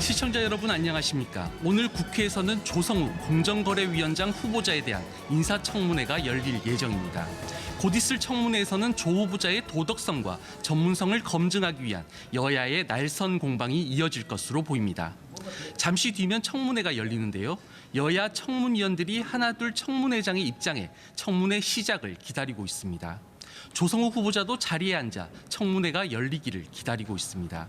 시청자 여러분 안녕하십니까? 오늘 국회에서는 조성욱 공정거래위원장 후보자에 대한 인사청문회가 열릴 예정입니다. 곧 있을 청문회에서는 조 후보자의 도덕성과 전문성을 검증하기 위한 여야의 날선 공방이 이어질 것으로 보입니다. 잠시 뒤면 청문회가 열리는데요. 여야 청문위원들이 하나둘 청문회장의 입장에 청문회 시작을 기다리고 있습니다. 조성욱 후보자도 자리에 앉아 청문회가 열리기를 기다리고 있습니다.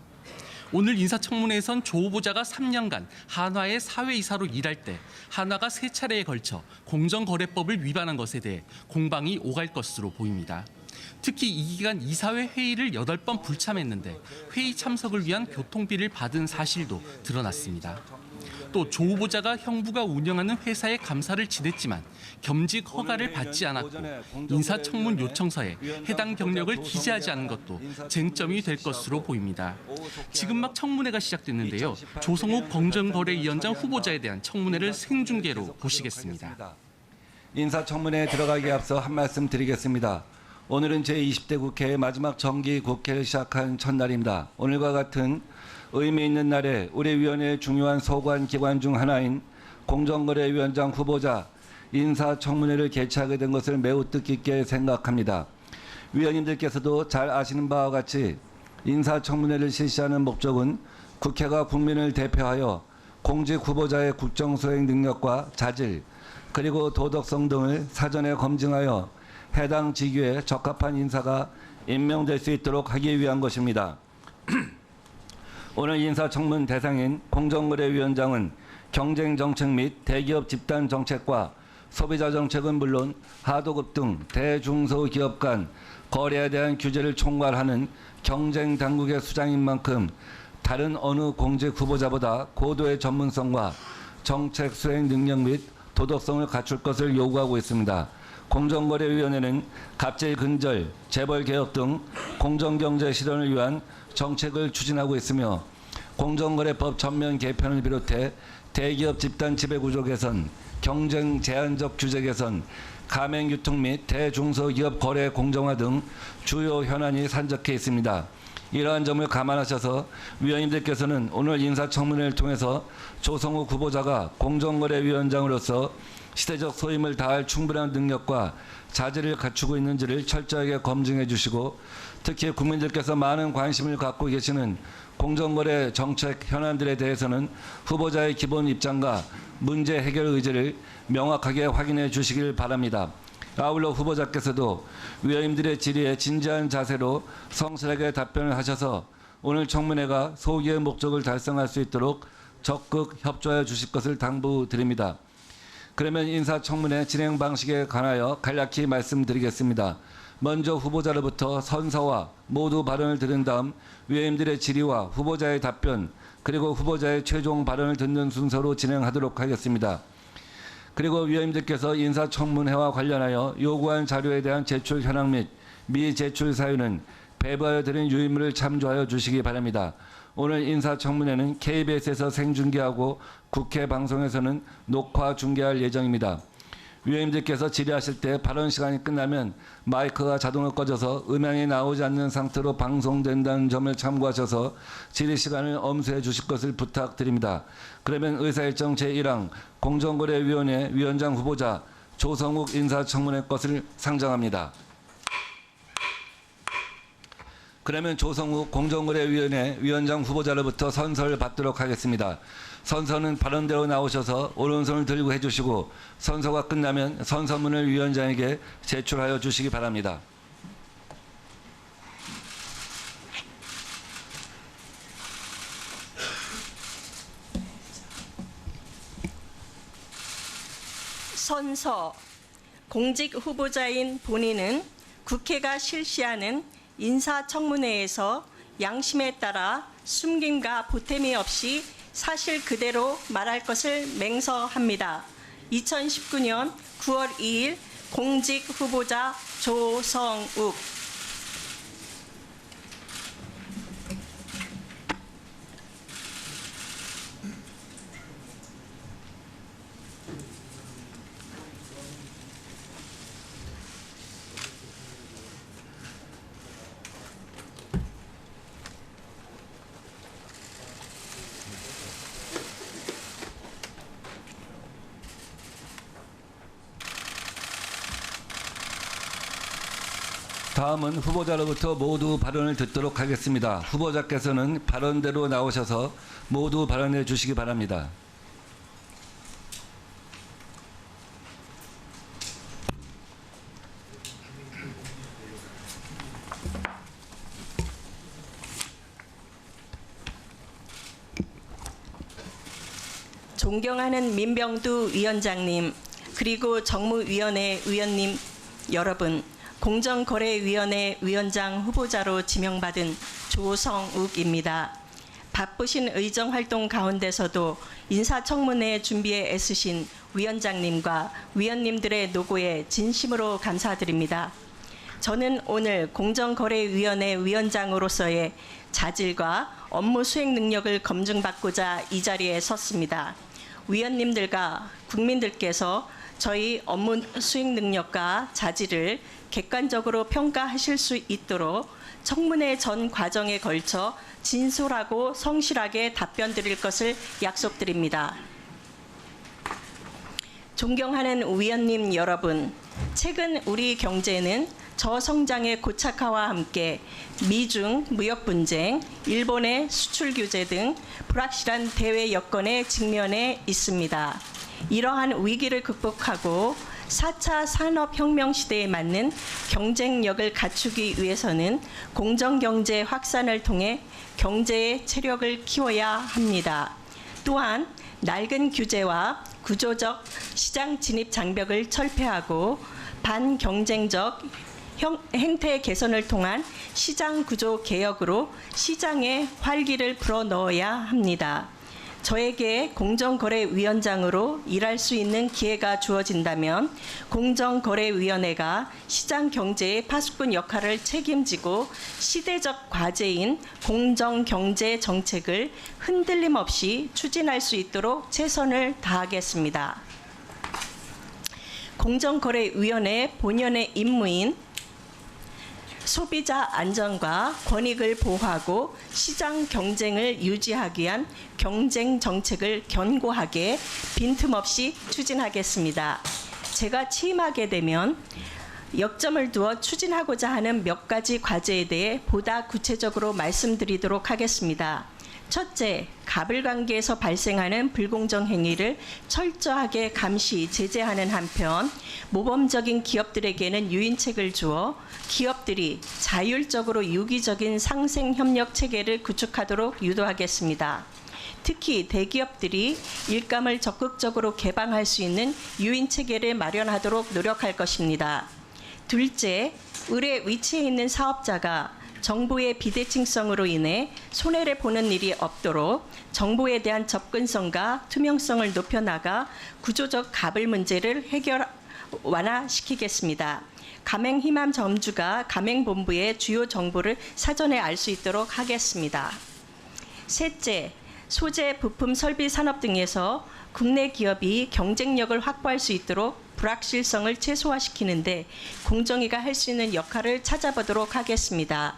오늘 인사청문회에선 조 후보자가 3년간 한화의 사회이사로 일할 때 한화가 3차례에 걸쳐 공정거래법을 위반한 것에 대해 공방이 오갈 것으로 보입니다. 특히 이 기간 이사회 회의를 8번 불참했는데 회의 참석을 위한 교통비를 받은 사실도 드러났습니다. 또 조 후보자가 형부가 운영하는 회사에 감사를 지냈지만 겸직 허가를 받지 않았고 인사청문 요청서에 해당 경력을 기재하지 않은 것도 쟁점이 될 것으로 보입니다. 지금 막 청문회가 시작됐는데요. 조성욱 공정거래위원장 후보자에 대한 청문회를 생중계로 보시겠습니다. 인사청문회에 들어가기에 앞서 한 말씀 드리겠습니다. 오늘은 제20대 국회의 마지막 정기 국회를 시작한 첫날입니다. 오늘과 같은 의미 있는 날에 우리 위원회의 중요한 소관 기관 중 하나인 공정거래위원장 후보자 인사청문회를 개최하게 된 것을 매우 뜻깊게 생각합니다. 위원님들께서도 잘 아시는 바와 같이 인사청문회를 실시하는 목적은 국회가 국민을 대표하여 공직 후보자의 국정수행 능력과 자질 그리고 도덕성 등을 사전에 검증하여 해당 직위에 적합한 인사가 임명될 수 있도록 하기 위한 것입니다. 오늘 인사청문 대상인 공정거래위원장은 경쟁정책 및 대기업 집단 정책과 소비자 정책은 물론 하도급 등 대중소기업 간 거래에 대한 규제를 총괄하는 경쟁당국의 수장인 만큼 다른 어느 공직 후보자보다 고도의 전문성과 정책 수행 능력 및 도덕성을 갖출 것을 요구하고 있습니다. 공정거래위원회는 갑질 근절, 재벌개혁 등 공정경제 실현을 위한 정책을 추진하고 있으며 공정거래법 전면 개편을 비롯해 대기업 집단 지배구조 개선, 경쟁 제한적 규제 개선, 가맹유통 및 대중소기업 거래 공정화 등 주요 현안이 산적해 있습니다. 이러한 점을 감안하셔서 위원님들께서는 오늘 인사청문회를 통해서 조성욱 후보자가 공정거래위원장으로서 시대적 소임을 다할 충분한 능력과 자질을 갖추고 있는지를 철저하게 검증해 주시고 특히 국민들께서 많은 관심을 갖고 계시는 공정거래 정책 현안들에 대해서는 후보자의 기본 입장과 문제 해결 의지를 명확하게 확인해 주시길 바랍니다. 아울러 후보자께서도 위원님들의 질의에 진지한 자세로 성실하게 답변을 하셔서 오늘 청문회가 소기의 목적을 달성할 수 있도록 적극 협조해 주실 것을 당부드립니다. 그러면 인사청문회 진행 방식에 관하여 간략히 말씀드리겠습니다. 먼저 후보자로부터 선서와 모두 발언을 들은 다음 위원님들의 질의와 후보자의 답변 그리고 후보자의 최종 발언을 듣는 순서로 진행하도록 하겠습니다. 그리고 위원님들께서 인사청문회와 관련하여 요구한 자료에 대한 제출 현황 및 미제출 사유는 배부하여 드린 유인물을 참조하여 주시기 바랍니다. 오늘 인사청문회는 KBS에서 생중계하고 국회 방송에서는 녹화 중계할 예정입니다. 위원님들께서 질의하실 때 발언 시간이 끝나면 마이크가 자동으로 꺼져서 음향이 나오지 않는 상태로 방송된다는 점을 참고하셔서 질의 시간을 엄수해 주실 것을 부탁드립니다. 그러면 의사일정 제1항 공정거래위원회 위원장 후보자 조성욱 인사청문회 것을 상정합니다. 그러면 조성욱 공정거래위원회 위원장 후보자로부터 선서를 받도록 하겠습니다. 선서는 발언대로 나오셔서 오른손을 들고 해주시고 선서가 끝나면 선서문을 위원장에게 제출하여 주시기 바랍니다. 선서. 공직 후보자인 본인은 국회가 실시하는 인사청문회에서 양심에 따라 숨김과 보탬이 없이 사실 그대로 말할 것을 맹서합니다. 2019년 9월 2일 공직 후보자 조성욱. 다음은 후보자로부터 모두 발언을 듣도록 하겠습니다. 후보자께서는 발언대로 나오셔서 모두 발언해 주시기 바랍니다. 존경하는 민병두 위원장님, 그리고 정무위원회 위원님 여러분, 공정거래위원회 위원장 후보자로 지명받은 조성욱입니다. 바쁘신 의정활동 가운데서도 인사청문회 준비에 애쓰신 위원장님과 위원님들의 노고에 진심으로 감사드립니다. 저는 오늘 공정거래위원회 위원장으로서의 자질과 업무 수행 능력을 검증받고자 이 자리에 섰습니다. 위원님들과 국민들께서 저희 업무 수행 능력과 자질을 객관적으로 평가하실 수 있도록 청문회 전 과정에 걸쳐 진솔하고 성실하게 답변 드릴 것을 약속드립니다. 존경하는 위원님 여러분, 최근 우리 경제는 저성장의 고착화와 함께 미중 무역 분쟁, 일본의 수출 규제 등 불확실한 대외 여건에 직면해 있습니다. 이러한 위기를 극복하고 4차 산업혁명 시대에 맞는 경쟁력을 갖추기 위해서는 공정경제 확산을 통해 경제의 체력을 키워야 합니다. 또한 낡은 규제와 구조적 시장 진입 장벽을 철폐하고 반경쟁적 행태 개선을 통한 시장 구조 개혁으로 시장에 활기를 불어넣어야 합니다. 저에게 공정거래위원장으로 일할 수 있는 기회가 주어진다면 공정거래위원회가 시장 경제의 파수꾼 역할을 책임지고 시대적 과제인 공정경제 정책을 흔들림 없이 추진할 수 있도록 최선을 다하겠습니다. 공정거래위원회 본연의 임무인 소비자 안전과 권익을 보호하고 시장 경쟁을 유지하기 위한 경쟁 정책을 견고하게 빈틈없이 추진하겠습니다. 제가 취임하게 되면 역점을 두어 추진하고자 하는 몇 가지 과제에 대해 보다 구체적으로 말씀드리도록 하겠습니다. 첫째, 가불관계에서 발생하는 불공정 행위를 철저하게 감시, 제재하는 한편 모범적인 기업들에게는 유인책을 주어 기업들이 자율적으로 유기적인 상생협력 체계를 구축하도록 유도하겠습니다. 특히 대기업들이 일감을 적극적으로 개방할 수 있는 유인체계를 마련하도록 노력할 것입니다. 둘째, 을의 위치에 있는 사업자가 정보의 비대칭성으로 인해 손해를 보는 일이 없도록 정보에 대한 접근성과 투명성을 높여나가 구조적 가불 문제를 완화시키겠습니다. 가맹 희망 점주가 가맹본부의 주요 정보를 사전에 알 수 있도록 하겠습니다. 셋째, 소재, 부품, 설비 산업 등에서 국내 기업이 경쟁력을 확보할 수 있도록 불확실성을 최소화시키는데 공정위가 할 수 있는 역할을 찾아보도록 하겠습니다.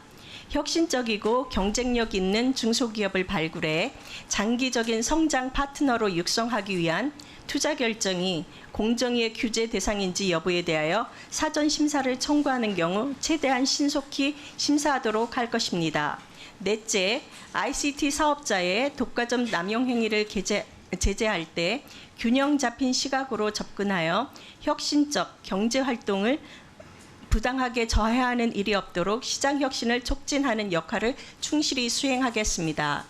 혁신적이고 경쟁력 있는 중소기업을 발굴해 장기적인 성장 파트너로 육성하기 위한 투자 결정이 공정위의 규제 대상인지 여부에 대하여 사전 심사를 청구하는 경우 최대한 신속히 심사하도록 할 것입니다. 넷째, ICT 사업자의 독과점 남용 행위를 제재할 때 균형 잡힌 시각으로 접근하여 혁신적 경제 활동을 부당하게 저해하는 일이 없도록 시장 혁신을 촉진하는 역할을 충실히 수행하겠습니다.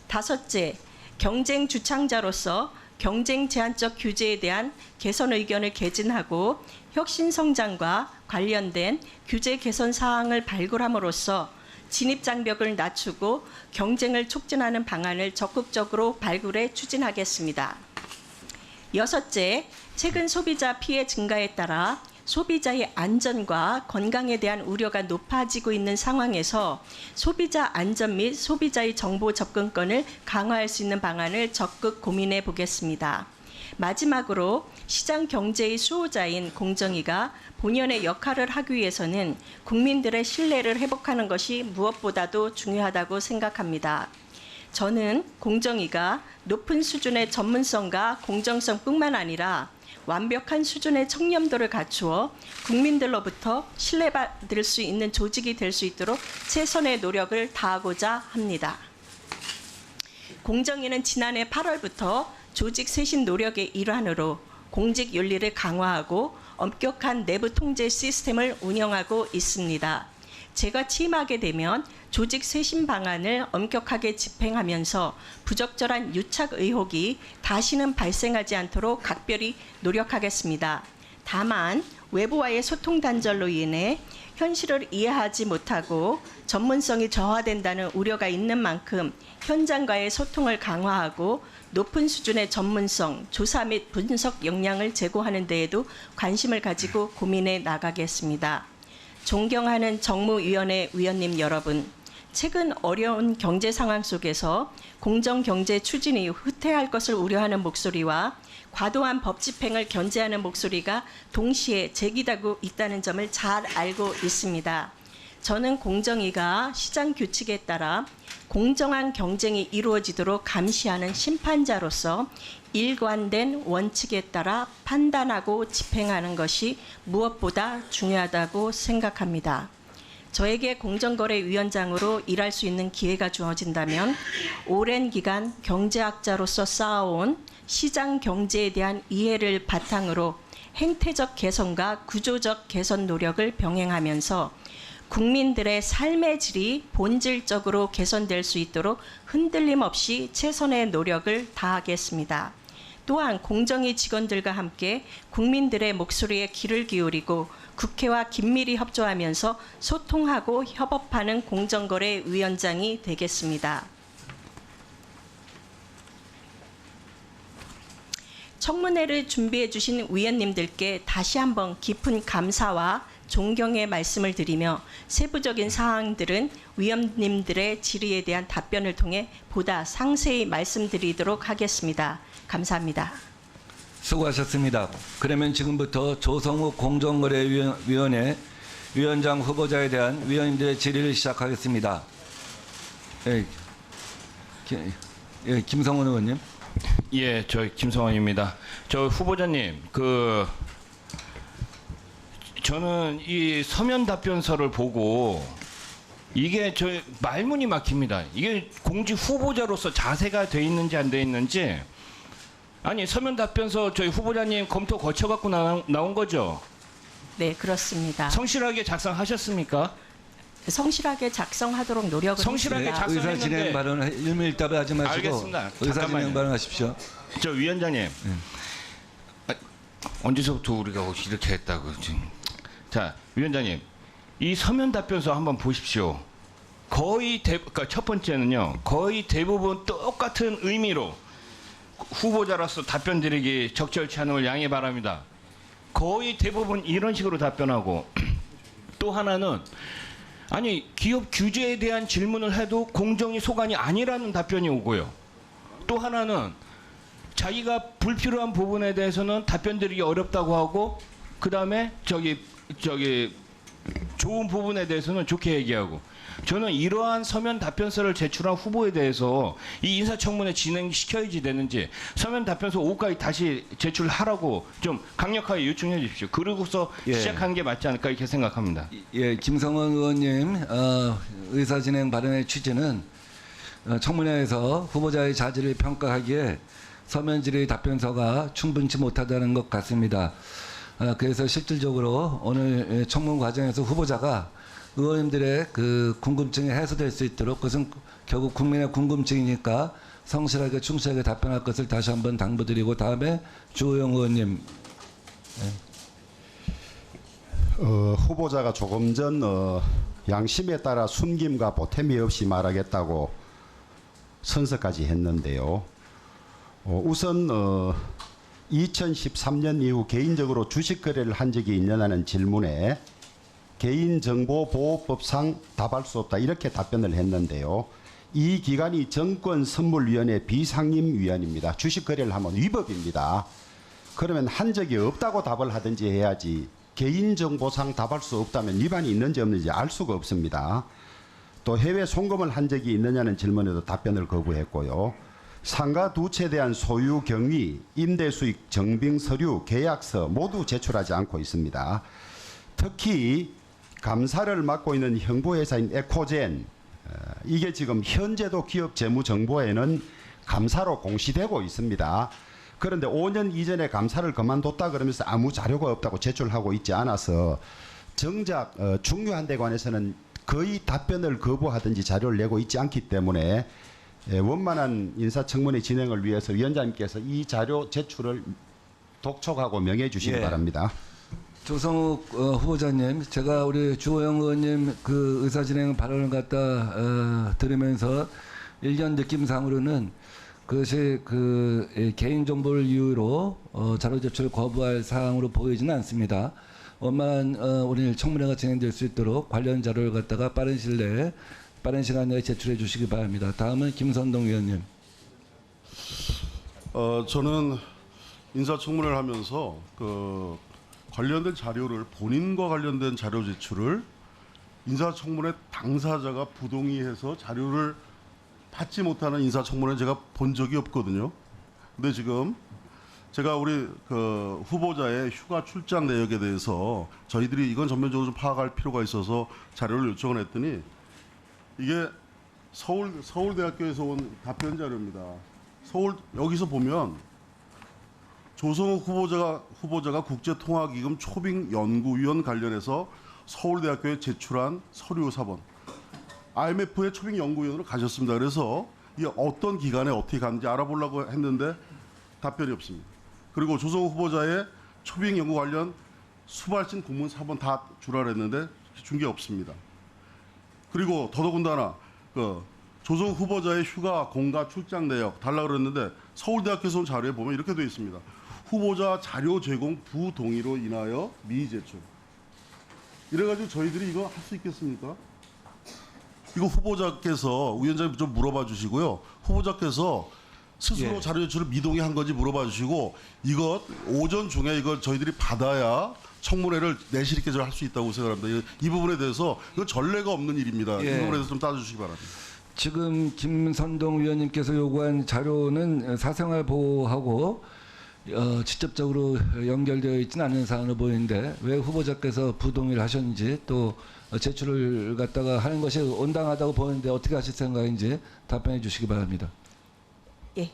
다섯째, 경쟁 주창자로서 경쟁 제한적 규제에 대한 개선 의견을 개진하고 혁신 성장과 관련된 규제 개선 사항을 발굴함으로써 진입 장벽을 낮추고 경쟁을 촉진하는 방안을 적극적으로 발굴해 추진하겠습니다. 여섯째, 최근 소비자 피해 증가에 따라 소비자의 안전과 건강에 대한 우려가 높아지고 있는 상황에서 소비자 안전 및 소비자의 정보 접근권을 강화할 수 있는 방안을 적극 고민해 보겠습니다. 마지막으로 시장 경제의 수호자인 공정위가 본연의 역할을 하기 위해서는 국민들의 신뢰를 회복하는 것이 무엇보다도 중요하다고 생각합니다. 저는 공정위가 높은 수준의 전문성과 공정성뿐만 아니라 완벽한 수준의 청렴도를 갖추어 국민들로부터 신뢰받을 수 있는 조직이 될 수 있도록 최선의 노력을 다하고자 합니다. 공정위는 지난해 8월부터 조직 쇄신 노력의 일환으로 공직 윤리를 강화하고 엄격한 내부 통제 시스템을 운영하고 있습니다. 제가 취임하게 되면 조직 쇄신 방안을 엄격하게 집행하면서 부적절한 유착 의혹이 다시는 발생하지 않도록 각별히 노력하겠습니다. 다만 외부와의 소통 단절로 인해 현실을 이해하지 못하고 전문성이 저하된다는 우려가 있는 만큼 현장과의 소통을 강화하고 높은 수준의 전문성, 조사 및 분석 역량을 제고하는 데에도 관심을 가지고 고민해 나가겠습니다. 존경하는 정무위원회 위원님 여러분, 최근 어려운 경제 상황 속에서 공정경제 추진이 후퇴할 것을 우려하는 목소리와 과도한 법 집행을 견제하는 목소리가 동시에 제기되고 있다는 점을 잘 알고 있습니다. 저는 공정위가 시장 규칙에 따라 공정한 경쟁이 이루어지도록 감시하는 심판자로서 일관된 원칙에 따라 판단하고 집행하는 것이 무엇보다 중요하다고 생각합니다. 저에게 공정거래위원장으로 일할 수 있는 기회가 주어진다면 오랜 기간 경제학자로서 쌓아온 시장 경제에 대한 이해를 바탕으로 행태적 개선과 구조적 개선 노력을 병행하면서 국민들의 삶의 질이 본질적으로 개선될 수 있도록 흔들림 없이 최선의 노력을 다하겠습니다. 또한 공정위 직원들과 함께 국민들의 목소리에 귀를 기울이고 국회와 긴밀히 협조하면서 소통하고 협업하는 공정거래위원장이 되겠습니다. 청문회를 준비해 주신 위원님들께 다시 한번 깊은 감사와 존경의 말씀을 드리며 세부적인 사항들은 위원님들의 질의에 대한 답변을 통해 보다 상세히 말씀드리도록 하겠습니다. 감사합니다. 수고하셨습니다. 그러면 지금부터 조성욱 공정거래위원회 위원장 후보자에 대한 위원님들의 질의를 시작하겠습니다. 김성원 의원님. 예, 저 김성원입니다. 저 후보자님, 저는 이 서면 답변서를 보고 이게 저 말문이 막힙니다. 이게 공직 후보자로서 자세가 돼 있는지 안 돼 있는지. 아니, 서면 답변서 저희 후보자님 검토 거쳐갖고 나온 거죠? 네, 그렇습니다. 성실하게 작성하셨습니까? 성실하게 작성하도록 노력을 성실하게 했습니다. 작성- 의사 진행 발언 일밀답을 하지 마시고 알겠습니다. 의사 잠깐만요. 진행 발언하십시오. 저 위원장님, 언제서부터 우리가 이렇게 했다고 지금. 자, 위원장님, 이 서면 답변서 한번 보십시오. 그러니까 첫 번째는요, 거의 대부분 똑같은 의미로 후보자로서 답변 드리기 적절치 않은 걸 양해 바랍니다. 거의 대부분 이런 식으로 답변하고 또 하나는 아니 기업 규제에 대한 질문을 해도 공정이 소관이 아니라는 답변이 오고요. 또 하나는 자기가 불필요한 부분에 대해서는 답변 드리기 어렵다고 하고 그다음에 저기 좋은 부분에 대해서는 좋게 얘기하고 저는 이러한 서면 답변서를 제출한 후보에 대해서 이 인사청문회 진행시켜야지 되는지 서면 답변서 5까지 다시 제출하라고 좀 강력하게 요청해 주십시오. 그러고서 시작하는 게 맞지 않을까 이렇게 생각합니다. 예, 김성원 의원님 의사 진행 발언의 취지는 청문회에서 후보자의 자질을 평가하기에 서면 질의 답변서가 충분치 못하다는 것 같습니다. 그래서 실질적으로 오늘 청문 과정에서 후보자가 의원님들의 그 궁금증이 해소될 수 있도록 그것은 결국 국민의 궁금증이니까 성실하게 충실하게 답변할 것을 다시 한번 당부드리고 다음에 주호영 의원님. 후보자가 조금 전 양심에 따라 숨김과 보탬이 없이 말하겠다고 선서까지 했는데요. 우선 2013년 이후 개인적으로 주식 거래를 한 적이 있느냐는 질문에 개인정보보호법상 답할 수 없다 이렇게 답변을 했는데요. 이 기관이 정권선물위원회 비상임위원입니다. 주식 거래를 하면 위법입니다. 그러면 한 적이 없다고 답을 하든지 해야지 개인정보상 답할 수 없다면 위반이 있는지 없는지 알 수가 없습니다. 또 해외 송금을 한 적이 있느냐는 질문에도 답변을 거부했고요. 상가 두 채에 대한 소유 경위, 임대 수익 증빙 서류, 계약서 모두 제출하지 않고 있습니다. 특히 감사를 맡고 있는 형부회사인 에코젠, 이게 지금 현재도 기업 재무정보에는 감사로 공시되고 있습니다. 그런데 5년 이전에 감사를 그만뒀다 그러면서 아무 자료가 없다고 제출하고 있지 않아서 정작 중요한 데 관해서는 거의 답변을 거부하든지 자료를 내고 있지 않기 때문에 원만한 인사청문회 진행을 위해서 위원장님께서 이 자료 제출을 독촉하고 명해 주시기 예. 바랍니다. 조성욱 후보자님, 제가 우리 주호영 의원님 그 의사진행 발언을 갖다 들으면서 일견 느낌상으로는 그것이 그 개인 정보를 이유로 자료 제출을 거부할 사항으로 보이지는 않습니다. 원만한 오늘 청문회가 진행될 수 있도록 관련 자료를 갖다가 빠른 시일 내에 빠른 시간 내에 제출해 주시기 바랍니다. 다음은 김선동 의원님. 저는 인사청문회를 하면서 그 관련된 자료를 본인과 관련된 자료 제출을 인사청문회 당사자가 부동의해서 자료를 받지 못하는 인사청문회 제가 본 적이 없거든요. 근데 지금 제가 우리 그 후보자의 휴가 출장 내역에 대해서 저희들이 이건 전면적으로 좀 파악할 필요가 있어서 자료를 요청을 했더니 이게 서울대학교에서 온 답변 자료입니다. 여기서 보면 조성욱 후보자가 국제통화기금 초빙연구위원 관련해서 서울대학교에 제출한 서류 사본 IMF의 초빙연구위원으로 가셨습니다. 그래서 이게 어떤 기관에 어떻게 갔는지 알아보려고 했는데 답변이 없습니다. 그리고 조성욱 후보자의 초빙연구 관련 수발신 공문 사본 다 주라 그랬는데 준 게 없습니다. 그리고 더더군다나 그 조성욱 후보자의 휴가 공가 출장 내역 달라 그랬는데 서울대학교에서 온 자료에 보면 이렇게 되어 있습니다. 후보자 자료 제공 부동의로 인하여 미제출. 이래가지고 저희들이 이거 할 수 있겠습니까? 이거 후보자께서 위원장님 좀 물어봐 주시고요. 후보자께서 스스로 예. 자료 제출을 미동의한 건지 물어봐 주시고 이거 오전 중에 이걸 저희들이 받아야 청문회를 내실 있게 할 수 있다고 생각합니다. 이 부분에 대해서 이건 전례가 없는 일입니다. 예. 이 부분에 대해서 좀 따져주시기 바랍니다. 지금 김선동 위원님께서 요구한 자료는 사생활 보호하고 직접적으로 연결되어 있지는 않는 사안으로 보이는데 왜 후보자께서 부동의를 하셨는지 또 제출을 갖다가 하는 것이 온당하다고 보는데 어떻게 하실 생각인지 답변해 주시기 바랍니다. 예.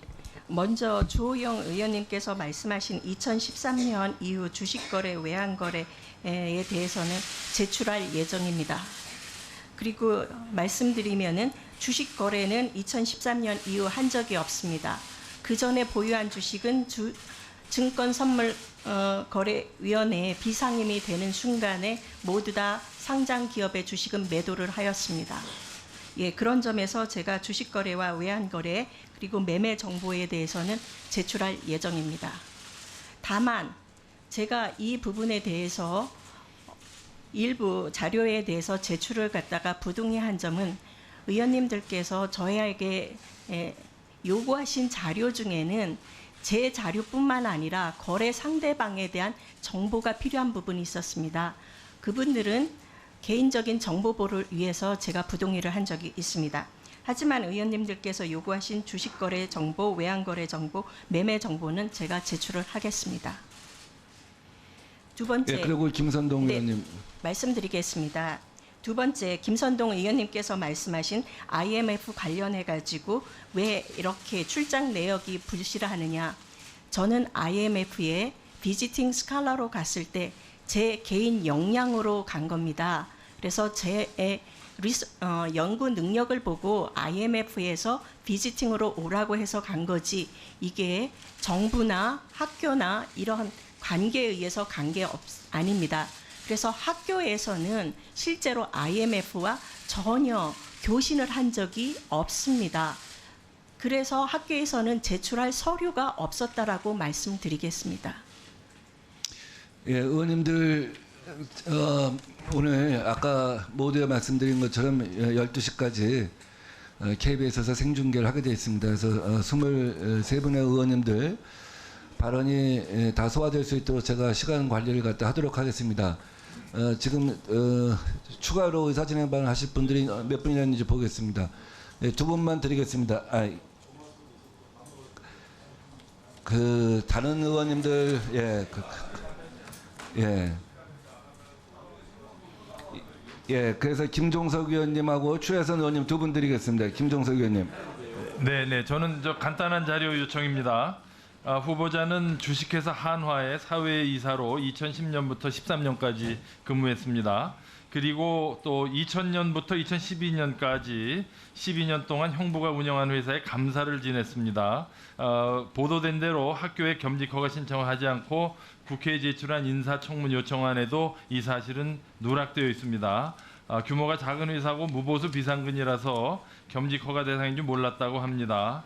먼저 주호영 의원님께서 말씀하신 2013년 이후 주식거래, 외환거래에 대해서는 제출할 예정입니다. 그리고 말씀드리면은 주식거래는 2013년 이후 한 적이 없습니다. 그 전에 보유한 주식은 증권선물거래위원회의 비상임이 되는 순간에 모두 다 상장 기업의 주식은 매도를 하였습니다. 예, 그런 점에서 제가 주식거래와 외환거래 그리고 매매 정보에 대해서는 제출할 예정입니다. 다만 제가 이 부분에 대해서 일부 자료에 대해서 제출을 갖다가 부동의한 점은 의원님들께서 저희에게 요구하신 자료 중에는 제 자료뿐만 아니라 거래 상대방에 대한 정보가 필요한 부분이 있었습니다. 그분들은 개인적인 정보 보호를 위해서 제가 부동의를 한 적이 있습니다. 하지만 의원님들께서 요구하신 주식거래 정보, 외환거래 정보, 매매 정보는 제가 제출을 하겠습니다. 두 번째. 예, 그리고 김선동 네, 의원님. 말씀드리겠습니다. 두 번째, 김선동 의원님께서 말씀하신 IMF 관련해 가지고 왜 이렇게 출장 내역이 불실하느냐. 저는 IMF에 비지팅 스칼라로 갔을 때 제 개인 역량으로 간 겁니다. 그래서 제 연구 능력을 보고 IMF에서 비지팅으로 오라고 해서 간 거지 이게 정부나 학교나 이런 관계에 의해서 간 게 아닙니다. 그래서 학교에서는 실제로 IMF와 전혀 교신을 한 적이 없습니다. 그래서 학교에서는 제출할 서류가 없었다라고 말씀드리겠습니다. 예, 의원님들 오늘 아까 모두가 말씀드린 것처럼 12시까지 KBS에서 생중계를 하게 되어 있습니다. 그래서 23분의 의원님들 발언이 다 소화될 수 있도록 제가 시간 관리를 갖다 하도록 하겠습니다. 지금 추가로 의사진행 발언 하실 분들이 몇 분이나 있는지 보겠습니다. 네, 두 분만 드리겠습니다. 그 다른 의원님들 그래서 김종석 의원님하고 추혜선 의원님 두 분 드리겠습니다. 김종석 의원님. 네, 저는 간단한 자료 요청입니다. 후보자는 주식회사 한화의 사회이사로 2010년부터 13년까지 근무했습니다. 그리고 또 2000년부터 2012년까지 12년 동안 형부가 운영한 회사의 감사를 지냈습니다. 보도된 대로 학교에 겸직 허가 신청을 하지 않고 국회에 제출한 인사청문 요청안에도 이 사실은 누락되어 있습니다. 규모가 작은 회사고 무보수 비상근이라서 겸직 허가 대상인 줄 몰랐다고 합니다.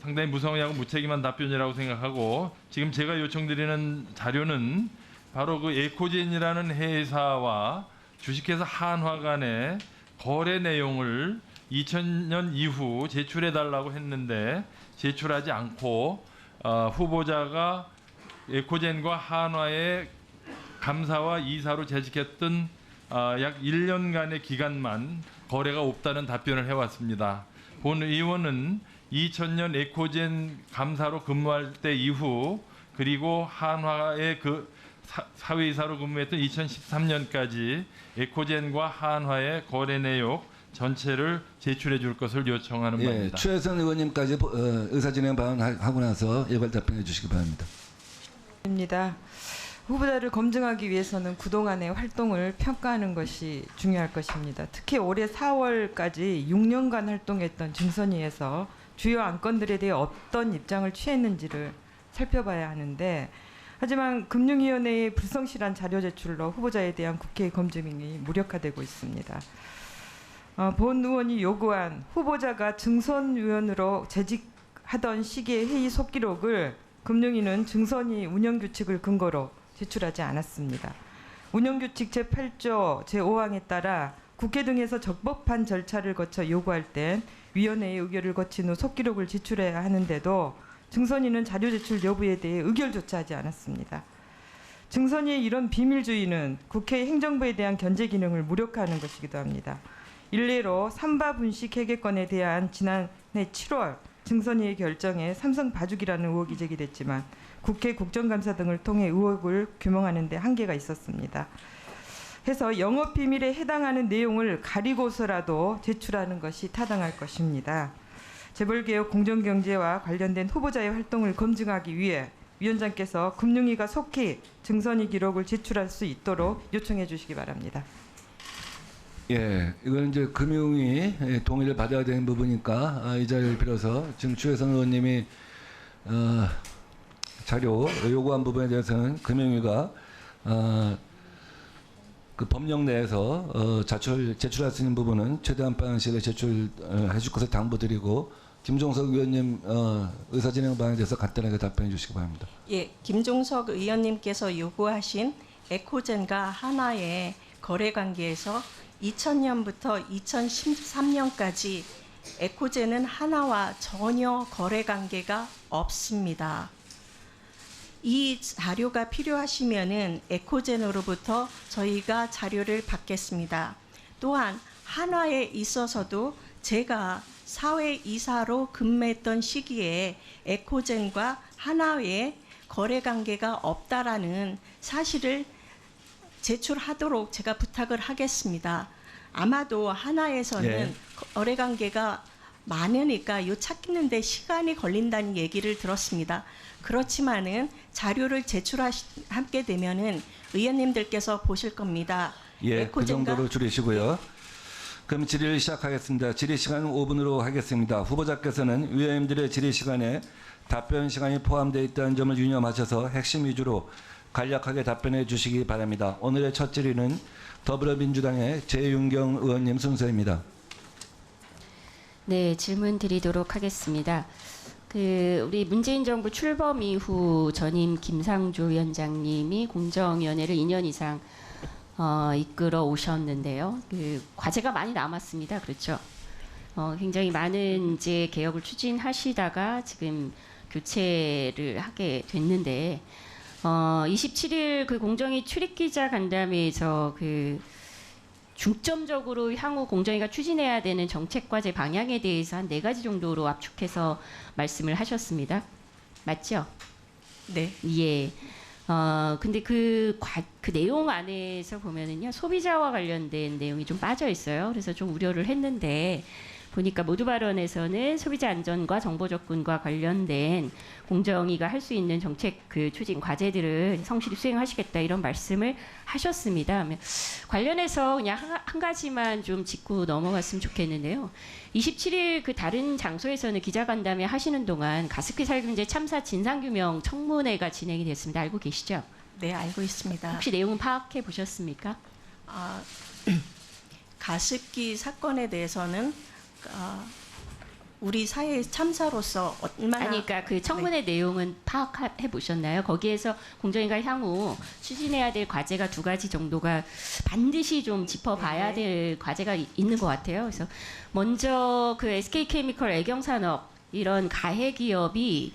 상당히 무성의하고 무책임한 답변이라고 생각하고, 지금 제가 요청드리는 자료는 바로 그 에코젠이라는 회사와 주식회사 한화 간의 거래 내용을 2000년 이후 제출해달라고 했는데 제출하지 않고 후보자가 에코젠과 한화의 감사와 이사로 재직했던 약 1년간의 기간만 거래가 없다는 답변을 해왔습니다. 본 의원은 2000년 에코젠 감사로 근무할 때 이후, 그리고 한화의 그 사회이사로 근무했던 2013년까지 에코젠과 한화의 거래 내역 전체를 제출해 줄 것을 요청하는 바입니다. 추혜선 의원님까지 의사진행 발언하고 나서 예발 답변해 주시기 바랍니다. 후보자를 검증하기 위해서는 그동안의 활동을 평가하는 것이 중요할 것입니다. 특히 올해 4월까지 6년간 활동했던 증선위에서 주요 안건들에 대해 어떤 입장을 취했는지를 살펴봐야 하는데, 하지만 금융위원회의 불성실한 자료 제출로 후보자에 대한 국회 검증이 무력화되고 있습니다. 본 의원이 요구한 후보자가 증선위원으로 재직하던 시기의 회의 속기록을 금융위는 증선위 운영규칙을 근거로 제출하지 않았습니다. 운영규칙 제8조 제5항에 따라 국회 등에서 적법한 절차를 거쳐 요구할 땐 위원회의 의결을 거친 후 속기록을 제출해야 하는데도 증선위는 자료 제출 여부에 대해 의결조차 하지 않았습니다. 증선위의 이런 비밀주의는 국회 행정부에 대한 견제 기능을 무력화하는 것이기도 합니다. 일례로 삼바 분식 회계권에 대한 지난해 7월 증선위의 결정에 삼성 봐주기라는 의혹이 제기됐지만 국회 국정감사 등을 통해 의혹을 규명하는 데 한계가 있었습니다. 해서 영업비밀에 해당하는 내용을 가리고서라도 제출하는 것이 타당할 것입니다. 재벌개혁 공정경제와 관련된 후보자의 활동을 검증하기 위해 위원장께서 금융위가 속히 증선위 기록을 제출할 수 있도록 요청해 주시기 바랍니다. 이건 이제 금융위 동의를 받아야 되는 부분이니까 이 자리를 빌어서 지금 추혜선 의원님이 자료 요구한 부분에 대해서는 금융위가 그 법령 내에서 제출할 수 있는 부분은 최대한 빠른 시일에 제출해 줄 것을 당부드리고, 김종석 의원님 의사진행 방안에 대해서 간단하게 답변해 주시기 바랍니다. 김종석 의원님께서 요구하신 에코젠과 한화의 거래 관계에서 2000년부터 2013년까지 에코젠은 한화와 전혀 거래 관계가 없습니다. 이 자료가 필요하시면은 에코젠으로부터 저희가 자료를 받겠습니다. 또한 한화에 있어서도 제가 사회이사로 근무했던 시기에 에코젠과 한화의 거래 관계가 없다라는 사실을 제출하도록 제가 부탁을 하겠습니다. 아마도 한화에서는 거래 관계가 많으니까 이 찾는데 시간이 걸린다는 얘기를 들었습니다. 그렇지만은 자료를 제출하게 되면은 의원님들께서 보실 겁니다. 그 정도로 줄이시고요. 그럼 질의를 시작하겠습니다. 질의 시간은 5분으로 하겠습니다. 후보자께서는 위원님들의 질의 시간에 답변 시간이 포함되어 있다는 점을 유념하셔서 핵심 위주로 간략하게 답변해 주시기 바랍니다. 오늘의 첫 질의는 더불어민주당의 재윤경 의원님 순서입니다. 네, 질문 드리도록 하겠습니다. 우리 문재인 정부 출범 이후 전임 김상조 위원장님이 공정위원회를 2년 이상 이끌어 오셨는데요. 과제가 많이 남았습니다. 그렇죠? 굉장히 많은 이제 개혁을 추진하시다가 지금 교체를 하게 됐는데 27일 그 공정위 출입기자 간담회에서 그 중점적으로 향후 공정위가 추진해야 되는 정책 과제 방향에 대해서 한 4가지 정도로 압축해서 말씀을 하셨습니다. 맞죠? 네. 예. 근데 그 내용 안에서 보면은요, 소비자와 관련된 내용이 좀 빠져 있어요. 그래서 좀 우려를 했는데, 보니까 모두 발언에서는 소비자 안전과 정보 접근과 관련된 공정위가 할 수 있는 정책 그 추진 과제들을 성실히 수행하시겠다 이런 말씀을 하셨습니다. 관련해서 그냥 한 가지만 좀 짚고 넘어갔으면 좋겠는데요. 27일 그 다른 장소에서는 기자간담회 하시는 동안 가습기 살균제 참사 진상규명 청문회가 진행이 됐습니다. 알고 계시죠? 네, 알고 있습니다. 혹시 내용은 파악해 보셨습니까? 가습기 사건에 대해서는 우리 사회의 참사로서 얼마나 아니, 그러니까 그 청문회 내용은 파악해 보셨나요? 거기에서 공정위가 향후 추진해야 될 과제가 2가지 정도가 반드시 좀 짚어봐야 될 과제가 있는 것 같아요. 그래서 먼저 그 SK케미컬 애경산업 이런 가해 기업이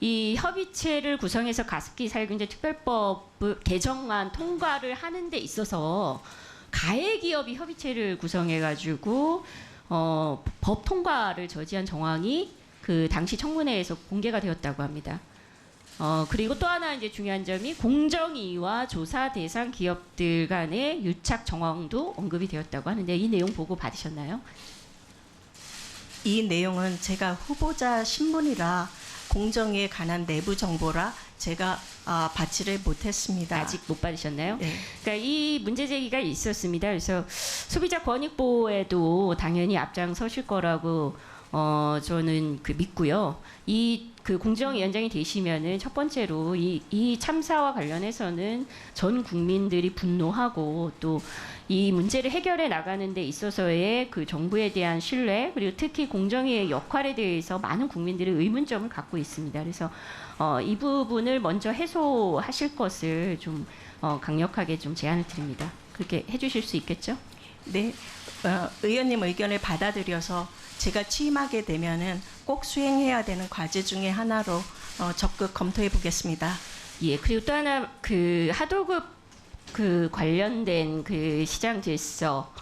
이 협의체를 구성해서 가습기 살균제 특별법 개정안 통과를 하는 데 있어서 가해 기업이 협의체를 구성해가지고 법 통과를 저지한 정황이 그 당시 청문회에서 공개가 되었다고 합니다. 그리고 또 하나 이제 중요한 점이 공정위와 조사 대상 기업들 간의 유착 정황도 언급이 되었다고 하는데 이 내용 보고 받으셨나요? 이 내용은 제가 후보자 신분이라 공정위에 관한 내부 정보라 제가 받지를 못했습니다. 아직 못 받으셨나요? 네. 그러니까 이 문제 제기가 있었습니다. 그래서 소비자 권익 보호에도 당연히 앞장서실 거라고 저는 그 믿고요. 그 공정위원장이 되시면은 첫 번째로 이 참사와 관련해서는 전 국민들이 분노하고 또 이 문제를 해결해 나가는 데 있어서의 그 정부에 대한 신뢰 그리고 특히 공정위의 역할에 대해서 많은 국민들이 의문점을 갖고 있습니다. 그래서 이 부분을 먼저 해소하실 것을 좀 강력하게 좀 제안을 드립니다. 그렇게 해주실 수 있겠죠? 네, 의원님 의견을 받아들여서 제가 취임하게 되면은 꼭 수행해야 되는 과제 중에 하나로 적극 검토해 보겠습니다. 예, 그리고 또 하나 그 하도급 그 관련된 그 시장 질서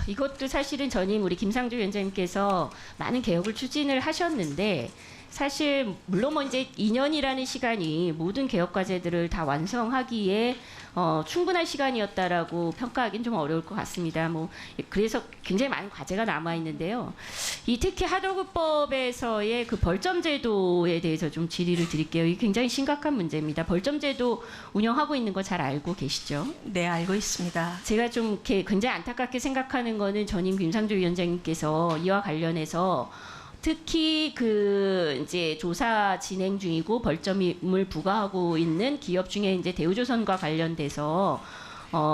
이것도 사실은 전임 우리 김상조 위원장님께서 많은 개혁을 추진을 하셨는데 사실 물론 뭐 이제 2년이라는 시간이 모든 개혁 과제들을 다 완성하기에 충분한 시간이었다라고 평가하기는 좀 어려울 것 같습니다. 뭐 그래서 굉장히 많은 과제가 남아 있는데요. 이 특히 하도급법에서의 그 벌점 제도에 대해서 좀 질의를 드릴게요. 이게 굉장히 심각한 문제입니다. 벌점 제도 운영하고 있는 거 잘 알고 계시죠? 네, 알고 있습니다. 제가 좀 이렇게 굉장히 안타깝게 생각하는 거는 전임 김상조 위원장님께서 이와 관련해서 특히 그 이제 조사 진행 중이고 벌점을 부과하고 있는 기업 중에 이제 대우조선과 관련돼서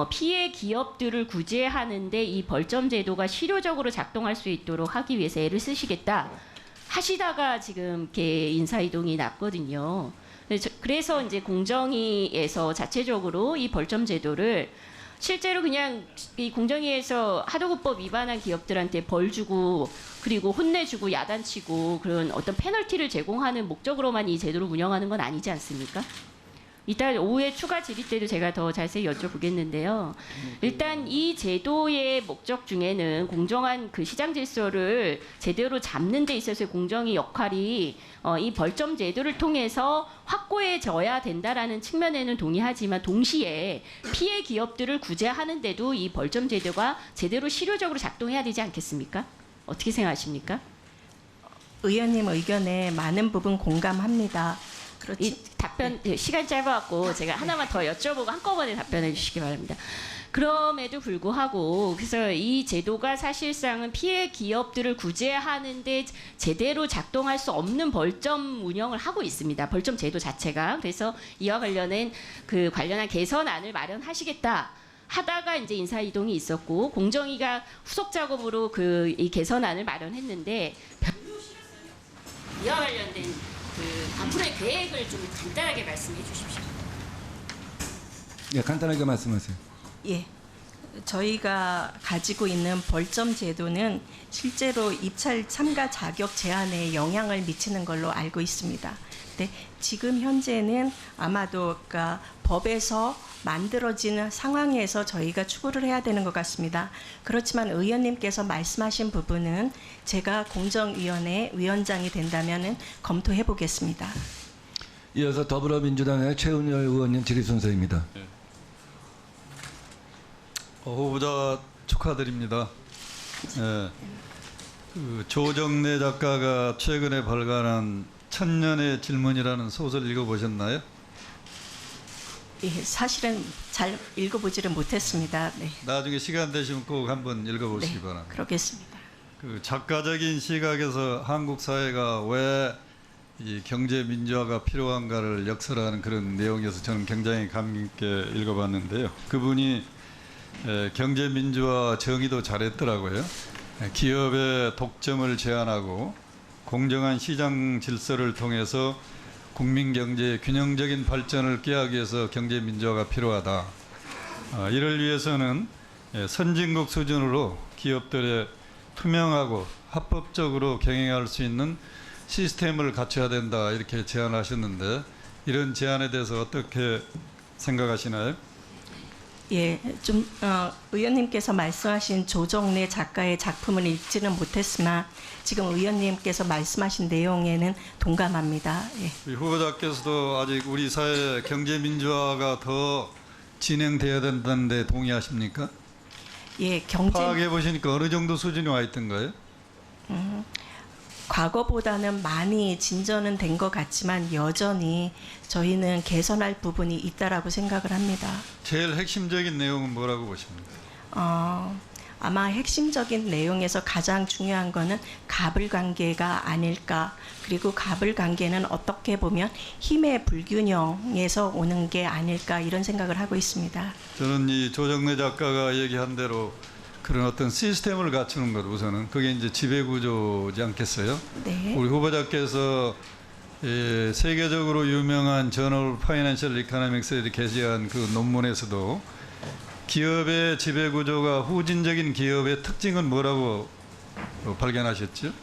피해 기업들을 구제하는데 이 벌점 제도가 실효적으로 작동할 수 있도록 하기 위해서 애를 쓰시겠다 하시다가 지금 이렇게 인사 이동이 났거든요. 그래서 이제 공정위에서 자체적으로 이 벌점 제도를 실제로 그냥 이 공정위에서 하도급법 위반한 기업들한테 벌 주고 그리고 혼내주고 야단치고 그런 어떤 페널티를 제공하는 목적으로만 이 제도를 운영하는 건 아니지 않습니까? 이따 오후에 추가 질의 때도 제가 더 자세히 여쭤보겠는데요. 일단 이 제도의 목적 중에는 공정한 그 시장 질서를 제대로 잡는 데 있어서의 공정위 역할이 이 벌점 제도를 통해서 확고해져야 된다라는 측면에는 동의하지만 동시에 피해 기업들을 구제하는 데도 이 벌점 제도가 제대로 실효적으로 작동해야 되지 않겠습니까? 어떻게 생각하십니까? 의원님 의견에 많은 부분 공감합니다. 이 답변 시간 짧아갖고 제가 하나만 더 여쭤보고 한꺼번에 답변해 주시기 바랍니다. 그럼에도 불구하고 그래서 이 제도가 사실상은 피해 기업들을 구제하는데 제대로 작동할 수 없는 벌점 운영을 하고 있습니다. 벌점 제도 자체가. 그래서 이와 관련한 그 관련한 개선안을 마련하시겠다. 하다가 이제 인사 이동이 있었고 공정위가 후속 작업으로 그 이 개선안을 마련했는데 이와 관련된 그 앞으로의 계획을 좀 간단하게 말씀해 주십시오. 예, 간단하게 말씀하세요. 예, 저희가 가지고 있는 벌점 제도는 실제로 입찰 참가 자격 제한에 영향을 미치는 걸로 알고 있습니다. 때 지금 현재는 아마도 그러니까 법에서 만들어지는 상황에서 저희가 추구를 해야 되는 것 같습니다. 그렇지만 의원님께서 말씀하신 부분은 제가 공정위원회 위원장이 된다면 검토해 보겠습니다. 이어서 더불어민주당의 최은열 의원님 질의 순서입니다. 후보자 축하드립니다. 그 조정래 작가가 최근에 발간한 천년의 질문이라는 소설 읽어보셨나요? 예, 사실은 잘 읽어보지를 못했습니다. 네. 나중에 시간 되시면 꼭 한번 읽어보시기 네, 바랍니다. 그러겠습니다. 그 작가적인 시각에서 한국 사회가 왜 이 경제 민주화가 필요한가를 역설하는 그런 내용이어서 저는 굉장히 감명 있게 읽어봤는데요. 그분이 경제 민주화 정의도 잘했더라고요. 기업의 독점을 제한하고 공정한 시장 질서를 통해서 국민 경제의 균형적인 발전을 꾀하기 위해서 경제 민주화가 필요하다. 이를 위해서는 선진국 수준으로 기업들의 투명하고 합법적으로 경영할 수 있는 시스템을 갖춰야 된다 이렇게 제안하셨는데 이런 제안에 대해서 어떻게 생각하시나요? 예, 좀 의원님께서 말씀하신 조정래 작가의 작품을 읽지는 못했으나 지금 의원님께서 말씀하신 내용에는 동감합니다. 예. 우리 후보자께서도 아직 우리 사회 경제 민주화가 더 진행돼야 된다는데 동의하십니까? 예, 경제 파악해 보시니까 어느 정도 수준이 와 있던가요? 과거보다는 많이 진전은 된 것 같지만 여전히 저희는 개선할 부분이 있다라고 생각을 합니다. 제일 핵심적인 내용은 뭐라고 보십니까? 아마 핵심적인 내용에서 가장 중요한 거는 갑을 관계가 아닐까. 그리고 갑을 관계는 어떻게 보면 힘의 불균형에서 오는 게 아닐까 이런 생각을 하고 있습니다. 저는 이 조정래 작가가 얘기한 대로 그런 어떤 시스템을 갖추는 것 우선은 그게 이제 지배구조지 않겠어요? 네. 우리 후보자께서 세계적으로 유명한 저널 파이낸셜 이코노믹스에 게재한 그 논문에서도 기업의 지배구조가 후진적인 기업의 특징은 뭐라고 발견하셨죠?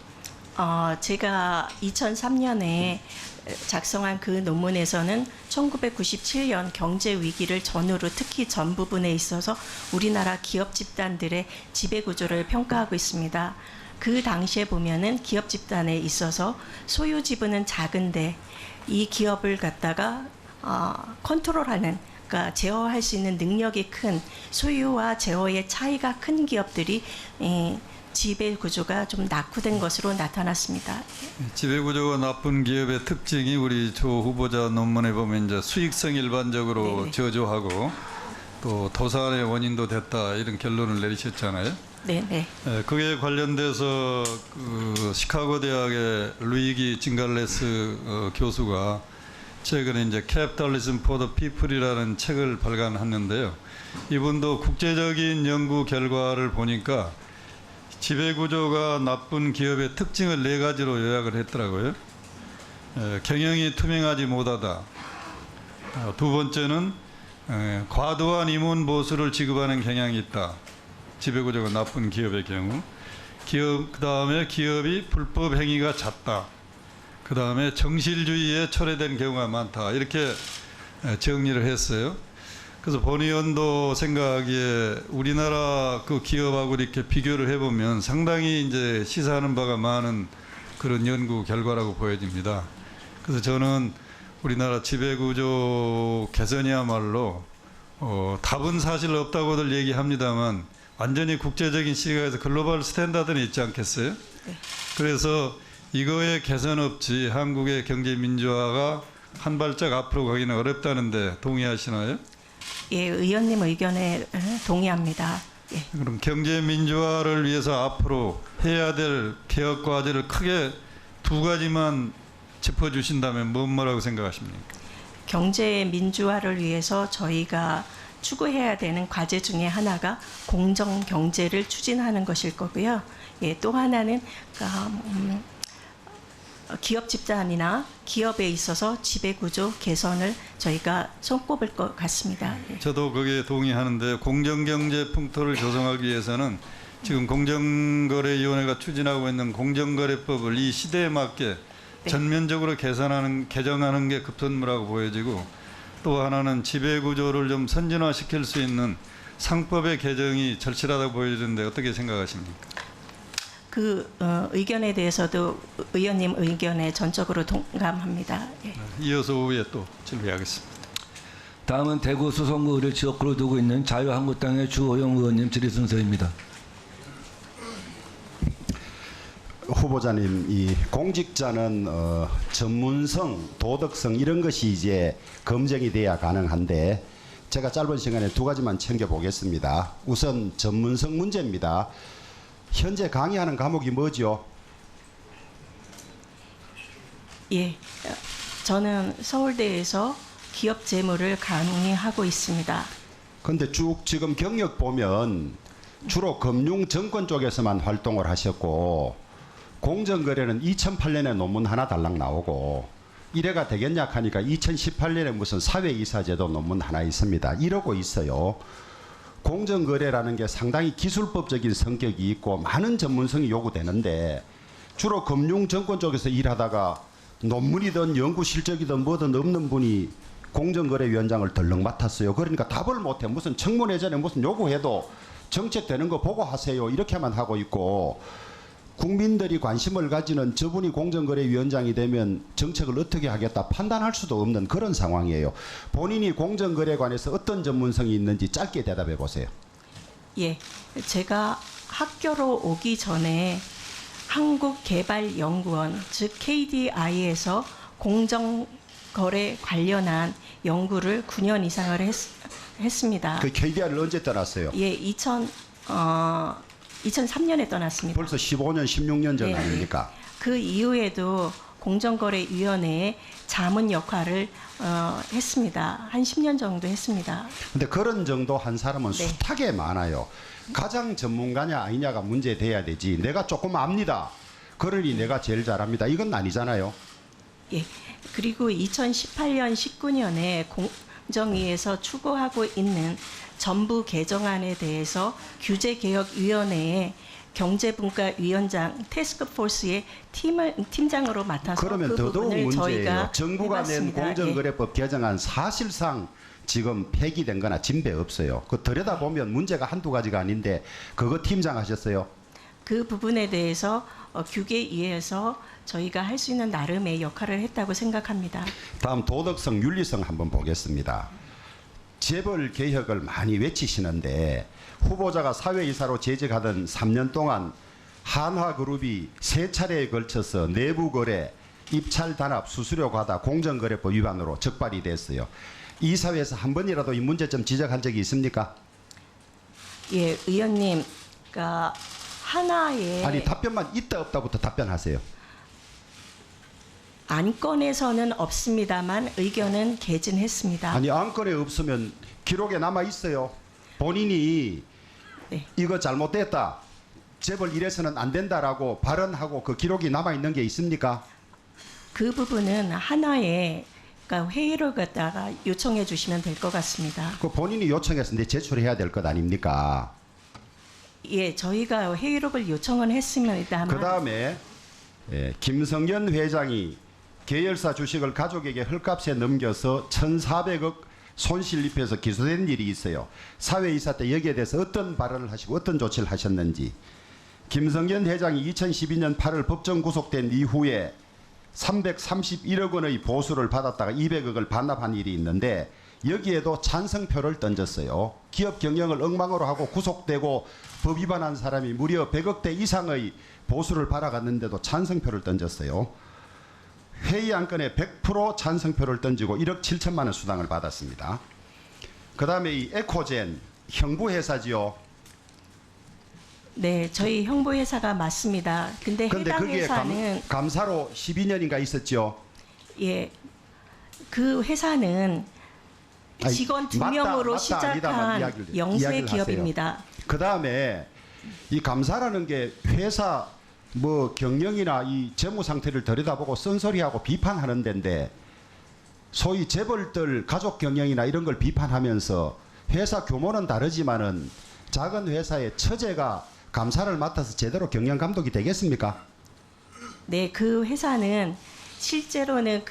제가 2003년에 작성한 그 논문에서는 1997년 경제 위기를 전후로 특히 전 부분에 있어서 우리나라 기업 집단들의 지배 구조를 평가하고 있습니다. 그 당시에 보면은 기업 집단에 있어서 소유 지분은 작은데 이 기업을 갖다가 컨트롤하는 그러니까 제어할 수 있는 능력이 큰 소유와 제어의 차이가 큰 기업들이 지배 구조가 좀 낙후된 것으로 나타났습니다. 지배 구조가 나쁜 기업의 특징이 우리 조 후보자 논문에 보면 이제 수익성 일반적으로 네네. 저조하고 또 도산의 원인도 됐다 이런 결론을 내리셨잖아요. 네. 그에 관련돼서 그 시카고 대학의 루이기 징갈레스 교수가 최근에 이제 Capitalism for the People이라는 책을 발간했는데요. 이분도 국제적인 연구 결과를 보니까 지배구조가 나쁜 기업의 특징을 4가지로 요약을 했더라고요. 경영이 투명하지 못하다. 두 번째는 과도한 임원 보수를 지급하는 경향이 있다. 지배구조가 나쁜 기업의 경우. 그다음에 기업이 불법 행위가 잦다. 그다음에 정실주의에 철회된 경우가 많다. 이렇게 정리를 했어요. 그래서 본 의원도 생각하기에 우리나라 그 기업하고 이렇게 비교를 해보면 상당히 이제 시사하는 바가 많은 그런 연구 결과라고 보여집니다. 그래서 저는 우리나라 지배구조 개선이야말로 답은 사실 없다고들 얘기합니다만 완전히 국제적인 시각에서 글로벌 스탠다드는 있지 않겠어요? 네. 그래서 이거의 개선 없이 한국의 경제 민주화가 한 발짝 앞으로 가기는 어렵다는데 동의하시나요? 예, 의원님 의견에 동의합니다. 예. 그럼 경제 민주화를 위해서 앞으로 해야 될 개혁 과제를 크게 2가지만 짚어주신다면 뭐라고 생각하십니까? 경제 민주화를 위해서 저희가 추구해야 되는 과제 중에 하나가 공정 경제를 추진하는 것일 거고요. 예, 또 하나는 기업 집단이나 기업에 있어서 지배구조 개선을 저희가 손꼽을 것 같습니다. 예. 저도 거기에 동의하는데 공정경제 풍토를 조성하기 위해서는 지금 공정거래위원회가 추진하고 있는 공정거래법을 이 시대에 맞게 네. 전면적으로 개정하는 게 급선무라고 보여지고, 또 하나는 지배 구조를 좀 선진화시킬 수 있는 상법의 개정이 절실하다고 보여지는데 어떻게 생각하십니까? 그 의견에 대해서도 의원님 의견에 전적으로 동감합니다. 예. 이어서 오후에 또 질의하겠습니다. 다음은 대구 수성구를 지역구로 두고 있는 자유한국당의 주호영 의원님 질의 순서입니다. 후보자님, 이 공직자는 전문성, 도덕성 이런 것이 이제 검증이 돼야 가능한데 제가 짧은 시간에 두 가지만 챙겨보겠습니다. 우선 전문성 문제입니다. 현재 강의하는 과목이 뭐죠? 예, 저는 서울대에서 기업 재무를 강의하고 있습니다. 근데 쭉 지금 경력 보면 주로 금융 정권 쪽에서만 활동을 하셨고 공정거래는 2008년에 논문 하나 달랑 나오고 이래가 되겠냐 하니까 2018년에 무슨 사회이사제도 논문 하나 있습니다. 이러고 있어요. 공정거래라는 게 상당히 기술법적인 성격이 있고 많은 전문성이 요구되는데 주로 금융정권 쪽에서 일하다가 논문이든 연구 실적이든 뭐든 없는 분이 공정거래위원장을 덜렁 맡았어요. 그러니까 답을 못해. 무슨 청문회 전에 무슨 요구해도 정책되는 거 보고 하세요. 이렇게만 하고 있고 국민들이 관심을 가지는 저분이 공정거래위원장이 되면 정책을 어떻게 하겠다 판단할 수도 없는 그런 상황이에요. 본인이 공정거래에 관해서 어떤 전문성이 있는지 짧게 대답해 보세요. 예, 제가 학교로 오기 전에 한국개발연구원 즉 KDI에서 공정거래 관련한 연구를 9년 이상을 했습니다. 그 KDI를 언제 떠났어요? 예, 2003년에 떠났습니다. 벌써 15년, 16년 전 네, 아닙니까? 그 이후에도 공정거래위원회의 자문 역할을 했습니다. 한 10년 정도 했습니다. 근데 그런 정도 한 사람은 네. 숱하게 많아요. 가장 전문가냐 아니냐가 문제돼야 되지. 내가 조금 압니다. 그러니 내가 제일 잘합니다. 이건 아니잖아요. 예. 그리고 2018년, 19년에 공정위에서 추구하고 있는 전부 개정안에 대해서 규제개혁위원회의 경제분과위원장 태스크포스의 팀장으로 맡아서 그러면 그 더더욱 부분을 문제예요. 저희가 정부가 낸 해봤습니다. 공정거래법 개정안 사실상 지금 폐기된 거나 진배 없어요. 그 들여다보면 문제가 한두 가지가 아닌데 그거 팀장 하셨어요? 그 부분에 대해서 규계위에서 저희가 할 수 있는 나름의 역할을 했다고 생각합니다. 다음 도덕성, 윤리성 한번 보겠습니다. 재벌 개혁을 많이 외치시는데 후보자가 사회이사로 재직하던 3년 동안 한화그룹이 3차례에 걸쳐서 내부거래, 입찰 단합, 수수료 과다, 공정거래법 위반으로 적발이 됐어요. 이 사회에서 한 번이라도 이 문제점 지적한 적이 있습니까? 예, 의원님, 그러니까 하나의 아니 답변만 있다 없다부터 답변하세요. 안건에서는 없습니다만 의견은 개진했습니다. 아니 안건에 없으면 기록에 남아 있어요. 본인이 네. 이거 잘못됐다. 재벌 이래서는 안 된다라고 발언하고 그 기록이 남아 있는 게 있습니까? 그 부분은 하나의 그러니까 회의를 갖다가 요청해 주시면 될 것 같습니다. 그 본인이 요청해서 제출해야 될 것 아닙니까? 예, 저희가 회의록을 요청은 했습니다만 그 다음에 김성연 회장이 계열사 주식을 가족에게 헐값에 넘겨서 1,400억 손실 입혀서 기소된 일이 있어요. 사회이사 때 여기에 대해서 어떤 발언을 하시고 어떤 조치를 하셨는지. 김성연 회장이 2012년 8월 법정 구속된 이후에 331억 원의 보수를 받았다가 200억을 반납한 일이 있는데 여기에도 찬성표를 던졌어요. 기업 경영을 엉망으로 하고 구속되고 법 위반한 사람이 무려 100억대 이상의 보수를 받아갔는데도 찬성표를 던졌어요. 회의 안건에 100% 찬성표를 던지고 1억 7천만 원 수당을 받았습니다. 그 다음에 이 에코젠 형부회사지요. 네, 저희 형부회사가 맞습니다. 근데 해당 그게 회사는 감사로 12년인가 있었죠. 예, 그 회사는 직원 2명으로 시작한 영세 기업입니다. 그 다음에 이 감사라는 게 회사 뭐 경영이나 이 재무 상태를 들여다보고 쓴소리하고 비판하는 데인데 소위 재벌들 가족 경영이나 이런 걸 비판하면서 회사 규모는 다르지만은 작은 회사의 처제가 감사를 맡아서 제대로 경영 감독이 되겠습니까? 네, 그 회사는 실제로는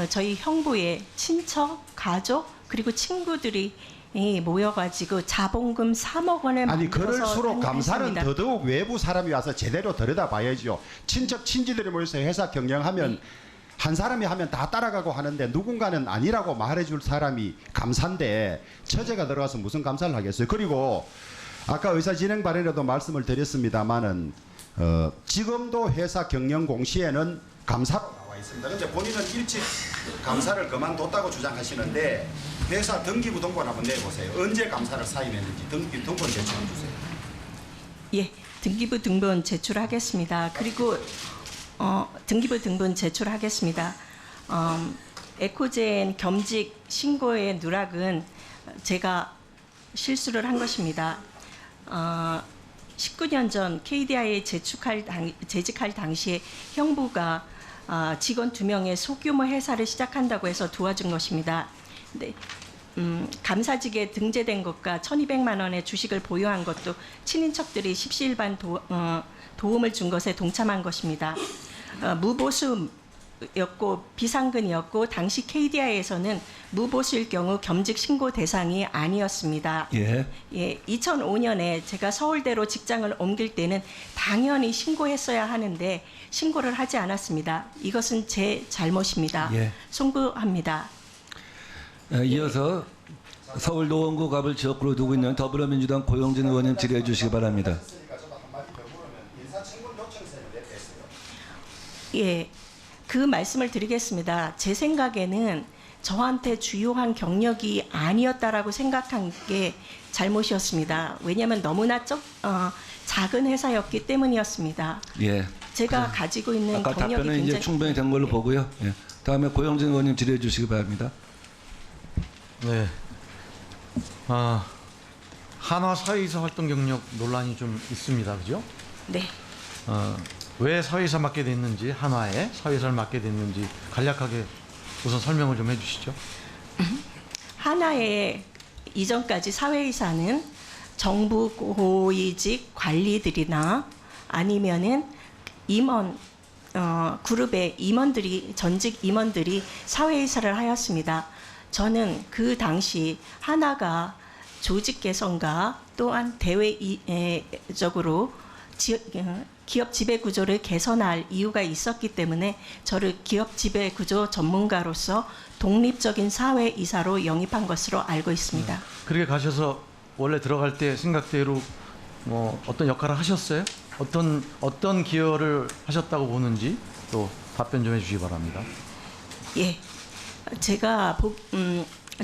저희 형부의 친척, 가족 그리고 친구들이 모여가지고 자본금 3억 원을 아니 만들어서 그럴수록 감사는 했습니다. 더더욱 외부 사람이 와서 제대로 들여다봐야죠. 친척 친지들이 모여서 회사 경영하면 한 사람이 하면 다 따라가고 하는데 누군가는 아니라고 말해줄 사람이 감사인데 처제가 들어가서 무슨 감사를 하겠어요. 그리고 아까 의사진행 발언에도 말씀을 드렸습니다마는 지금도 회사 경영 공시에는 감사로 나와 있습니다. 근데 본인은 일찍 감사를 그만뒀다고 주장하시는데 회사 등기부등본 한번 내보세요. 언제 감사를 사임했는지 등기부등본 제출해 주세요. 예, 등기부등본 제출하겠습니다. 그리고 등기부등본 제출하겠습니다. 에코젠 겸직 신고의 누락은 제가 실수를 한 것입니다. 19년 전 KDI에 재직할 당시에 형부가 직원 2명의 소규모 회사를 시작한다고 해서 도와준 것입니다. 네, 감사직에 등재된 것과 1,200만 원의 주식을 보유한 것도 친인척들이 십시일반 도움을 준 것에 동참한 것입니다. 무보수였고 비상근이었고 당시 KDI에서는 무보수일 경우 겸직 신고 대상이 아니었습니다. 예. 예, 2005년에 제가 서울대로 직장을 옮길 때는 당연히 신고했어야 하는데 신고를 하지 않았습니다. 이것은 제 잘못입니다. 예. 송구합니다. 이어서 서울노원구 갑을 지역구로 두고 있는 더불어민주당 고용진 의원님 질의해 주시기 바랍니다. 예, 그 말씀을 드리겠습니다. 제 생각에는 저한테 주요한 경력이 아니었다라고 생각한 게 잘못이었습니다. 왜냐하면 너무나 작은 회사였기 때문이었습니다. 예. 제가 가지고 있는 아까 경력이 답변은 이제 굉장히 충분히 된 걸로 보고요. 예. 다음에 고용진 의원님 질의해 주시기 바랍니다. 네. 한화 사회이사 활동 경력 논란이 좀 있습니다. 그죠? 네. 왜 사회이사 맡게 됐는지, 한화에 사회이사를 맡게 됐는지 간략하게 우선 설명을 좀 해주시죠. 하나의 이전까지 사회이사는 정부 고위직 관리들이나 아니면은 임원 그룹의 임원들이 전직 임원들이 사회이사를 하였습니다. 저는 그 당시 하나가 조직 개선과 또한 대외적으로 기업 지배 구조를 개선할 이유가 있었기 때문에 저를 기업 지배 구조 전문가로서 독립적인 사회이사로 영입한 것으로 알고 있습니다. 그렇게 가셔서 원래 들어갈 때 생각대로 뭐 어떤 역할을 하셨어요? 어떤 기여를 하셨다고 보는지 또 답변 좀 해주시기 바랍니다. 예, 제가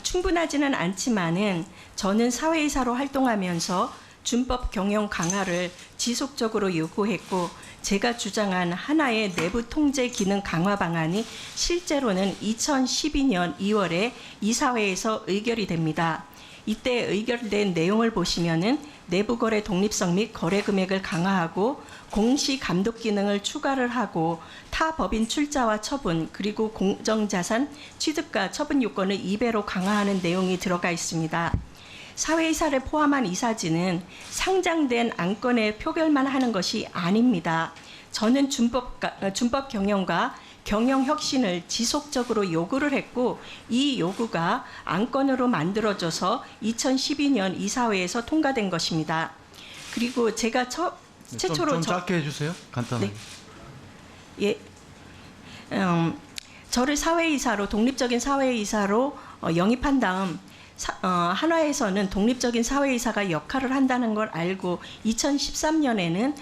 충분하지는 않지만은 저는 사회이사로 활동하면서 준법 경영 강화를 지속적으로 요구했고 제가 주장한 하나의 내부 통제 기능 강화 방안이 실제로는 2012년 2월에 이사회에서 의결이 됩니다. 이때 의결된 내용을 보시면은 내부 거래 독립성 및 거래 금액을 강화하고 공시 감독 기능을 추가를 하고 타 법인 출자와 처분 그리고 공정자산 취득과 처분 요건을 2배로 강화하는 내용이 들어가 있습니다. 사회이사를 포함한 이사진은 상장된 안건의 표결만 하는 것이 아닙니다. 저는 준법 경영과 경영 혁신을 지속적으로 요구를 했고 이 요구가 안건으로 만들어져서 2012년 이사회에서 통과된 것입니다. 그리고 제가 최초로 좀 짧게 해주세요. 간단하게. 네. 예, 저를 사회이사로 독립적인 사회이사로 영입한 다음 한화에서는 독립적인 사회이사가 역할을 한다는 걸 알고 2013년에는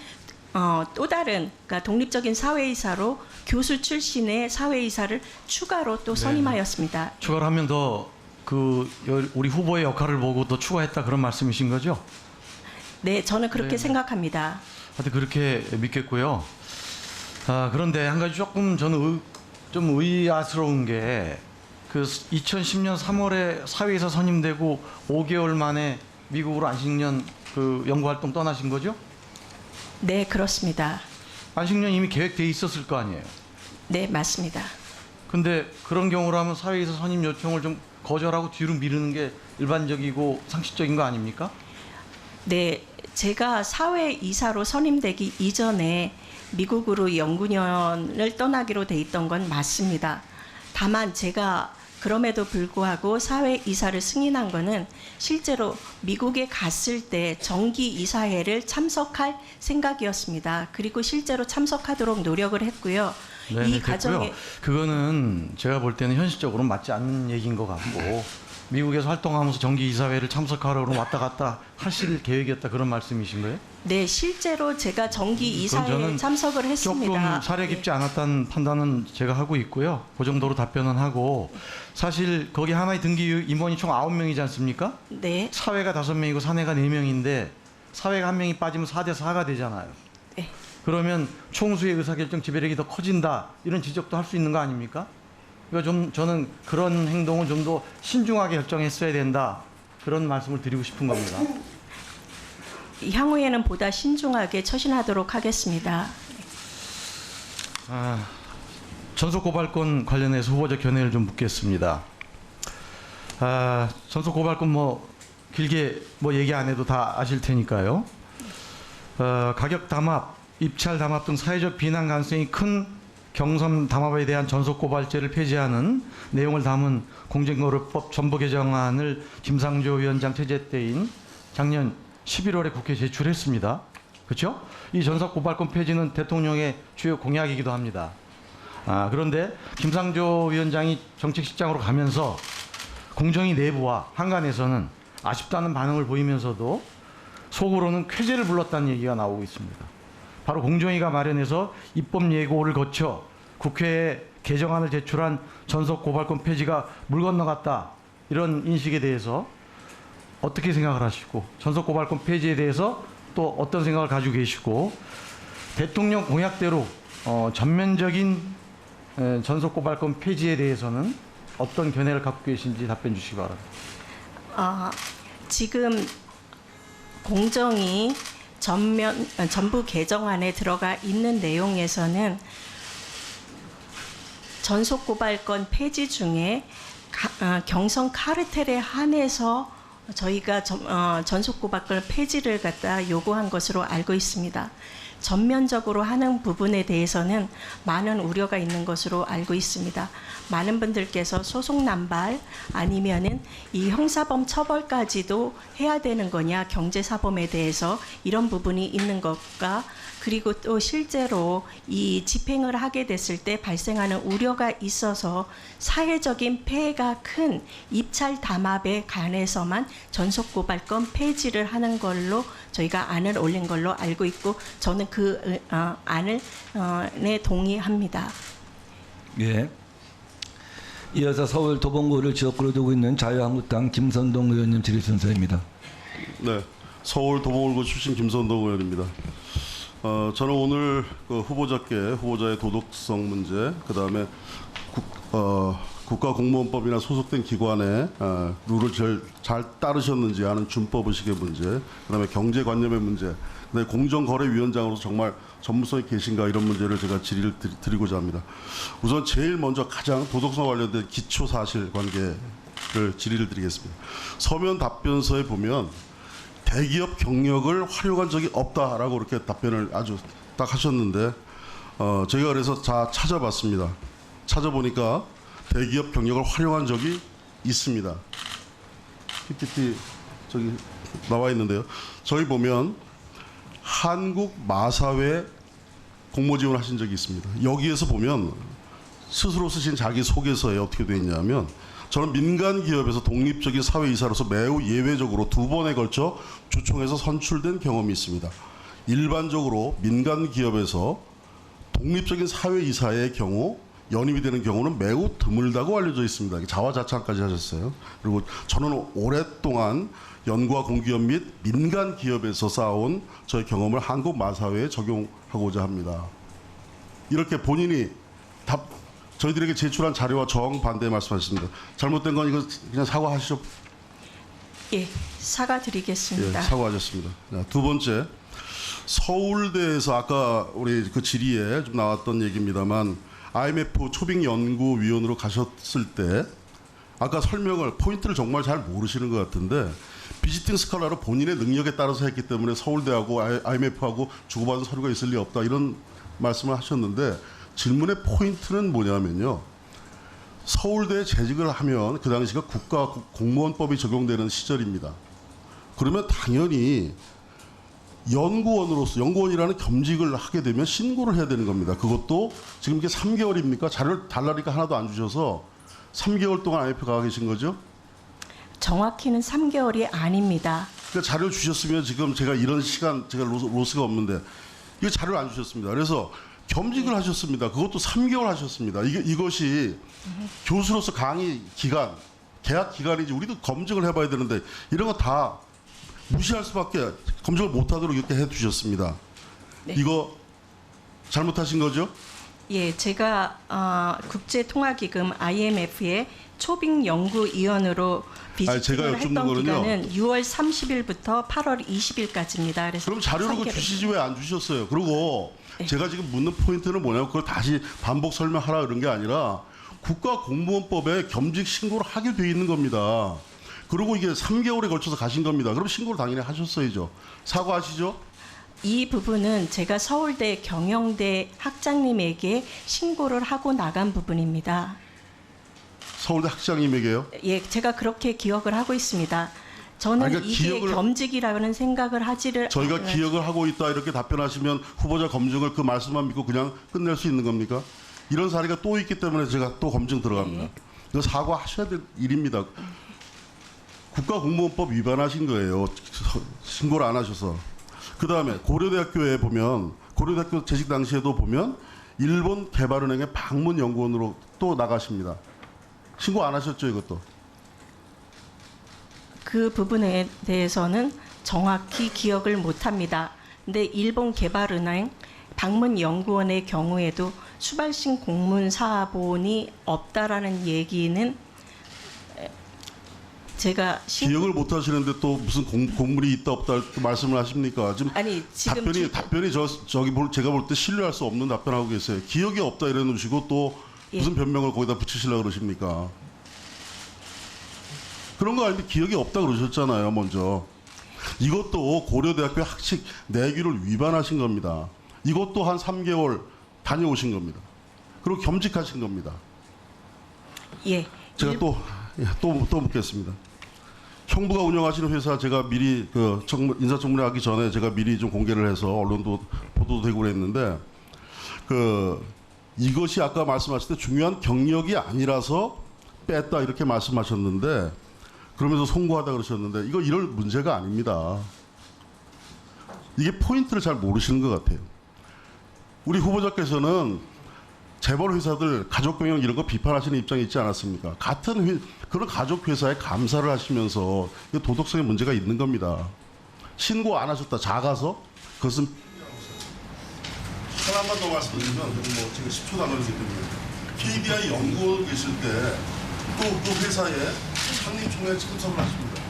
또 다른 그러니까 독립적인 사회이사로 교수 출신의 사회이사를 추가로 또 선임하였습니다. 추가로 하면 더 우리 후보의 역할을 보고 더 추가했다 그런 말씀이신 거죠? 네, 저는 그렇게 생각합니다. 하여튼 그렇게 믿겠고요. 그런데 한 가지 조금 저는 좀 의아스러운 게 그 2010년 3월에 사회이사 선임되고 5개월 만에 미국으로 안식년 그 연구활동 떠나신 거죠? 네, 그렇습니다. 안식년 이미 계획돼 있었을 거 아니에요? 네, 맞습니다. 근데 그런 경우라면 사회이사 선임 요청을 좀 거절하고 뒤로 미루는 게 일반적이고 상식적인 거 아닙니까? 네, 제가 사회이사로 선임되기 이전에 미국으로 연구년을 떠나기로 돼 있던 건 맞습니다. 다만 제가 그럼에도 불구하고 사회 이사를 승인한 거는 실제로 미국에 갔을 때 정기 이사회를 참석할 생각이었습니다. 그리고 실제로 참석하도록 노력을 했고요. 네, 이 과정에 그거는 제가 볼 때는 현실적으로 맞지 않는 얘기인 것 같고 미국에서 활동하면서 정기 이사회를 참석하러 왔다 갔다 하실 계획이었다 그런 말씀이신 거예요? 네, 실제로 제가 정기 이사회에 참석을 했습니다. 조금 사려 깊지 않았다는 판단은 제가 하고 있고요. 그 정도로 답변은 하고 사실 거기 하나의 등기 임원이 총 9명이지 않습니까? 네. 사회가 5명이고 사내가 4명인데 사회가 1명이 빠지면 4대 4가 되잖아요. 네. 그러면 총수의 의사결정 지배력이 더 커진다 이런 지적도 할 수 있는 거 아닙니까? 그러니까 저는 그런 행동은 좀 더 신중하게 결정했어야 된다 그런 말씀을 드리고 싶은 겁니다. 향후에는 보다 신중하게 처신하도록 하겠습니다. 전속 고발권 관련해서 후보자 견해를 좀 묻겠습니다. 전속 고발권 길게 얘기 안 해도 다 아실 테니까요. 가격 담합, 입찰 담합 등 사회적 비난 가능성이 큰 경선 담합에 대한 전속 고발제를 폐지하는 내용을 담은 공정거래법 전부 개정안을 김상조 위원장 퇴재 때인 작년 11월에 국회에 제출했습니다. 그렇죠? 이 전속 고발권 폐지는 대통령의 주요 공약이기도 합니다. 그런데 김상조 위원장이 정책실장으로 가면서 공정위 내부와 한간에서는 아쉽다는 반응을 보이면서도 속으로는 쾌재를 불렀다는 얘기가 나오고 있습니다. 바로 공정위가 마련해서 입법 예고를 거쳐 국회에 개정안을 제출한 전속 고발권 폐지가 물 건너갔다 이런 인식에 대해서 어떻게 생각을 하시고 전속 고발권 폐지에 대해서 또 어떤 생각을 가지고 계시고 대통령 공약대로 전면적인 전속 고발권 폐지에 대해서는 어떤 견해를 갖고 계신지 답변 주시기 바랍니다. 지금 공정위 전부 개정안에 들어가 있는 내용에서는 전속 고발권 폐지 중에 경선 카르텔에 한해서 저희가 전속 고발권 폐지를 갖다 요구한 것으로 알고 있습니다. 전면적으로 하는 부분에 대해서는 많은 우려가 있는 것으로 알고 있습니다. 많은 분들께서 소송 남발 아니면은 이 형사범 처벌까지도 해야 되는 거냐 경제사범에 대해서 이런 부분이 있는 것과 그리고 또 실제로 이 집행을 하게 됐을 때 발생하는 우려가 있어서 사회적인 폐해가 큰 입찰 담합에 관해서만 전속 고발권 폐지를 하는 걸로 저희가 안을 올린 걸로 알고 있고 저는 그 안을 네, 동의합니다. 예. 이어서 서울 도봉구를 지역구로 두고 있는 자유한국당 김선동 의원님 질의 순서입니다. 네, 서울 도봉구구 출신 김선동 의원입니다. 저는 오늘 그 후보자의 도덕성 문제, 그 다음에 국가공무원법이나 소속된 기관의 룰을 제일 잘 따르셨는지 하는 준법 의식의 문제, 그 다음에 경제관념의 문제, 그다음에 공정거래위원장으로서 정말 전문성이 계신가 이런 문제를 제가 질의를 드리고자 합니다. 우선 제일 먼저 가장 도덕성 관련된 기초 사실관계를 질의를 드리겠습니다. 서면 답변서에 보면 대기업 경력을 활용한 적이 없다라고 이렇게 답변을 아주 딱 하셨는데 저희가 그래서 다 찾아봤습니다. 찾아보니까 대기업 경력을 활용한 적이 있습니다. PPT 저기 나와 있는데요. 저희 보면 한국 마사회 공모 지원을 하신 적이 있습니다. 여기에서 보면 스스로 쓰신 자기 소개서에 어떻게 되어 있냐면 저는 민간 기업에서 독립적인 사회이사로서 매우 예외적으로 2번에 걸쳐 주총에서 선출된 경험이 있습니다. 일반적으로 민간 기업에서 독립적인 사회이사의 경우 연임이 되는 경우는 매우 드물다고 알려져 있습니다. 자화자찬까지 하셨어요. 그리고 저는 오랫동안 연구와 공기업 및 민간 기업에서 쌓아온 저의 경험을 한국 마사회에 적용하고자 합니다. 이렇게 본인이 저희들에게 제출한 자료와 정반대 말씀하셨습니다. 잘못된 건 이거 그냥 사과하시죠. 예, 사과드리겠습니다. 예, 사과하셨습니다. 자, 두 번째, 서울대에서 아까 우리 그 질의에 좀 나왔던 얘기입니다만 IMF 초빙연구위원으로 가셨을 때 아까 포인트를 정말 잘 모르시는 것 같은데 비지팅 스칼라로 본인의 능력에 따라서 했기 때문에 서울대하고 IMF하고 주고받은 서류가 있을 리 없다 이런 말씀을 하셨는데 질문의 포인트는 뭐냐면요. 서울대에 재직을 하면 그 당시가 국가공무원법이 적용되는 시절입니다. 그러면 당연히 연구원이라는 겸직을 하게 되면 신고를 해야 되는 겁니다. 그것도 지금 이게 3개월입니까? 자료를 달라니까 하나도 안 주셔서 3개월 동안 IMF 가 계신 거죠? 정확히는 3개월이 아닙니다. 그러니까 자료 주셨으면 지금 제가 이런 시간 제가 로스가 없는데 이거 자료를 안 주셨습니다. 그래서 겸직을 하셨습니다. 그것도 3개월 하셨습니다. 이것이 교수로서 강의 기간, 계약 기간이지 우리도 검증을 해봐야 되는데 이런 거 다 무시할 수밖에 검증을 못하도록 이렇게 해두셨습니다. 네. 이거 잘못하신 거죠? 예, 제가 국제통화기금 IMF의 초빙연구위원으로 제가 비직을 여쭙는 했던 거는요. 기간은 6월 30일부터 8월 20일까지입니다. 그래서 그럼 자료를 3개월. 주시지 왜 안 주셨어요? 그리고 네. 제가 지금 묻는 포인트는 뭐냐면 그걸 다시 반복 설명하라 그런 게 아니라 국가공무원법에 겸직 신고를 하게 돼 있는 겁니다. 그리고 이게 3개월에 걸쳐서 가신 겁니다. 그럼 신고를 당연히 하셨어야죠. 사과하시죠? 이 부분은 제가 서울대 경영대 학장님에게 신고를 하고 나간 부분입니다. 서울대 학장님에게요? 예, 제가 그렇게 기억을 하고 있습니다. 저는 아니, 그러니까 이게 겸직이라는 생각을 하지를 저희가 않아요. 기억을 하고 있다 이렇게 답변하시면 후보자 검증을 그 말씀만 믿고 그냥 끝낼 수 있는 겁니까? 이런 사례가 또 있기 때문에 제가 또 검증 들어갑니다. 네. 이거 사과하셔야 될 일입니다. 국가공무원법 위반하신 거예요. 신고를 안 하셔서. 그다음에 고려대학교에 보면 고려대학교 재직 당시에도 보면 일본 개발은행의 방문 연구원으로 또 나가십니다. 신고 안 하셨죠, 이것도? 그 부분에 대해서는 정확히 기억을 못합니다. 근데 일본 개발은행 방문 연구원의 경우에도 수발신 공문 사본이 없다라는 얘기는 제가 기억을 못 하시는데 또 무슨 공문이 있다 없다 이렇게 말씀을 하십니까? 지금 아니 지금 답변이 제가 볼 때 신뢰할 수 없는 답변하고 계세요. 기억이 없다 이래 놓으시고 또 예. 무슨 변명을 거기다 붙이시려고 그러십니까? 그런 거 아닌데 기억이 없다 그러셨잖아요, 먼저. 이것도 고려대학교 학칙 내규를 위반하신 겁니다. 이것도 한 3개월 다녀오신 겁니다. 그리고 겸직하신 겁니다. 예. 제가 또 묻겠습니다. 형부가 운영하시는 회사 제가 미리 인사청문회 하기 전에 제가 미리 좀 공개를 해서 언론도 보도도 되고 그랬는데 이것이 아까 말씀하실 때 중요한 경력이 아니라서 뺐다 이렇게 말씀하셨는데 그러면서 송구하다 그러셨는데 이거 이럴 문제가 아닙니다. 이게 포인트를 잘 모르시는 것 같아요. 우리 후보자께서는 재벌 회사들 가족 경영 이런 거 비판하시는 입장이 있지 않았습니까? 같은 그런 가족 회사에 감사를 하시면서 도덕성에 문제가 있는 겁니다. 신고 안 하셨다 작아서 그것은 하나만 더 말씀드리면 뭐 지금 10초 남았기 때문에 KDI 연구원 계실 때 또 그 회사에 상임총회 참석을 하십니다.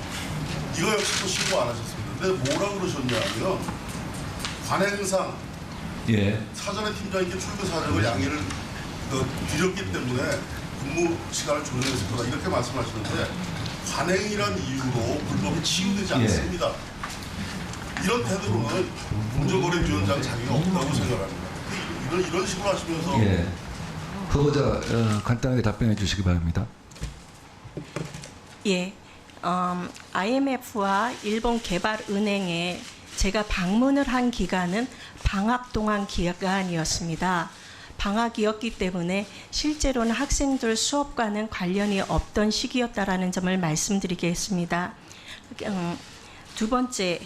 이거 역시 또 신고 안 하셨습니다. 근데 뭐라고 그러셨냐면 관행상 사전에 팀장님께 출근 사정을 양해를 드렸기 때문에 근무 시간을 조정했을 거다 이렇게 말씀하시는데 관행이란 이유로 불법이 치유되지 않습니다. 이런 태도로는 공정거래위원장 자격이 없다고 생각합니다. 이런 식으로 하시면서 후보자 간단하게 답변해 주시기 바랍니다. 예. IMF와 일본 개발은행에 제가 방문을 한 기간은 방학 동안 기간이었습니다. 방학이었기 때문에 실제로는 학생들 수업과는 관련이 없던 시기였다라는 점을 말씀드리겠습니다. 두 번째,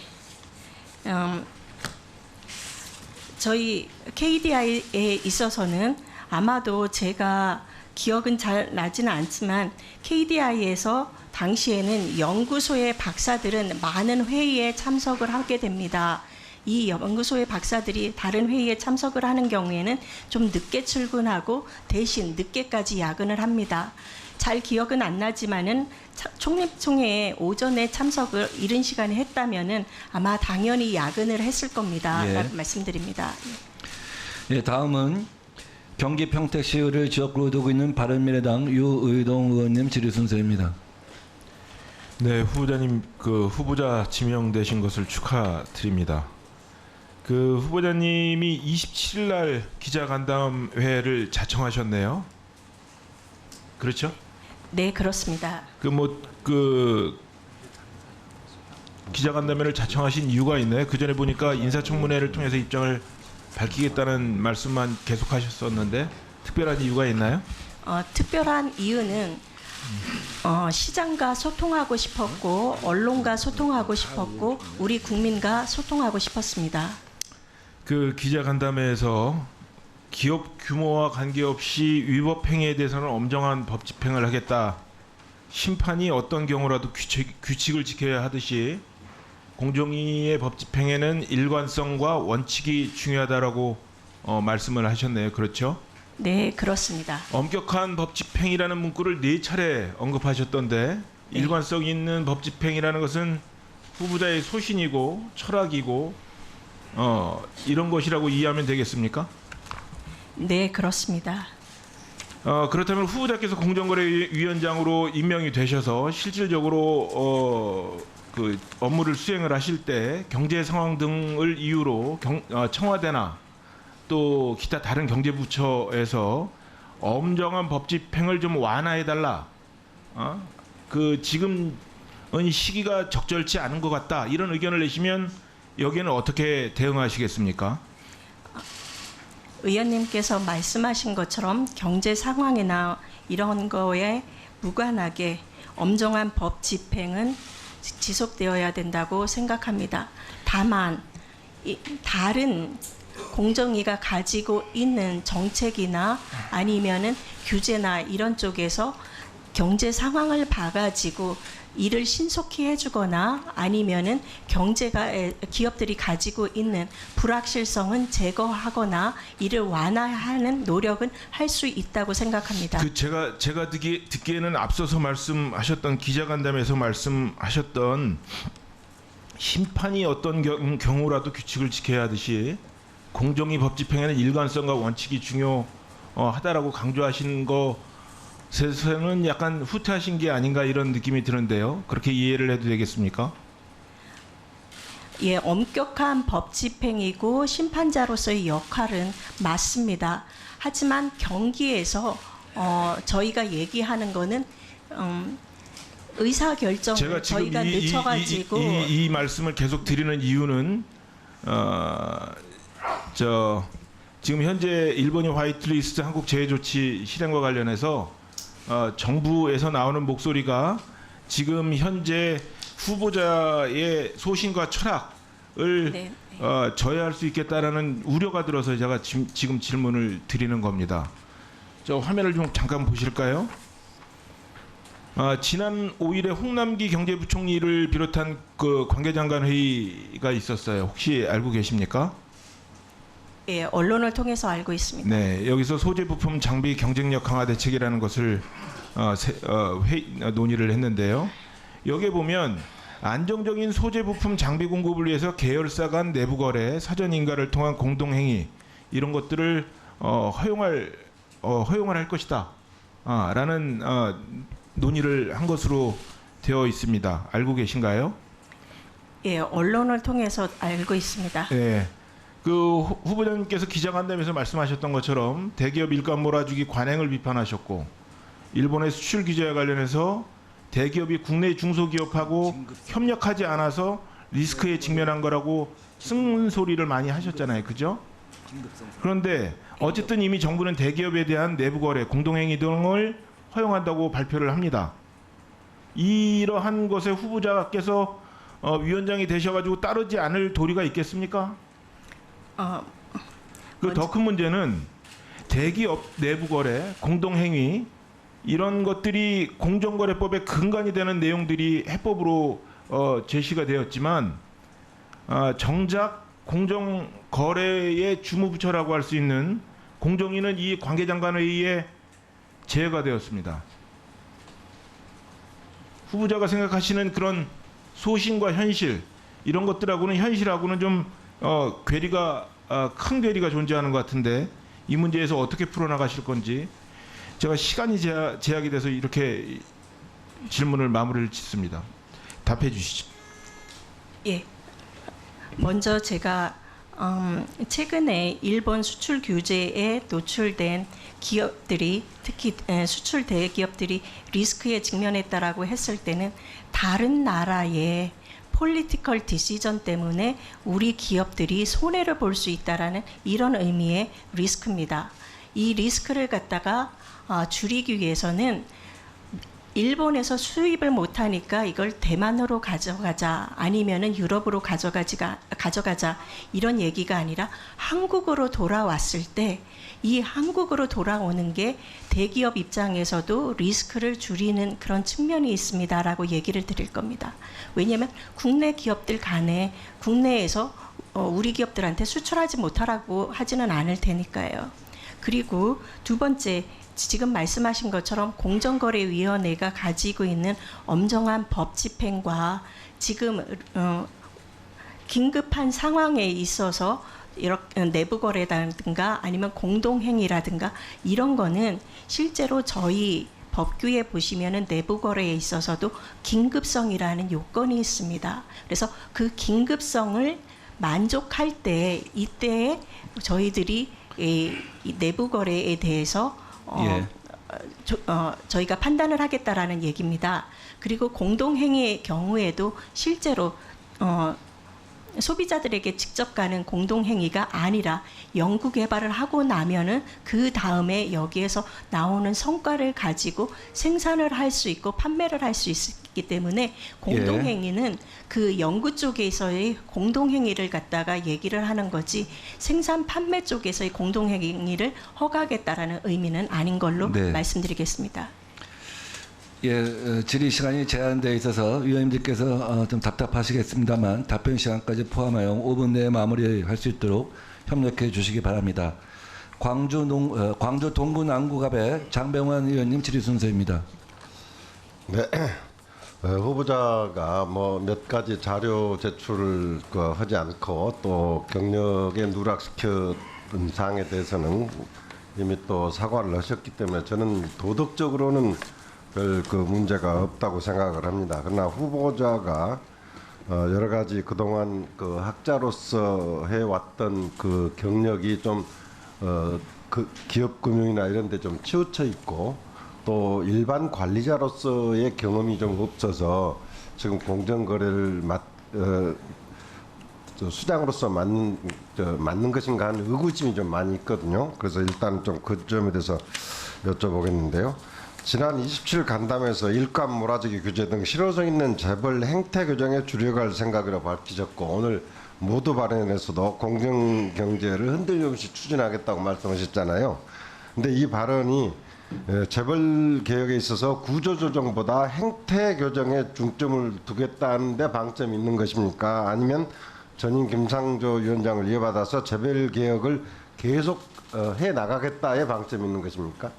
저희 KDI에 있어서는 아마도 제가 기억은 잘 나지는 않지만 KDI에서 당시에는 연구소의 박사들은 많은 회의에 참석을 하게 됩니다. 이 연구소의 박사들이 다른 회의에 참석을 하는 경우에는 좀 늦게 출근하고 대신 늦게까지 야근을 합니다. 잘 기억은 안 나지만은 총립총회에 오전에 참석을 이른 시간에 했다면은 아마 당연히 야근을 했을 겁니다. 라고 말씀드립니다. 예, 다음은 경기 평택시의회를 지역구로 두고 있는 바른미래당 유의동 의원님 질의 순서입니다. 네, 후보자님 후보자 지명되신 것을 축하드립니다. 그 후보자님이 27일 날 기자간담회를 자청하셨네요. 그렇죠? 네, 그렇습니다. 그 기자간담회를 자청하신 이유가 있나요? 그 전에 보니까 인사청문회를 통해서 입장을 밝히겠다는 말씀만 계속하셨었는데 특별한 이유가 있나요? 특별한 이유는 시장과 소통하고 싶었고 언론과 소통하고 싶었고 우리 국민과 소통하고 싶었습니다. 그 기자간담회에서 기업 규모와 관계없이 위법 행위에 대해서는 엄정한 법 집행을 하겠다. 심판이 어떤 경우라도 규칙을 지켜야 하듯이 공정위의 법 집행에는 일관성과 원칙이 중요하다라고 말씀을 하셨네요. 그렇죠? 네, 그렇습니다. 엄격한 법 집행이라는 문구를 4차례 언급하셨던데 네. 일관성 있는 법 집행이라는 것은 후보자의 소신이고 철학이고 이런 것이라고 이해하면 되겠습니까? 네, 그렇습니다. 그렇다면 후보자께서 공정거래위원장으로 임명이 되셔서 실질적으로 그 업무를 수행을 하실 때 경제 상황 등을 이유로 청와대나 또 기타 다른 경제부처에서 엄정한 법 집행을 좀 완화해달라. 그 지금은 시기가 적절치 않은 것 같다. 이런 의견을 내시면 여기에는 어떻게 대응하시겠습니까? 의원님께서 말씀하신 것처럼 경제 상황이나 이런 거에 무관하게 엄정한 법 집행은 지속되어야 된다고 생각합니다. 다만 다른 공정위가 가지고 있는 정책이나 아니면은 규제나 이런 쪽에서 경제 상황을 봐가지고 일을 신속히 해주거나 아니면은 기업들이 가지고 있는 불확실성은 제거하거나 이를 완화하는 노력은 할 수 있다고 생각합니다. 제가 듣기에는 앞서서 말씀하셨던 기자간담회에서 말씀하셨던 심판이 어떤 경우라도 규칙을 지켜야 하듯이 공정위 법 집행에는 일관성과 원칙이 중요하다라고 강조하신 것에서는 약간 후퇴하신 게 아닌가 이런 느낌이 드는데요. 그렇게 이해를 해도 되겠습니까? 예, 엄격한 법 집행이고 심판자로서의 역할은 맞습니다. 하지만 경기에서 저희가 얘기하는 거는 의사 결정을 제가 지금 저희가 늦춰가지고 이 말씀을 계속 드리는 이유는 지금 현재 일본이 화이트리스트 한국 재해조치 실행과 관련해서 정부에서 나오는 목소리가 지금 현재 후보자의 소신과 철학을 저해할 수 있겠다라는 우려가 들어서 제가 지금 질문을 드리는 겁니다. 저 화면을 좀 잠깐 보실까요? 지난 5일에 홍남기 경제부총리를 비롯한 그 관계장관 회의가 있었어요. 혹시 알고 계십니까? 예, 언론을 통해서 알고 있습니다. 네, 여기서 소재 부품 장비 경쟁력 강화 대책이라는 것을 논의를 했는데요. 여기에 보면 안정적인 소재 부품 장비 공급을 위해서 계열사 간 내부 거래, 사전 인가를 통한 공동 행위 이런 것들을 허용을 할 것이다. 라는 논의를 한 것으로 되어 있습니다. 알고 계신가요? 예, 언론을 통해서 알고 있습니다. 네. 그 후보자님께서 기자간담회에서 말씀하셨던 것처럼 대기업 일감 몰아주기 관행을 비판하셨고 일본의 수출 규제와 관련해서 대기업이 국내 중소기업하고 협력하지 않아서 리스크에 직면한 거라고 쓴소리를 많이 하셨잖아요. 그죠? 그런데 어쨌든 이미 정부는 대기업에 대한 내부 거래, 공동행위 등을 허용한다고 발표를 합니다. 이러한 것에 후보자께서 위원장이 되셔가지고 따르지 않을 도리가 있겠습니까? 그 더 큰 문제는 대기업 내부 거래, 공동행위 이런 것들이 공정거래법의 근간이 되는 내용들이 해법으로 제시가 되었지만 정작 공정거래의 주무부처라고 할 수 있는 공정위는 이 관계장관회의에 제외가 되었습니다. 후보자가 생각하시는 그런 소신과 현실 이런 것들하고는 현실하고는 좀 큰 괴리가 존재하는 것 같은데 이 문제에서 어떻게 풀어나가실 건지 제가 시간이 제약이 돼서 이렇게 질문을 마무리를 짓습니다. 답해 주시죠. 예. 먼저 제가 최근에 일본 수출 규제에 노출된 기업들이 특히 수출 대기업들이 리스크에 직면했다라고 했을 때는 다른 나라의 폴리티컬 디시전 때문에 우리 기업들이 손해를 볼 수 있다라는 이런 의미의 리스크입니다. 이 리스크를 갖다가 줄이기 위해서는 일본에서 수입을 못하니까 이걸 대만으로 가져가자 아니면은 유럽으로 가져가자 이런 얘기가 아니라 한국으로 돌아왔을 때 이 한국으로 돌아오는 게 대기업 입장에서도 리스크를 줄이는 그런 측면이 있습니다라고 얘기를 드릴 겁니다. 왜냐하면 국내 기업들 간에 국내에서 우리 기업들한테 수출하지 못하라고 하지는 않을 테니까요. 그리고 두 번째, 지금 말씀하신 것처럼 공정거래위원회가 가지고 있는 엄정한 법 집행과 지금 긴급한 상황에 있어서 이렇게 내부 거래라든가 아니면 공동행위라든가 이런 거는 실제로 저희 법규에 보시면은 내부 거래에 있어서도 긴급성이라는 요건이 있습니다. 그래서 그 긴급성을 만족할 때 이때 저희들이 이 내부 거래에 대해서 저희가 판단을 하겠다라는 얘기입니다. 그리고 공동행위의 경우에도 실제로 소비자들에게 직접 가는 공동행위가 아니라 연구 개발을 하고 나면은 그 다음에 여기에서 나오는 성과를 가지고 생산을 할 수 있고 판매를 할 수 있기 때문에 공동행위는 그 연구 쪽에서의 공동행위를 갖다가 얘기를 하는 거지 생산 판매 쪽에서의 공동행위를 허가하겠다라는 의미는 아닌 걸로 말씀드리겠습니다. 예, 질의 시간이 제한되어 있어서 위원님들께서 좀 답답하시겠습니다만 답변 시간까지 포함하여 5분 내에 마무리할 수 있도록 협력해 주시기 바랍니다. 광주 동구 남구갑의 장병환 의원님 질의 순서입니다. 네, 후보자가 뭐 몇 가지 자료 제출을 하지 않고 또 경력에 누락시켰던 사항에 대해서는 이미 또 사과를 하셨기 때문에 저는 도덕적으로는 별 그 문제가 없다고 생각을 합니다. 그러나 후보자가 여러 가지 그동안 그 학자로서 해왔던 그 경력이 좀 그 기업 금융이나 이런 데 좀 치우쳐 있고 또 일반 관리자로서의 경험이 좀 없어서 지금 공정거래를 수장으로서 맞는 것인가 하는 의구심이 좀 많이 있거든요. 그래서 일단 좀 그 점에 대해서 여쭤보겠는데요. 지난 27일 간담회에서 일감 몰아주기 규제 등 실효성 있는 재벌 행태 규정에 주력할 생각이라고 밝히셨고 오늘 모두 발언에서도 공정경제를 흔들림 없이 추진하겠다고 말씀하셨잖아요. 근데 이 발언이 재벌 개혁에 있어서 구조조정보다 행태 교정에 중점을 두겠다는 데 방점이 있는 것입니까? 아니면 전임 김상조 위원장을 이어받아서 재벌 개혁을 계속 해나가겠다에 방점이 있는 것입니까?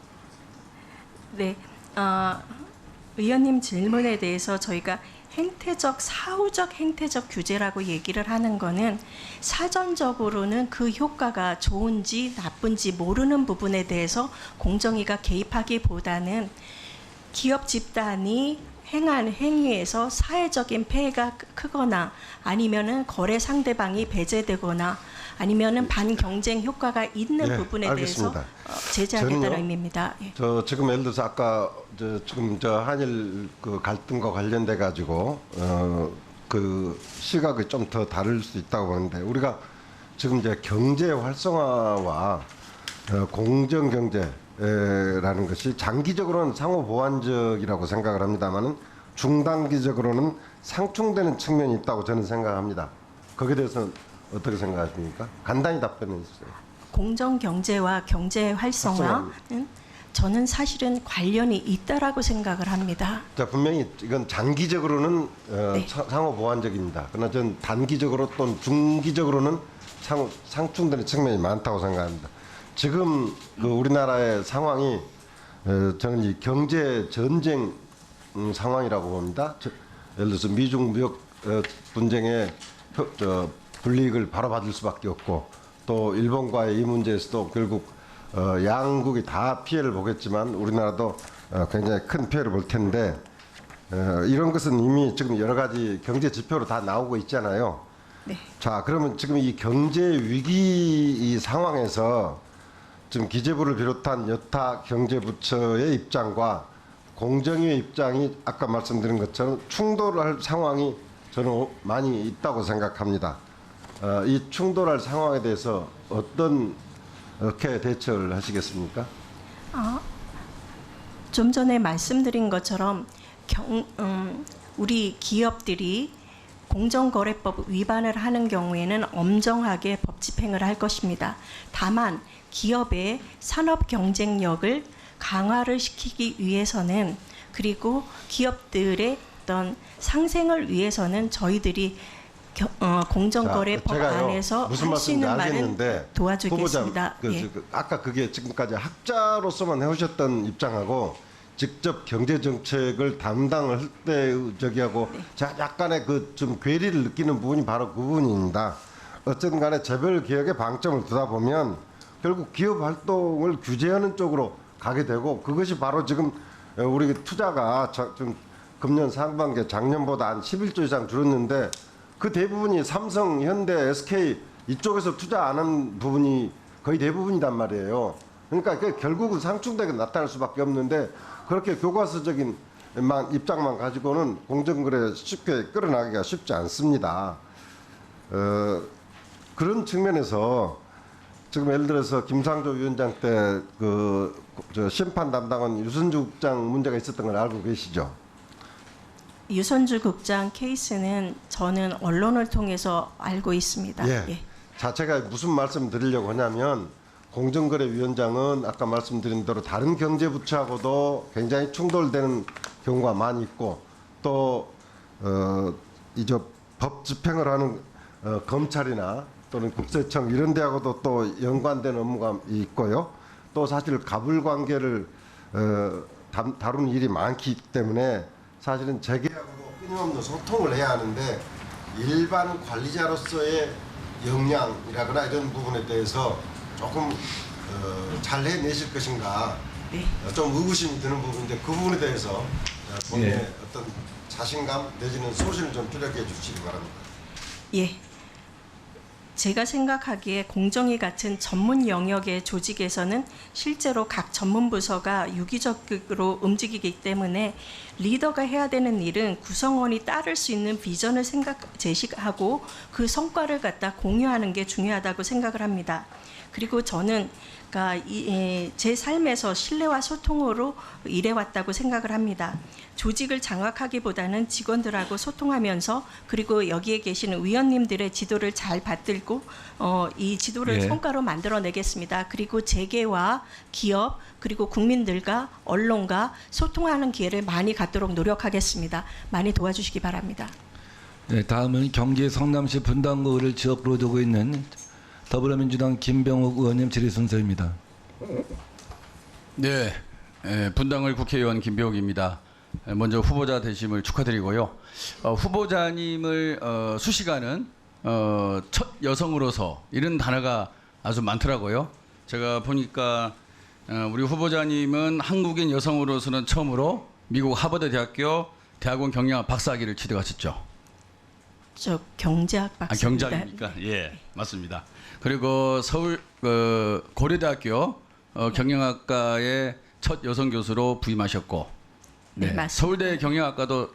네, 의원님 질문에 대해서 저희가 사후적 행태적 규제라고 얘기를 하는 거는 사전적으로는 그 효과가 좋은지 나쁜지 모르는 부분에 대해서 공정위가 개입하기보다는 기업 집단이 행한 행위에서 사회적인 폐해가 크거나 아니면은 거래 상대방이 배제되거나 아니면은 반경쟁 효과가 있는 부분에 알겠습니다. 대해서 제재하겠다는 의미입니다. 예. 저 지금 예를 들어서 아까 지금 한일 그 갈등과 관련돼 가지고 그 시각이 좀 더 다를 수 있다고 보는데 우리가 지금 이제 경제 활성화와 공정 경제라는 것이 장기적으로는 상호 보완적이라고 생각을 합니다만은 중단기적으로는 상충되는 측면이 있다고 저는 생각합니다. 거기에 대해서는 어떻게 생각하십니까? 간단히 답변해 주세요. 공정 경제와 경제 활성화는 저는 사실은 관련이 있다라고 생각을 합니다. 자, 분명히 이건 장기적으로는 상호 보완적입니다. 그러나 전 단기적으로 또는 중기적으로는 상충되는 측면이 많다고 생각합니다. 지금 그 우리나라의 상황이 저는 이 경제 전쟁 상황이라고 봅니다. 예를 들어서 미중 무역 분쟁의 불이익을 바로 받을 수밖에 없고 또 일본과의 이 문제에서도 결국 양국이 다 피해를 보겠지만 우리나라도 굉장히 큰 피해를 볼 텐데 이런 것은 이미 지금 여러 가지 경제 지표로 다 나오고 있잖아요. 네. 자, 그러면 지금 이 경제 위기 이 상황에서 지금 기재부를 비롯한 여타 경제부처의 입장과 공정위의 입장이 아까 말씀드린 것처럼 충돌할 상황이 저는 많이 있다고 생각합니다. 이 충돌할 상황에 대해서 어떻게 대처를 하시겠습니까? 좀 전에 말씀드린 것처럼 우리 기업들이 공정거래법 위반을 하는 경우에는 엄정하게 법 집행을 할 것입니다. 다만 기업의 산업 경쟁력을 강화를 시키기 위해서는, 그리고 기업들의 어떤 상생을 위해서는 저희들이 공정거래법 안에서 무슨 할 수 있는 말씀인지 말은 알겠는데 도와주겠습니다. 예. 아까 그게 지금까지 학자로서만 해오셨던 입장하고 직접 경제 정책을 담당을 할 때 저기하고 제가 약간의 그 좀 괴리를 느끼는 부분이 바로 그 부분입니다. 어쨌든 간에 재벌 개혁에 방점을 두다 보면 결국 기업 활동을 규제하는 쪽으로 가게 되고, 그것이 바로 지금 우리 투자가 좀 금년 상반기에 작년보다 한 11조 이상 줄었는데 그 대부분이 삼성, 현대, SK 이쪽에서 투자 안 한 부분이 거의 대부분이란 말이에요. 그러니까 결국은 상충되게 나타날 수밖에 없는데, 그렇게 교과서적인 입장만 가지고는 공정거래 쉽게 끌어나가기가 쉽지 않습니다. 그런 측면에서 지금 예를 들어서 김상조 위원장 때 심판 담당은 유선주 국장 문제가 있었던 걸 알고 계시죠? 유선주 국장 케이스는 저는 언론을 통해서 알고 있습니다. 예. 예. 자, 제가 무슨 말씀 드리려고 하냐면, 공정거래위원장은 아까 말씀드린 대로 다른 경제부처하고도 굉장히 충돌되는 경우가 많이 있고, 또 이제 법 집행을 하는 검찰이나 또는 국세청 이런 데하고도 또 연관된 업무가 있고요. 또 사실 갑을 관계를 다루는 일이 많기 때문에 사실은 재계하고도 끊임없는 소통을 해야 하는데, 일반 관리자로서의 역량이라거나 이런 부분에 대해서 조금 잘 해내실 것인가, 네. 좀 의구심이 드는 부분인데, 그 부분에 대해서 본인의 예. 어떤 자신감 내지는 소신을 좀 피력해 주시기 바랍니다. 예. 제가 생각하기에 공정위 같은 전문 영역의 조직에서는 실제로 각 전문 부서가 유기적으로 움직이기 때문에 리더가 해야 되는 일은 구성원이 따를 수 있는 비전을 제시하고 그 성과를 갖다 공유하는 게 중요하다고 생각을 합니다. 그리고 저는 제 삶에서 신뢰와 소통으로 일해왔다고 생각을 합니다. 조직을 장악하기보다는 직원들하고 소통하면서, 그리고 여기에 계시는 위원님들의 지도를 잘 받들고 이 지도를 예. 성과로 만들어내겠습니다. 그리고 재계와 기업, 그리고 국민들과 언론과 소통하는 기회를 많이 갖도록 노력하겠습니다. 많이 도와주시기 바랍니다. 네, 다음은 경기 성남시 분당구를 지역구로 두고 있는 더불어민주당 김병욱 의원님 질의 순서입니다. 네, 분당을 국회의원 김병욱입니다. 먼저 후보자 되심을 축하드리고요. 후보자님을 수식하는 첫 여성으로서 이런 단어가 아주 많더라고요. 제가 보니까 우리 후보자님은 한국인 여성으로서는 처음으로 미국 하버드 대학교 대학원 경영학 박사학위를 취득하셨죠. 저 경제학 박사입니다. 경제학입니까? 예, 맞습니다. 그리고 서울 고려대학교 경영학과의 첫 여성 교수로 부임하셨고, 네, 맞습니다. 서울대 경영학과도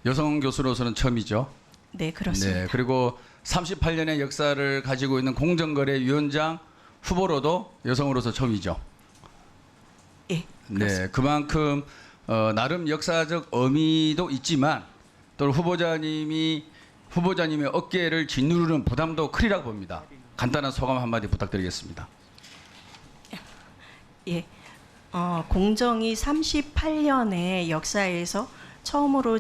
여성 교수로서는 처음이죠. 네, 그렇습니다. 네, 그리고 38년의 역사를 가지고 있는 공정거래위원장 후보로도 여성으로서 처음이죠. 예, 네, 그만큼 나름 역사적 의미도 있지만 또 후보자님의 어깨를 짓누르는 부담도 크리라고 봅니다. 간단한 소감 한마디 부탁드리겠습니다. 예, 공정이 38년의 역사에서 처음으로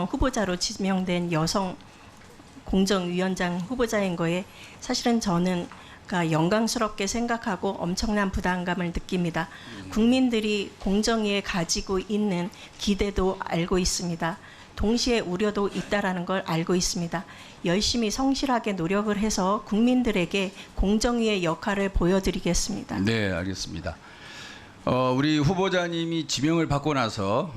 후보자로 지명된 여성 공정위원장 후보자인 거에 사실은 저는 영광스럽게 생각하고 엄청난 부담감을 느낍니다. 국민들이 공정위에 가지고 있는 기대도 알고 있습니다. 동시에 우려도 있다라는 걸 알고 있습니다. 열심히 성실하게 노력을 해서 국민들에게 공정위의 역할을 보여드리겠습니다. 네, 알겠습니다. 우리 후보자님이 지명을 받고 나서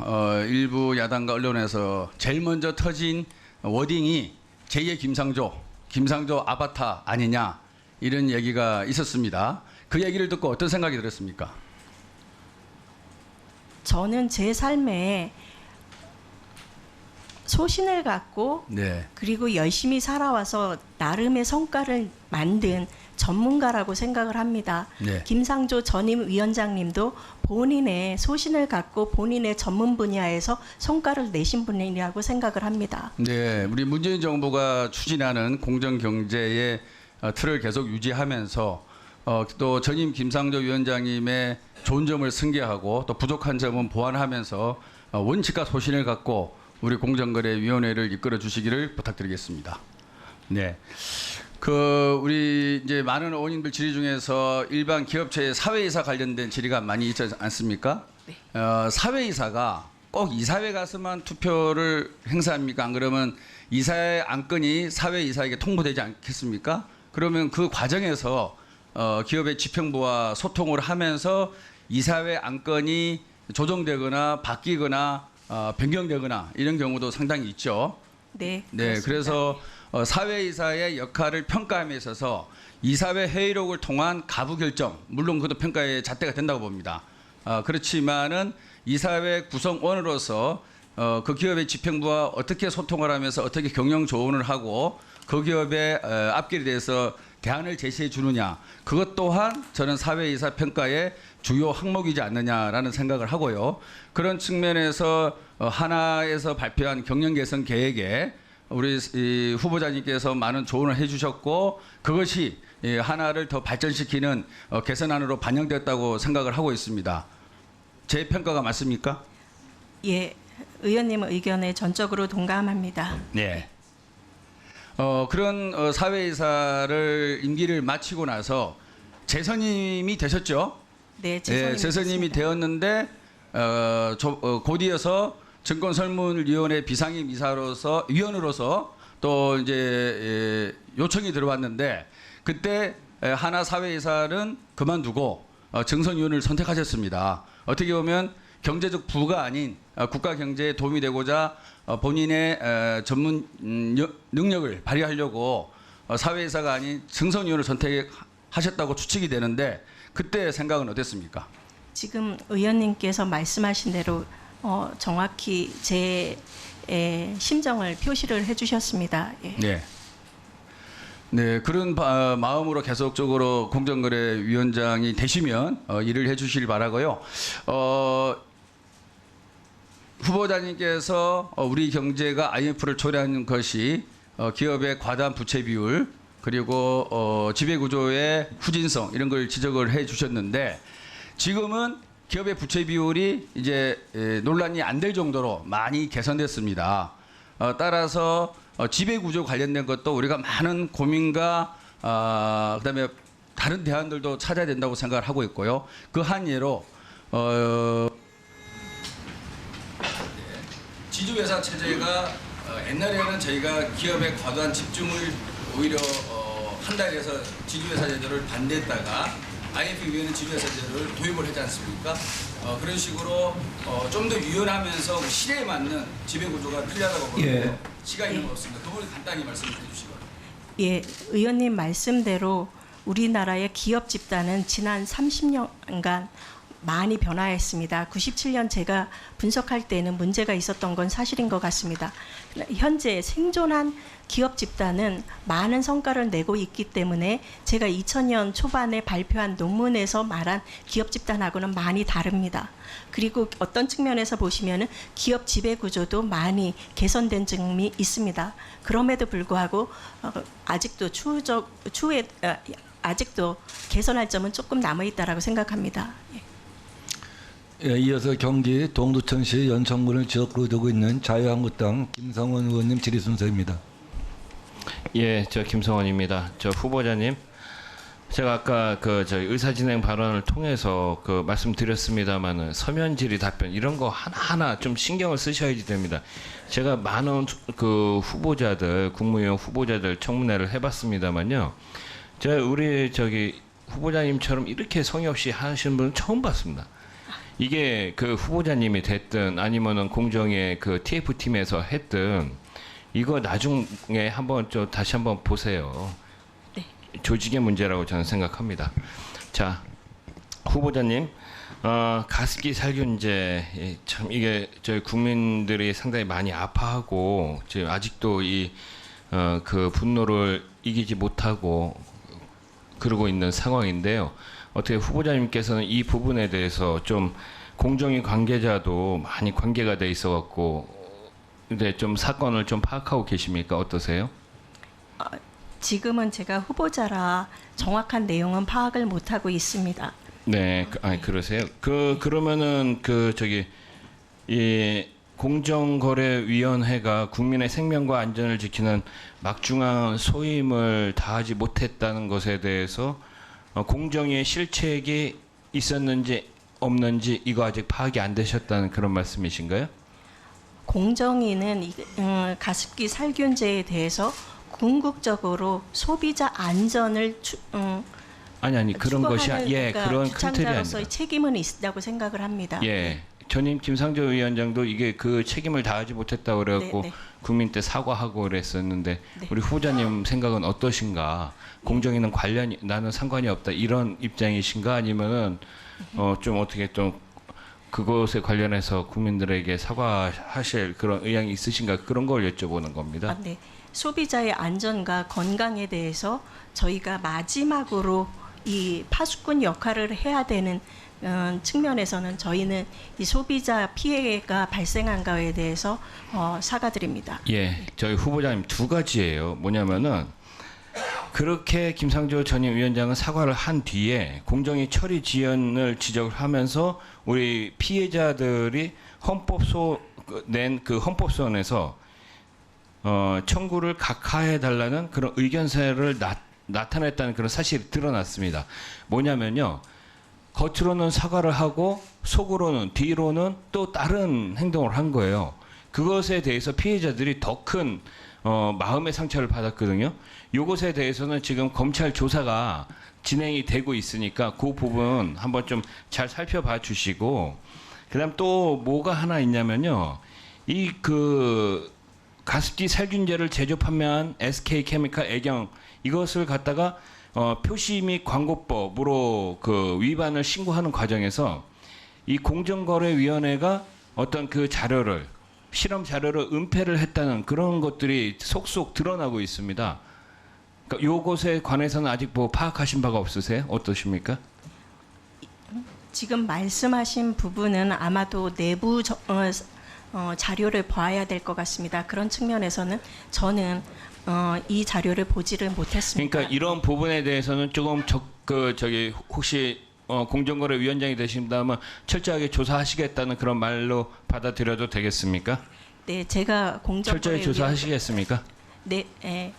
일부 야당과 언론에서 제일 먼저 터진 워딩이 제2의 김상조, 김상조 아바타 아니냐 이런 얘기가 있었습니다. 그 얘기를 듣고 어떤 생각이 들었습니까? 저는 제 삶에 소신을 갖고 네. 그리고 열심히 살아와서 나름의 성과를 만든 전문가라고 생각을 합니다. 네. 김상조 전임 위원장님도 본인의 소신을 갖고 본인의 전문 분야에서 성과를 내신 분이라고 생각을 합니다. 네, 우리 문재인 정부가 추진하는 공정 경제의 틀을 계속 유지하면서 또 전임 김상조 위원장님의 좋은 점을 승계하고 또 부족한 점은 보완하면서 원칙과 소신을 갖고 우리 공정거래위원회를 이끌어 주시기를 부탁드리겠습니다. 네. 우리 이제 많은 의원님들 질의 중에서 일반 기업체의 사회이사 관련된 질의가 많이 있지 않습니까? 네. 사회이사가 꼭 이사회 가서만 투표를 행사합니까? 안 그러면 이사의 안건이 사회이사에게 통보되지 않겠습니까? 그러면 그 과정에서 기업의 집행부와 소통을 하면서 이사회 안건이 조정되거나 바뀌거나 변경되거나 이런 경우도 상당히 있죠. 네. 네, 그래서 사회이사의 역할을 평가함에 있어서 이사회 회의록을 통한 가부 결정, 물론 그것도 평가의 잣대가 된다고 봅니다. 그렇지만은 이사회 구성원으로서 그 기업의 집행부와 어떻게 소통을 하면서 어떻게 경영 조언을 하고 그 기업의 앞길에 대해서 대안을 제시해 주느냐, 그것 또한 저는 사회이사 평가의 주요 항목이지 않느냐라는 생각을 하고요. 그런 측면에서 하나에서 발표한 경영 개선 계획에 우리 후보자님께서 많은 조언을 해주셨고 그것이 하나를 더 발전시키는 개선안으로 반영됐다고 생각을 하고 있습니다. 제 평가가 맞습니까? 예, 의원님 의견에 전적으로 동감합니다. 네. 그런 사회이사를 임기를 마치고 나서 재선임이 되셨죠? 네, 재선임이 되었는데 곧 이어서 증권설문위원회 비상임 이사로서 위원으로서 또 이제 요청이 들어왔는데 그때 하나 사회이사는 그만두고 정선위원을 선택하셨습니다. 어떻게 보면 경제적 부가 아닌 국가 경제에 도움이 되고자 본인의 전문 능력을 발휘하려고 사회이사가 아닌 정선위원을 선택하셨다고 추측이 되는데 그때 생각은 어땠습니까? 지금 의원님께서 말씀하신 대로 정확히 제 심정을 표시를 해주셨습니다. 예. 네. 네, 그런 마음으로 계속적으로 공정거래위원장이 되시면 일을 해주시길 바라고요. 후보자님께서 우리 경제가 IMF를 초래하는 것이 기업의 과다한 부채 비율 그리고 지배구조의 후진성 이런 걸 지적을 해주셨는데 지금은 기업의 부채 비율이 이제 논란이 안 될 정도로 많이 개선됐습니다. 따라서 지배구조 관련된 것도 우리가 많은 고민과 그다음에 다른 대안들도 찾아야 된다고 생각을 하고 있고요. 그 한 예로 지주회사 체제가 옛날에는 저희가 기업의 과도한 집중을 오히려 한다해서 지주회사 제도를 반대했다가 IMF 위원회 지주회사 제도를 도입을 하지 않습니까? 그런 식으로 좀 더 유연하면서 시대에 맞는 지배구조가 필요하다고 보는데 예. 시간이 너무 없습니다. 그 부분 간단히 말씀해 주시고. 예, 의원님 말씀대로 우리나라의 기업 집단은 지난 30년간 많이 변화했습니다. 97년 제가 분석할 때는 문제가 있었던 건 사실인 것 같습니다. 현재 생존한 기업 집단은 많은 성과를 내고 있기 때문에 제가 2000년 초반에 발표한 논문에서 말한 기업 집단하고는 많이 다릅니다. 그리고 어떤 측면에서 보시면은 기업 지배 구조도 많이 개선된 점이 있습니다. 그럼에도 불구하고 아직도 아직도 개선할 점은 조금 남아 있다라고 생각합니다. 예. 예, 이어서 경기 동두천시 연천군을 지역구로 두고 있는 자유한국당 김성원 의원님 질의 순서입니다. 예, 저 김성원입니다. 저 후보자님, 제가 아까 저희 의사진행 발언을 통해서 말씀드렸습니다만은 서면 질의 답변 이런 거 하나하나 좀 신경을 쓰셔야지 됩니다. 제가 많은 후보자들, 국무위원 후보자들 청문회를 해봤습니다만요, 제가 우리 후보자님처럼 이렇게 성의 없이 하시는 분은 처음 봤습니다. 이게 후보자님이 됐든 아니면은 공정의 TF팀에서 했든 이거 나중에 한번 다시 한번 보세요. 네. 조직의 문제라고 저는 생각합니다. 자, 후보자님, 가습기 살균제 참 이게 저희 국민들이 상당히 많이 아파하고 지금 아직도 그 분노를 이기지 못하고 그러고 있는 상황인데요. 어떻게 후보자님께서는 이 부분에 대해서 좀 공정위 관계자도 많이 관계가 돼 있어갖고 근데 좀 사건을 좀 파악하고 계십니까? 어떠세요? 지금은 제가 후보자라 정확한 내용은 파악을 못하고 있습니다. 네, 그러세요. 그러면은 이 공정거래위원회가 국민의 생명과 안전을 지키는 막중한 소임을 다하지 못했다는 것에 대해서 공정위의 실책이 있었는지 없는지 이거 아직 파악이 안 되셨다는 그런 말씀이신가요? 공정위는 가습기 살균제에 대해서 궁극적으로 소비자 안전을 아니 그런 것이 그런 큰 틀이 아니라 주창자로서의 책임은 있다고 생각을 합니다. 예. 전임 김상조 위원장도 이게 그 책임을 다하지 못했다고 그래갖고 네. 국민 때 사과하고 그랬었는데 네. 우리 후보자님 생각은 어떠신가? 공정위는 나는 상관이 없다 이런 입장이신가? 아니면은 좀 어떻게 좀 그것에 관련해서 국민들에게 사과하실 그런 의향이 있으신가? 그런 걸 여쭤보는 겁니다. 네. 소비자의 안전과 건강에 대해서 저희가 마지막으로 이 파수꾼 역할을 해야 되는 측면에서는 저희는 이 소비자 피해가 발생한 거에 대해서 사과드립니다. 예, 저희 후보자님 두 가지예요. 뭐냐면은 그렇게 김상조 전임 위원장은 사과를 한 뒤에 공정위 처리 지연을 지적을 하면서 우리 피해자들이 낸 그 헌법소원에서 청구를 각하해 달라는 그런 의견서를 나타냈다는 그런 사실이 드러났습니다. 뭐냐면요. 겉으로는 사과를 하고 속으로는 뒤로는 또 다른 행동을 한 거예요. 그것에 대해서 피해자들이 더 큰 마음의 상처를 받았거든요. 이것에 대해서는 지금 검찰 조사가 진행이 되고 있으니까 그 부분 한번 좀 잘 살펴봐 주시고 그다음 또 뭐가 하나 있냐면요. 이 가습기 살균제를 제조 판매한 SK케미칼 애경 이것을 갖다가 표시 및 광고법으로 그 위반을 신고하는 과정에서 이 공정거래위원회가 어떤 그 자료를 실험 자료를 은폐를 했다는 그런 것들이 속속 드러나고 있습니다. 그러니까 요것에 관해서는 아직 뭐 파악하신 바가 없으세요? 어떠십니까? 지금 말씀하신 부분은 아마도 내부 자료를 봐야 될 것 같습니다. 그런 측면에서는 저는 이 자료를 보지를 못했습니다. 그러니까 이런 부분에 대해서는 조금 혹시 공정거래위원장이 되신다면 철저하게 조사하시겠다는 그런 말로 받아들여도 되겠습니까? 네, 제가 철저히 조사하시겠습니까? 네,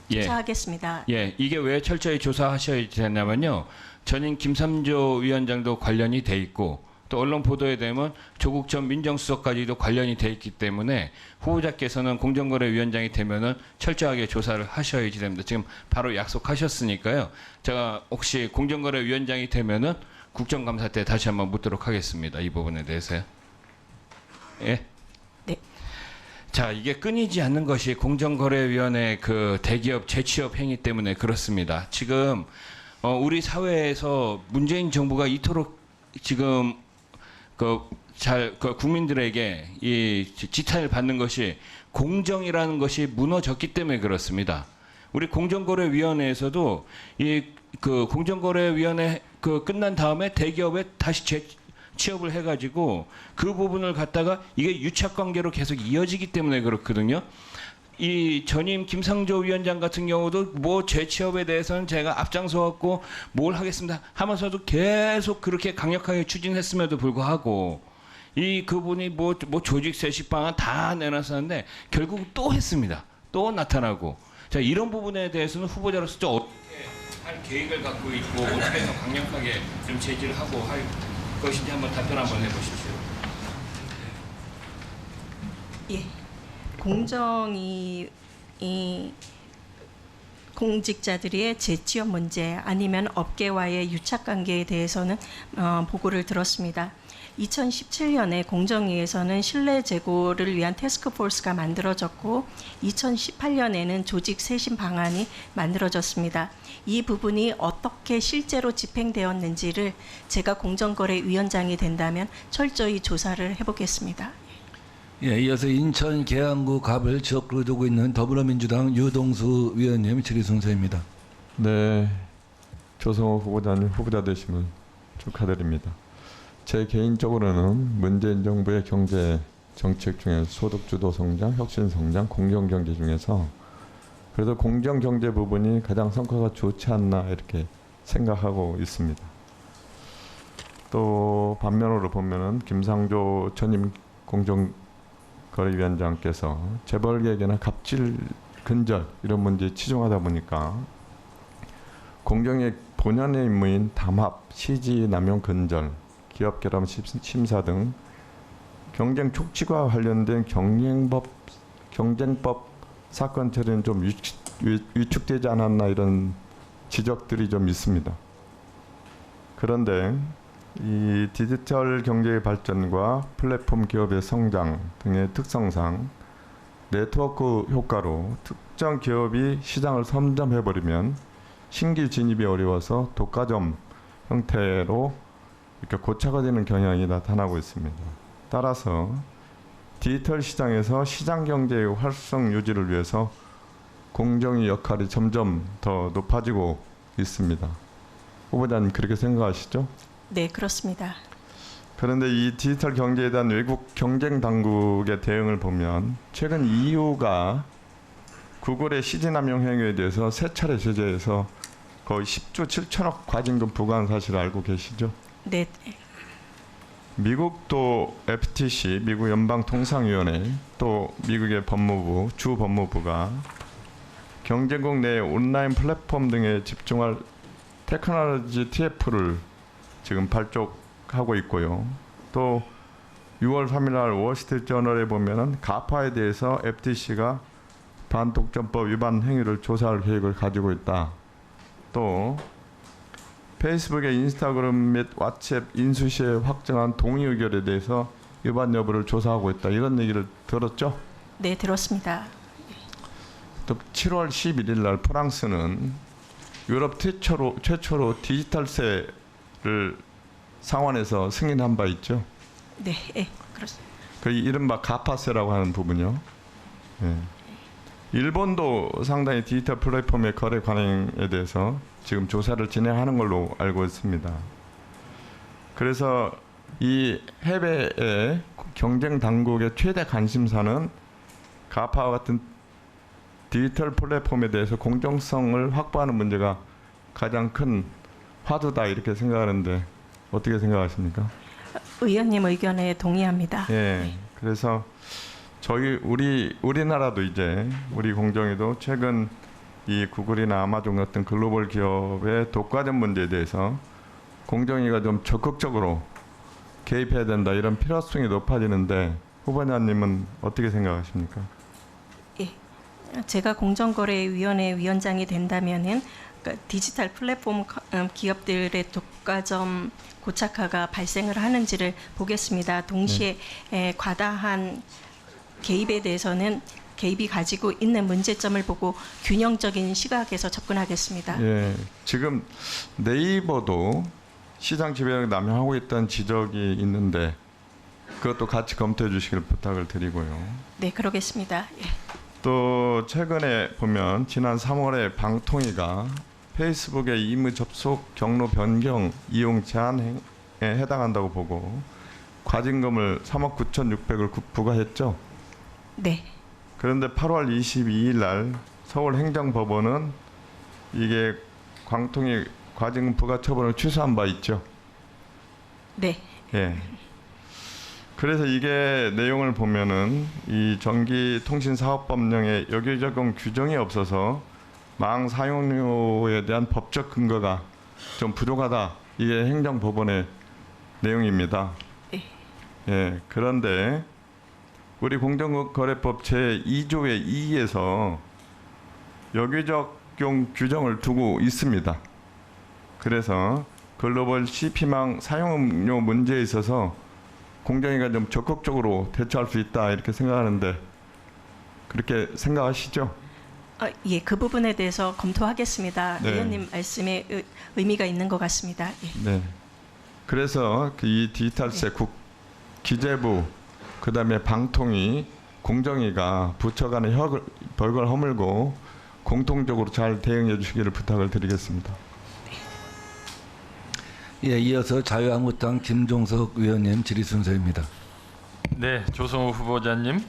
조사하겠습니다. 예, 이게 왜 철저히 조사하셔야 되냐면요. 전임 김삼조 위원장도 관련이 돼 있고 또 언론 보도에 되면 조국 전 민정수석까지도 관련이 돼 있기 때문에 후보자께서는 공정거래위원장이 되면은 철저하게 조사를 하셔야지 됩니다. 지금 바로 약속하셨으니까요. 제가 혹시 공정거래위원장이 되면은 국정감사 때 다시 한번 묻도록 하겠습니다. 이 부분에 대해서요. 예. 네. 자, 이게 끊이지 않는 것이 공정거래위원회 그 대기업 재취업 행위 때문에 그렇습니다. 지금 우리 사회에서 문재인 정부가 이토록 지금 국민들에게 이 지탄을 받는 것이 공정이라는 것이 무너졌기 때문에 그렇습니다. 우리 공정거래위원회에서도 그 공정거래위원회 끝난 다음에 대기업에 다시 취업을 해가지고 그 부분을 갖다가 이게 유착관계로 계속 이어지기 때문에 그렇거든요. 이 전임 김상조 위원장 같은 경우도 뭐 재취업에 대해서는 제가 앞장서갖고 뭘 하겠습니다 하면서도 계속 그렇게 강력하게 추진했음에도 불구하고 그분이 뭐 조직 세식 방안 다 내놨었는데 결국 또 했습니다. 또 나타나고. 자, 이런 부분에 대해서는 후보자로서 좀 어떻게 할 계획을 갖고 있고 어떻게 해서 강력하게 좀 제지를 하고 할 것인지 한번 답변 한번 해보십시오. 예. 공정이 공직자들의 재취업 문제 아니면 업계와의 유착 관계에 대해서는 보고를 들었습니다. 2017년에 공정위에서는 신뢰 제고를 위한 태스크포스가 만들어졌고 2018년에는 조직 쇄신 방안이 만들어졌습니다. 이 부분이 어떻게 실제로 집행되었는지를 제가 공정거래위원장이 된다면 철저히 조사를 해보겠습니다. 예, 이어서 인천 계양구 갑을 지역구로 두고 있는 더불어민주당 유동수 위원님 질의 순서입니다. 네, 조성호 후보자님 후보자 되심을 축하드립니다. 제 개인적으로는 문재인 정부의 경제 정책 중에 소득주도 성장, 혁신 성장, 공정 경제 중에서 그래도 공정 경제 부분이 가장 성과가 좋지 않나 이렇게 생각하고 있습니다. 또 반면으로 보면은 김상조 전임 공정거래위원장께서 재벌개혁이나 갑질, 근절 이런 문제에 치중하다 보니까 공정의 본연의 임무인 담합, 시지, 남용, 근절, 기업 결함 심사 등 경쟁 촉진과 관련된 경쟁법 사건 처리는 좀 위축되지 않았나 이런 지적들이 좀 있습니다. 그런데 이 디지털 경제의 발전과 플랫폼 기업의 성장 등의 특성상 네트워크 효과로 특정 기업이 시장을 선점해버리면 신규 진입이 어려워서 독과점 형태로 이렇게 고착화 되는 경향이 나타나고 있습니다. 따라서 디지털 시장에서 시장 경제의 활성 유지를 위해서 공정의 역할이 점점 더 높아지고 있습니다. 후보자님 그렇게 생각하시죠? 네, 그렇습니다. 그런데 이 디지털 경제에 대한 외국 경쟁 당국의 대응을 보면 최근 EU가 구글의 시지 남용 행위에 대해서 세 차례 제재해서 거의 10조 7천억 과징금 부과한 사실을 알고 계시죠? 네. 미국도 FTC, 미국 연방통상위원회, 또 미국의 법무부, 주 법무부가 경쟁국 내 온라인 플랫폼 등에 집중할 테크놀로지 TF를 지금 발족하고 있고요. 또 6월 3일 날 월스트리트저널에 보면은 가파에 대해서 FTC가 반독점법 위반 행위를 조사할 계획을 가지고 있다. 또 페이스북의 인스타그램 및 왓츠앱 인수 시에 확정한 동의 의결에 대해서 위반 여부를 조사하고 있다. 이런 얘기를 들었죠? 네, 들었습니다. 또 7월 11일 날 프랑스는 유럽 최초로 디지털세를 상원에서 승인한 바 있죠? 네, 그렇습니다. 그 이른바 가파세라고 하는 부분이요. 네. 일본도 상당히 디지털 플랫폼의 거래 관행에 대해서 지금 조사를 진행하는 걸로 알고 있습니다. 그래서 이 해외의 경쟁 당국의 최대 관심사는 가파와 같은 디지털 플랫폼에 대해서 공정성을 확보하는 문제가 가장 큰 화두다 이렇게 생각하는데 어떻게 생각하십니까? 의원님 의견에 동의합니다. 예. 그래서 우리나라도 이제 우리 공정위도 최근 이 구글이나 아마존 같은 글로벌 기업의 독과점 문제에 대해서 공정위가 좀 적극적으로 개입해야 된다 이런 필요성이 높아지는데 후보자님은 어떻게 생각하십니까? 예, 제가 공정거래위원회 위원장이 된다면은 그러니까 디지털 플랫폼 기업들의 독과점 고착화가 발생을 하는지를 보겠습니다. 동시에 과다한 개입에 대해서는 개입이 가지고 있는 문제점을 보고 균형적인 시각에서 접근하겠습니다. 예, 지금 네이버도 시장 지배력 남용하고 있다는 지적이 있는데 그것도 같이 검토해 주시길 부탁을 드리고요. 네, 그러겠습니다. 예. 또 최근에 보면 지난 3월에 방통위가 페이스북의 임의 접속 경로 변경 이용 제한에 해당한다고 보고 과징금을 3억 9,600을 부과했죠. 네. 그런데 8월 22일 날 서울행정법원은 이게 방통위 과징금 부과 처분을 취소한 바 있죠. 네. 예. 그래서 이게 내용을 보면은 이 전기통신사업법령에 여기 적용 규정이 없어서 망 사용료에 대한 법적 근거가 좀 부족하다. 이게 행정법원의 내용입니다. 예. 그런데 우리 공정거래법 제2조의 2에서 여기적 적용 규정을 두고 있습니다. 그래서 글로벌 CP망 사용료 문제에 있어서 공정위가 좀 적극적으로 대처할 수 있다 이렇게 생각하는데 그렇게 생각하시죠? 예, 그 부분에 대해서 검토하겠습니다. 네. 의원님 말씀에 의미가 있는 것 같습니다. 예. 네. 그래서 이 디지털세 기재부 그다음에 방통위 공정위가 부처 간의 벽을 허물고 공통적으로 잘 대응해 주시기를 부탁을 드리겠습니다. 예, 이어서 자유한국당 김종석 의원님 질의 순서입니다. 네, 조성우 후보자님,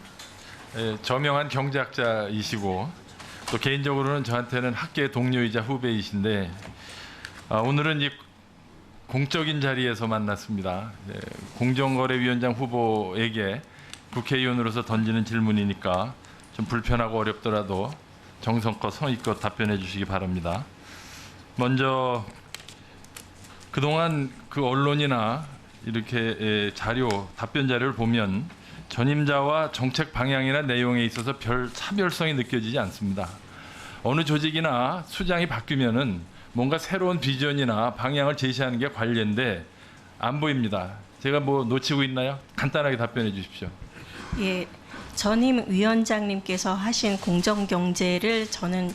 저명한 경제학자이시고 또 개인적으로는 저한테는 학계 동료이자 후배이신데 오늘은 이 공적인 자리에서 만났습니다. 공정거래위원장 후보에게 국회의원으로서 던지는 질문이니까 좀 불편하고 어렵더라도 정성껏 성의껏 답변해 주시기 바랍니다. 먼저 그동안 그 언론이나 이렇게 답변 자료를 보면 전임자와 정책 방향이나 내용에 있어서 별 차별성이 느껴지지 않습니다. 어느 조직이나 수장이 바뀌면은 뭔가 새로운 비전이나 방향을 제시하는 게 관례인데 안 보입니다. 제가 뭐 놓치고 있나요? 간단하게 답변해 주십시오. 예, 전임 위원장님께서 하신 공정경제를 저는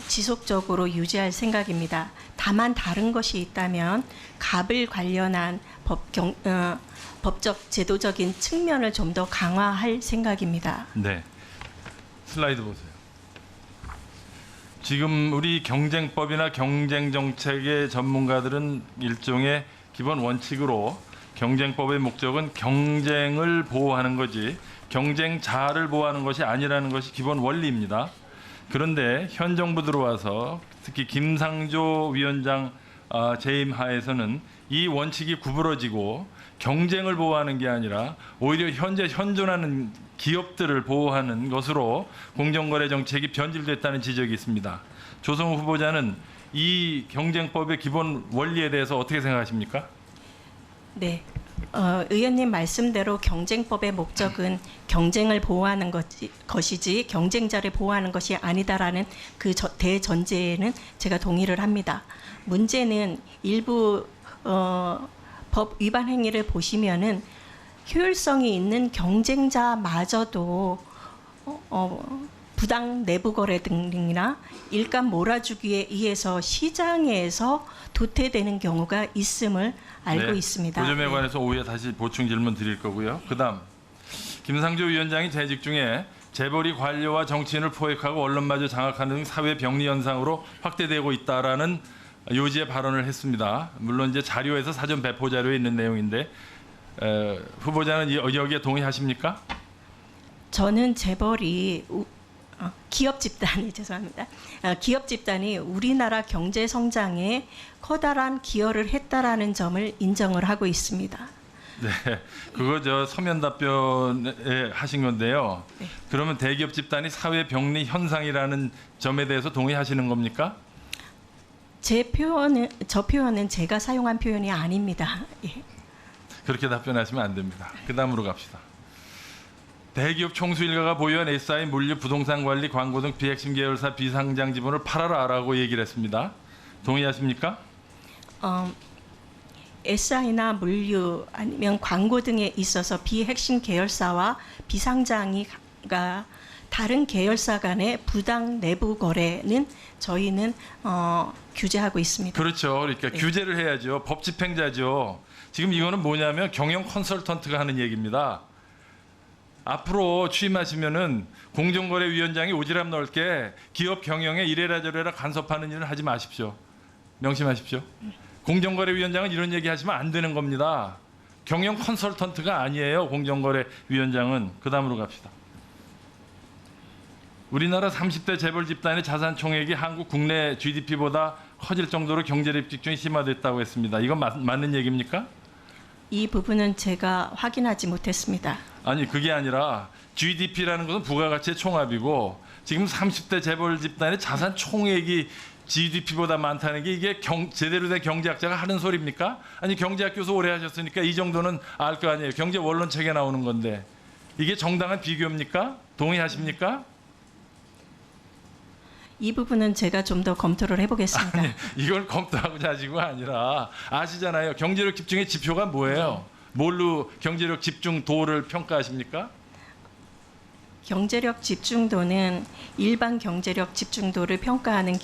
지속적으로 유지할 생각입니다. 다만 다른 것이 있다면 갑을 관련한 법적 제도적인 측면을 좀 더 강화할 생각입니다. 네, 슬라이드 보세요. 지금 우리 경쟁법이나 경쟁정책의 전문가들은 일종의 기본 원칙으로 경쟁법의 목적은 경쟁을 보호하는 거지 경쟁자를 보호하는 것이 아니라는 것이 기본 원리입니다. 그런데 현 정부 들어와서 특히 김상조 위원장 재임 하에서는 이 원칙이 구부러지고 경쟁을 보호하는 게 아니라 오히려 현재 현존하는 기업들을 보호하는 것으로 공정거래 정책이 변질됐다는 지적이 있습니다. 조성우 후보자는 이 경쟁법의 기본 원리에 대해서 어떻게 생각하십니까? 네, 의원님 말씀대로 경쟁법의 목적은 경쟁을 보호하는 것이지 경쟁자를 보호하는 것이 아니다라는 그 대전제에는 제가 동의를 합니다. 문제는 일부 법 위반 행위를 보시면은 효율성이 있는 경쟁자마저도 부당 내부 거래 등이나 일감 몰아주기에 의해서 시장에서 도태되는 경우가 있음을 알고 있습니다. 그 점에 관해서 오후에 다시 보충 질문 드릴 거고요. 그다음 김상조 위원장이 재직 중에 재벌이 관료와 정치인을 포획하고 언론마저 장악하는 등 사회 병리 현상으로 확대되고 있다라는 요지의 발언을 했습니다. 물론 이제 자료에서 사전 배포 자료에 있는 내용인데 후보자는 여기에 동의하십니까? 저는 재벌이 기업 집단이 죄송합니다. 기업 집단이 우리나라 경제 성장에 커다란 기여를 했다라는 점을 인정을 하고 있습니다. 네, 그거 저 서면 답변에 하신 건데요. 네. 그러면 대기업 집단이 사회 병리 현상이라는 점에 대해서 동의하시는 겁니까? 저 표현은 제가 사용한 표현이 아닙니다. 예. 그렇게 답변하시면 안 됩니다. 그 다음으로 갑시다. 대기업 총수 일가가 보유한 SI 물류, 부동산 관리, 광고 등 비핵심 계열사 비상장 지분을 팔아라라고 얘기를 했습니다. 동의하십니까? SI나 물류 아니면 광고 등에 있어서 비핵심 계열사와 비상장이가 다른 계열사 간의 부당 내부 거래는 저희는 규제하고 있습니다. 그렇죠. 그러니까 네. 규제를 해야죠. 법 집행자죠. 지금 이거는 뭐냐면 경영 컨설턴트가 하는 얘기입니다. 앞으로 취임하시면은 공정거래위원장이 오지랖 넓게 기업 경영에 이래라 저래라 간섭하는 일은 하지 마십시오. 명심하십시오. 공정거래위원장은 이런 얘기 하시면 안 되는 겁니다. 경영 컨설턴트가 아니에요. 공정거래위원장은. 그 다음으로 갑시다. 우리나라 30대 재벌 집단의 자산 총액이 한국 국내 GDP보다 커질 정도로 경제력 집중이 심화됐다고 했습니다. 이건 맞는 얘기입니까? 이 부분은 제가 확인하지 못했습니다. 아니 그게 아니라 GDP라는 것은 부가가치의 총합이고 지금 30대 재벌 집단의 자산 총액이 GDP보다 많다는 게 이게 제대로 된 경제학자가 하는 소리입니까? 아니 경제학 교수 오래 하셨으니까 이 정도는 알 거 아니에요. 경제 원론책에 나오는 건데 이게 정당한 비교입니까? 동의하십니까? 이 부분은 제가 좀 더 검토를 해보겠습니다. 아니, 이걸 검토하고 자지고가 아니라 아시잖아요. 경제력 집중의 지표가 뭐예요? 뭘로 경제력 집중도를 평가하십니까? 경제력 집중도는 일반 경제력 집중도를 평가하는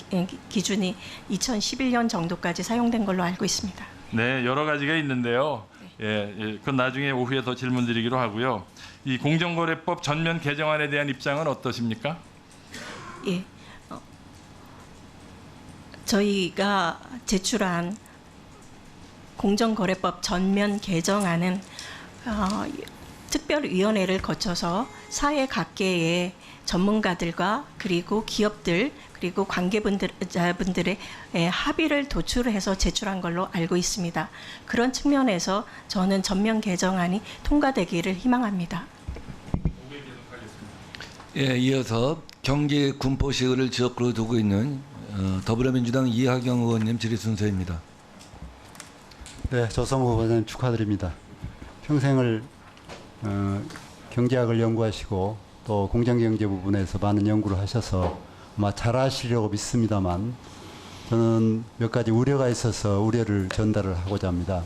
기준이 2011년 정도까지 사용된 걸로 알고 있습니다. 네, 여러 가지가 있는데요. 그건 나중에 오후에 더 질문드리기로 하고요. 이 공정거래법 전면 개정안에 대한 입장은 어떠십니까? 예, 저희가 제출한 공정거래법 전면 개정안은 특별위원회를 거쳐서 사회 각계의 전문가들과 그리고 기업들 그리고 관계자분들의 합의를 도출해서 제출한 걸로 알고 있습니다. 그런 측면에서 저는 전면 개정안이 통과되기를 희망합니다. 예, 이어서 경기 군포시의를 지역구로 두고 있는 더불어민주당 이하경 의원님 질의 순서입니다. 네, 조성우 후보자님 축하드립니다. 평생을 경제학을 연구하시고 또 공정경제 부분에서 많은 연구를 하셔서 아마 잘하시려고 믿습니다만 저는 몇 가지 우려가 있어서 우려를 전달을 하고자 합니다.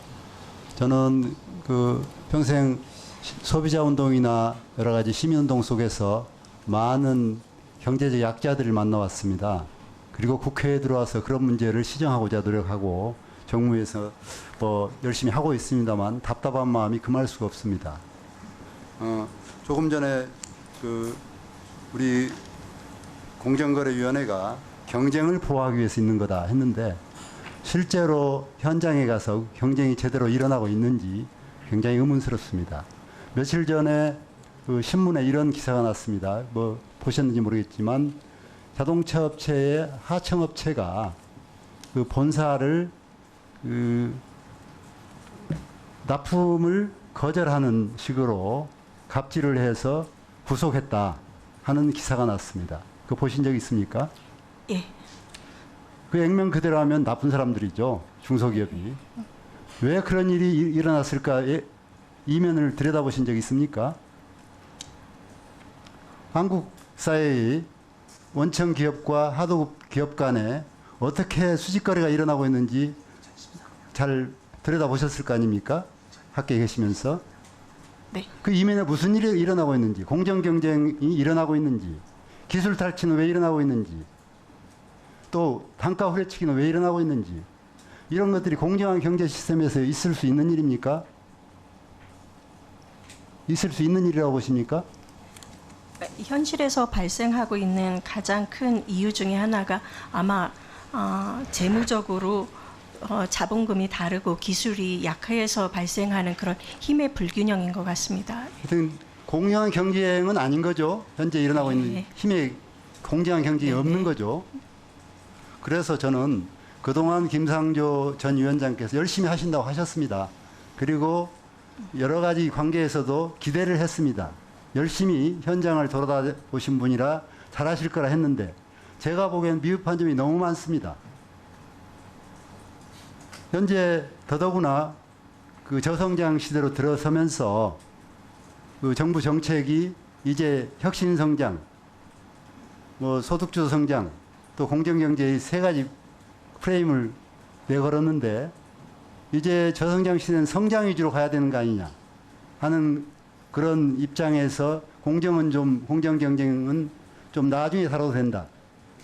저는 그 평생 소비자 운동이나 여러 가지 시민운동 속에서 많은 경제적 약자들을 만나왔습니다. 그리고 국회에 들어와서 그런 문제를 시정하고자 노력하고 정무에서 열심히 하고 있습니다만 답답한 마음이 금할 수가 없습니다. 조금 전에 우리 공정거래위원회가 경쟁을 보호하기 위해서 있는 거다 했는데 실제로 현장에 가서 경쟁이 제대로 일어나고 있는지 굉장히 의문스럽습니다. 며칠 전에 그 신문에 이런 기사가 났습니다. 보셨는지 모르겠지만 자동차 업체의 하청업체가 그 본사를 납품을 거절하는 식으로 갑질을 해서 구속했다 하는 기사가 났습니다. 그거 보신 적 있습니까? 예. 그 액면 그대로 하면 나쁜 사람들이죠. 중소기업이. 왜 그런 일이 일어났을까 이면을 들여다보신 적 있습니까? 한국 사회의 원청 기업과 하도급 기업 간에 어떻게 수직거래가 일어나고 있는지 잘 들여다보셨을 거 아닙니까? 학교에 계시면서. 네. 그 이면에 무슨 일이 일어나고 있는지, 공정 경쟁이 일어나고 있는지, 기술 탈취는 왜 일어나고 있는지, 또 단가 후려치기는 왜 일어나고 있는지, 이런 것들이 공정한 경제 시스템에서 있을 수 있는 일입니까? 있을 수 있는 일이라고 보십니까? 현실에서 발생하고 있는 가장 큰 이유 중에 하나가 아마 재무적으로 자본금이 다르고 기술이 약해서 발생하는 그런 힘의 불균형인 것 같습니다. 하여튼 공정한 경쟁은 아닌 거죠. 현재 일어나고 있는 힘의 공정한 경쟁이 없는 거죠. 그래서 저는 그동안 김상조 전 위원장께서 열심히 하신다고 하셨습니다. 그리고 여러 가지 관계에서도 기대를 했습니다. 열심히 현장을 돌아다보신 분이라 잘하실 거라 했는데 제가 보기엔 미흡한 점이 너무 많습니다. 현재 더더구나 그 저성장 시대로 들어서면서 그 정부 정책이 이제 혁신 성장, 소득주도 성장, 또 공정경제의 세 가지 프레임을 내걸었는데 이제 저성장 시대는 성장 위주로 가야 되는 거 아니냐 하는 그런 입장에서 공정 경쟁은 좀 나중에 다뤄도 된다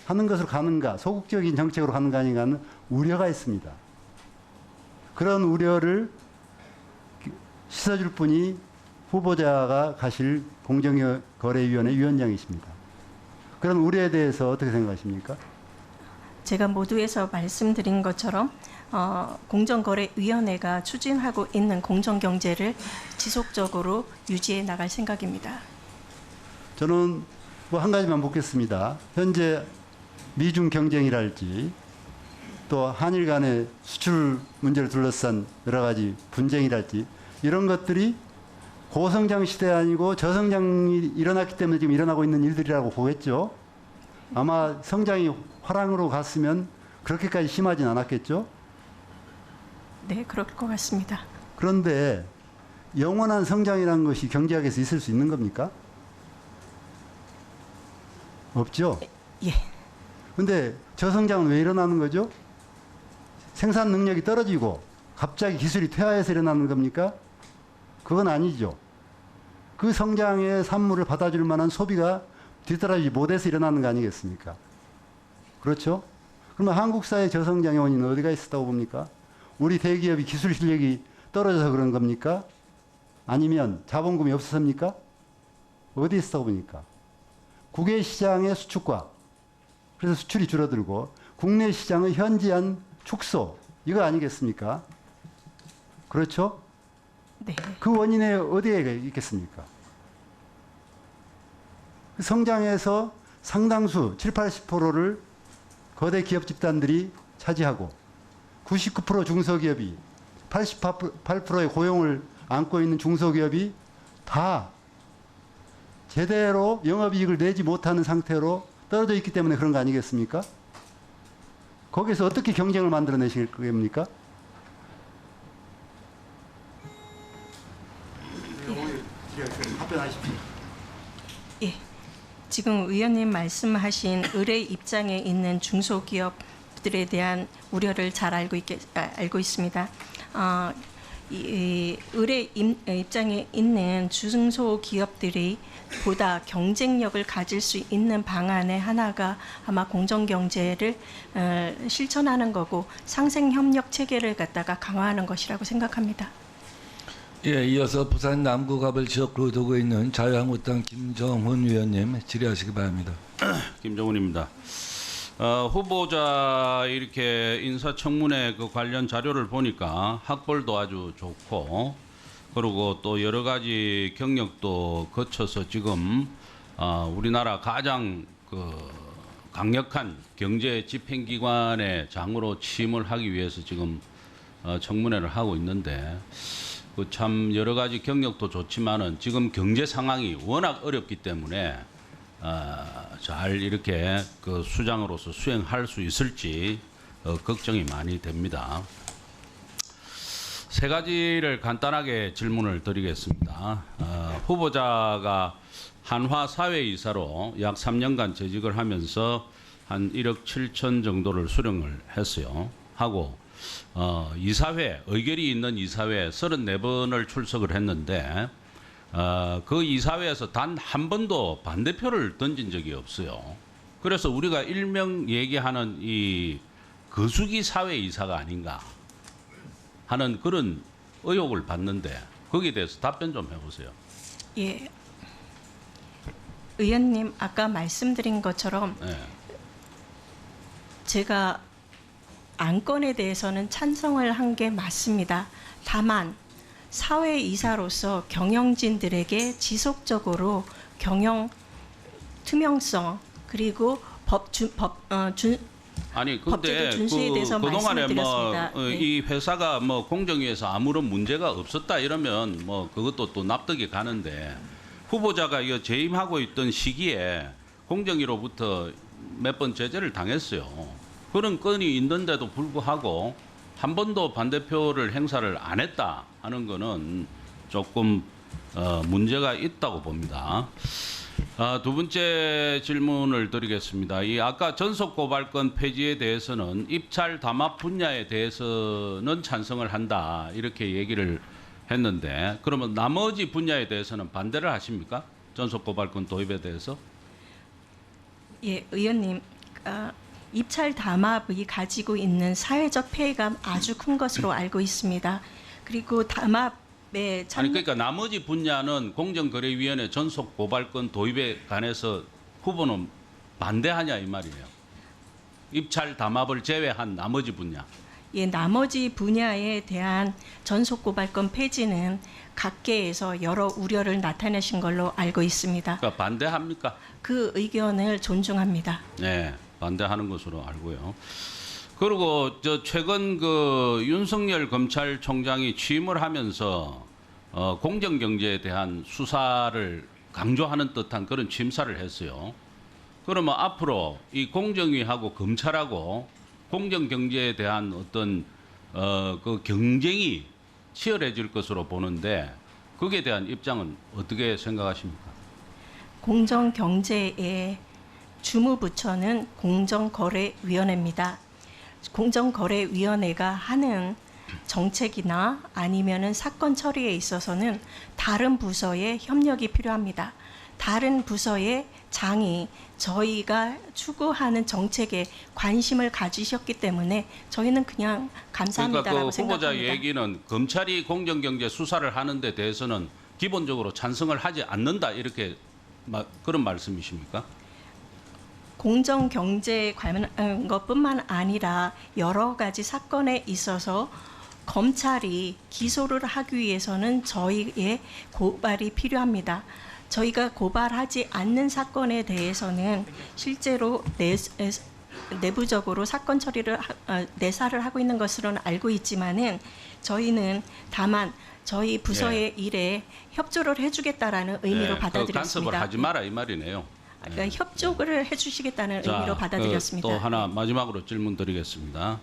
하는 것으로 가는가, 소극적인 정책으로 가는 거 아닌가 하는 우려가 있습니다. 그런 우려를 씻어줄 분이 후보자가 가실 공정거래위원회 위원장이십니다. 그런 우려에 대해서 어떻게 생각하십니까? 제가 모두에서 말씀드린 것처럼 공정거래위원회가 추진하고 있는 공정경제를 지속적으로 유지해 나갈 생각입니다. 저는 한 가지만 묻겠습니다. 현재 미중 경쟁이랄지 또 한일 간의 수출 문제를 둘러싼 여러 가지 분쟁이랄지 이런 것들이 고성장 시대 아니고 저성장이 일어났기 때문에 지금 일어나고 있는 일들이라고 보겠죠. 아마 성장이 화랑으로 갔으면 그렇게까지 심하진 않았겠죠. 네, 그럴 것 같습니다. 그런데 영원한 성장이라는 것이 경제학에서 있을 수 있는 겁니까? 없죠. 예. 근데 저성장은 왜 일어나는 거죠? 생산 능력이 떨어지고 갑자기 기술이 퇴화해서 일어나는 겁니까? 그건 아니죠. 그 성장의 산물을 받아줄 만한 소비가 뒤따라주지 못해서 일어나는 거 아니겠습니까? 그렇죠? 그러면 한국 사회 저성장의 원인은 어디가 있었다고 봅니까? 우리 대기업이 기술 실력이 떨어져서 그런 겁니까? 아니면 자본금이 없었습니까? 어디 있었다고 보니까? 국외 시장의 수축과 그래서 수출이 줄어들고 국내 시장의 현지한 축소 이거 아니겠습니까? 그렇죠? 네. 그 원인에 어디에 있겠습니까? 성장에서 상당수 7, 80%를 거대 기업 집단들이 차지하고 99% 중소기업이 88%의 고용을 안고 있는 중소기업이 다 제대로 영업이익을 내지 못하는 상태로 떨어져 있기 때문에 그런 거 아니겠습니까? 거기서 어떻게 경쟁을 만들어내실 겁니까? 답변하십시오. 예. 지금 의원님 말씀하신 을의 입장에 있는 중소기업들에 대한 우려를 잘 알고 있습니다. 이 을의 입장에 있는 중소기업들이 보다 경쟁력을 가질 수 있는 방안의 하나가 아마 공정경제를 실천하는 거고 상생협력 체계를 갖다가 강화하는 것이라고 생각합니다. 예, 이어서 부산 남구갑을 지역구로 두고 있는 자유한국당 김정훈 의원님 질의하시기 바랍니다. 김정훈입니다. 후보자 이렇게 인사청문회 그 관련 자료를 보니까 학벌도 아주 좋고 그리고 또 여러 가지 경력도 거쳐서 지금 우리나라 가장 그 강력한 경제 집행기관의 장으로 취임을 하기 위해서 지금 청문회를 하고 있는데 그 참 여러 가지 경력도 좋지만은 지금 경제 상황이 워낙 어렵기 때문에 잘 이렇게 그 수장으로서 수행할 수 있을지 걱정이 많이 됩니다. 세 가지를 간단하게 질문을 드리겠습니다. 후보자가 한화 사회이사로 약 3년간 재직을 하면서 한 1억 7천 정도를 수령을 했어요. 하고 이사회, 의결이 있는 이사회 34번을 출석을 했는데 그 이사회에서 단 한 번도 반대표를 던진 적이 없어요. 그래서 우리가 일명 얘기하는 이 거수기 사회이사가 아닌가 하는 그런 의혹을 받는데 거기에 대해서 답변 좀 해보세요. 예, 의원님 아까 말씀드린 것처럼 네. 제가 안건에 대해서는 찬성을 한 게 맞습니다. 다만 사회이사로서 경영진들에게 지속적으로 경영 투명성 그리고 아니 근데 법제도 준수에 대해서 그동안에 말씀드렸습니다. 이 회사가 공정위에서 아무런 문제가 없었다 이러면 그것도 또 납득이 가는데 후보자가 이거 재임하고 있던 시기에 공정위로부터 몇 번 제재를 당했어요. 그런 건이 있는데도 불구하고 한 번도 반대표를 행사를 안 했다 하는 거는 조금 문제가 있다고 봅니다. 두 번째 질문을 드리겠습니다. 이 아까 전속고발권 폐지에 대해서는 입찰 담합 분야에 대해서는 찬성을 한다 이렇게 얘기를 했는데 그러면 나머지 분야에 대해서는 반대를 하십니까? 전속고발권 도입에 대해서? 예, 의원님. 입찰 담합이 가지고 있는 사회적 폐해가 아주 큰 것으로 알고 있습니다. 그리고 담합에 아니 그러니까 나머지 분야는 공정거래위원회 전속 고발권 도입에 관해서 후보는 반대하냐 이 말이에요. 입찰 담합을 제외한 나머지 분야. 예, 나머지 분야에 대한 전속 고발권 폐지는 각계에서 여러 우려를 나타내신 걸로 알고 있습니다. 그러니까 반대합니까? 그 의견을 존중합니다. 네. 반대하는 것으로 알고요. 그리고 최근 그 윤석열 검찰총장이 취임을 하면서 공정경제에 대한 수사를 강조하는 듯한 그런 취임사를 했어요. 그러면 앞으로 이 공정위하고 검찰하고 공정경제에 대한 어떤 그 경쟁이 치열해질 것으로 보는데 거기에 대한 입장은 어떻게 생각하십니까? 공정경제에 주무부처는 공정거래위원회입니다. 공정거래위원회가 하는 정책이나 아니면은 사건 처리에 있어서는 다른 부서의 협력이 필요합니다. 다른 부서의 장이 저희가 추구하는 정책에 관심을 가지셨기 때문에 저희는 그냥 감사합니다라고 그러니까 그 후보자 생각합니다. 얘기는 검찰이 공정경제 수사를 하는 데 대해서는 기본적으로 찬성을 하지 않는다 이렇게 그런 말씀이십니까? 공정경제에 관한 것뿐만 아니라 여러 가지 사건에 있어서 검찰이 기소를 하기 위해서는 저희의 고발이 필요합니다. 저희가 고발하지 않는 사건에 대해서는 실제로 내부적으로 사건 처리를 내사를 하고 있는 것으로는 알고 있지만은 저희는 다만 저희 부서의 일에 협조를 해주겠다라는 의미로 받아들였습니다. 간섭을 하지 마라 이 말이네요. 그러니까 협조를 해주시겠다는 의미로 받아들였습니다. 또 하나 마지막으로 질문 드리겠습니다.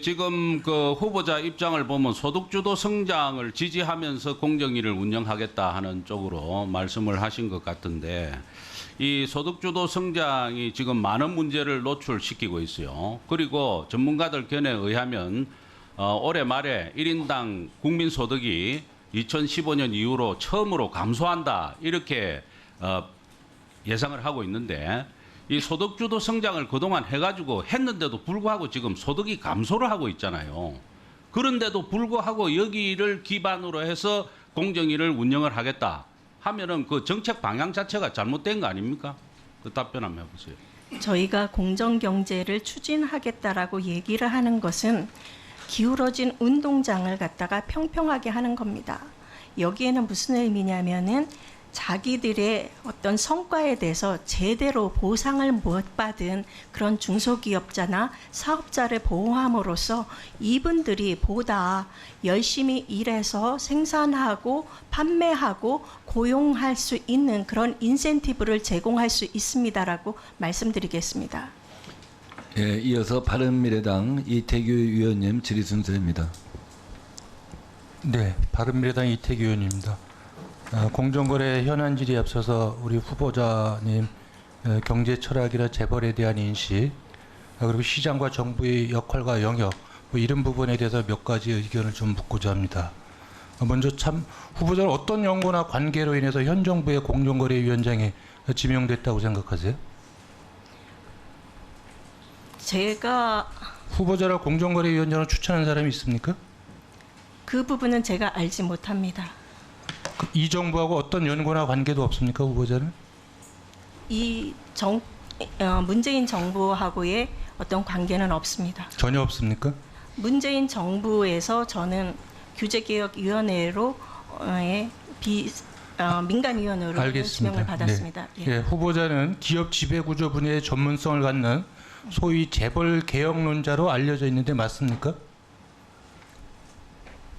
지금 그 후보자 입장을 보면 소득주도 성장을 지지하면서 공정위를 운영하겠다 하는 쪽으로 말씀을 하신 것 같은데 이 소득주도 성장이 지금 많은 문제를 노출시키고 있어요. 그리고 전문가들 견해에 의하면 올해 말에 1인당 국민소득이 2015년 이후로 처음으로 감소한다 이렇게 예상을 하고 있는데 이 소득주도 성장을 그동안 해가지고 했는데도 불구하고 지금 소득이 감소를 하고 있잖아요. 그런데도 불구하고 여기를 기반으로 해서 공정위를 운영을 하겠다 하면은 그 정책 방향 자체가 잘못된 거 아닙니까? 그 답변 한번 해보세요. 저희가 공정경제를 추진하겠다라고 얘기를 하는 것은 기울어진 운동장을 갖다가 평평하게 하는 겁니다. 여기에는 무슨 의미냐면은 자기들의 어떤 성과에 대해서 제대로 보상을 못 받은 그런 중소기업자나 사업자를 보호함으로써 이분들이 보다 열심히 일해서 생산하고 판매하고 고용할 수 있는 그런 인센티브를 제공할 수 있습니다라고 말씀드리겠습니다. 예, 이어서 바른미래당 이태규 의원님 질의 순서입니다. 네, 바른미래당 이태규 의원입니다. 공정거래 현안 질의에 앞서서 우리 후보자님 경제 철학이나 재벌에 대한 인식 그리고 시장과 정부의 역할과 영역 이런 부분에 대해서 몇 가지 의견을 좀 묻고자 합니다. 먼저 참 후보자는 어떤 연고나 관계로 인해서 현 정부의 공정거래위원장에 지명됐다고 생각하세요? 제가 후보자를 공정거래위원장으로 추천한 사람이 있습니까? 그 부분은 제가 알지 못합니다. 이 정부하고 어떤 연고나 관계도 없습니까, 후보자는? 문재인 정부하고의 어떤 관계는 없습니다. 전혀 없습니까? 문재인 정부에서 저는 규제개혁위원회로 민간위원으로 지명을 받았습니다. 네. 예, 후보자는 기업 지배구조 분야의 전문성을 갖는 소위 재벌 개혁론자로 알려져 있는데 맞습니까?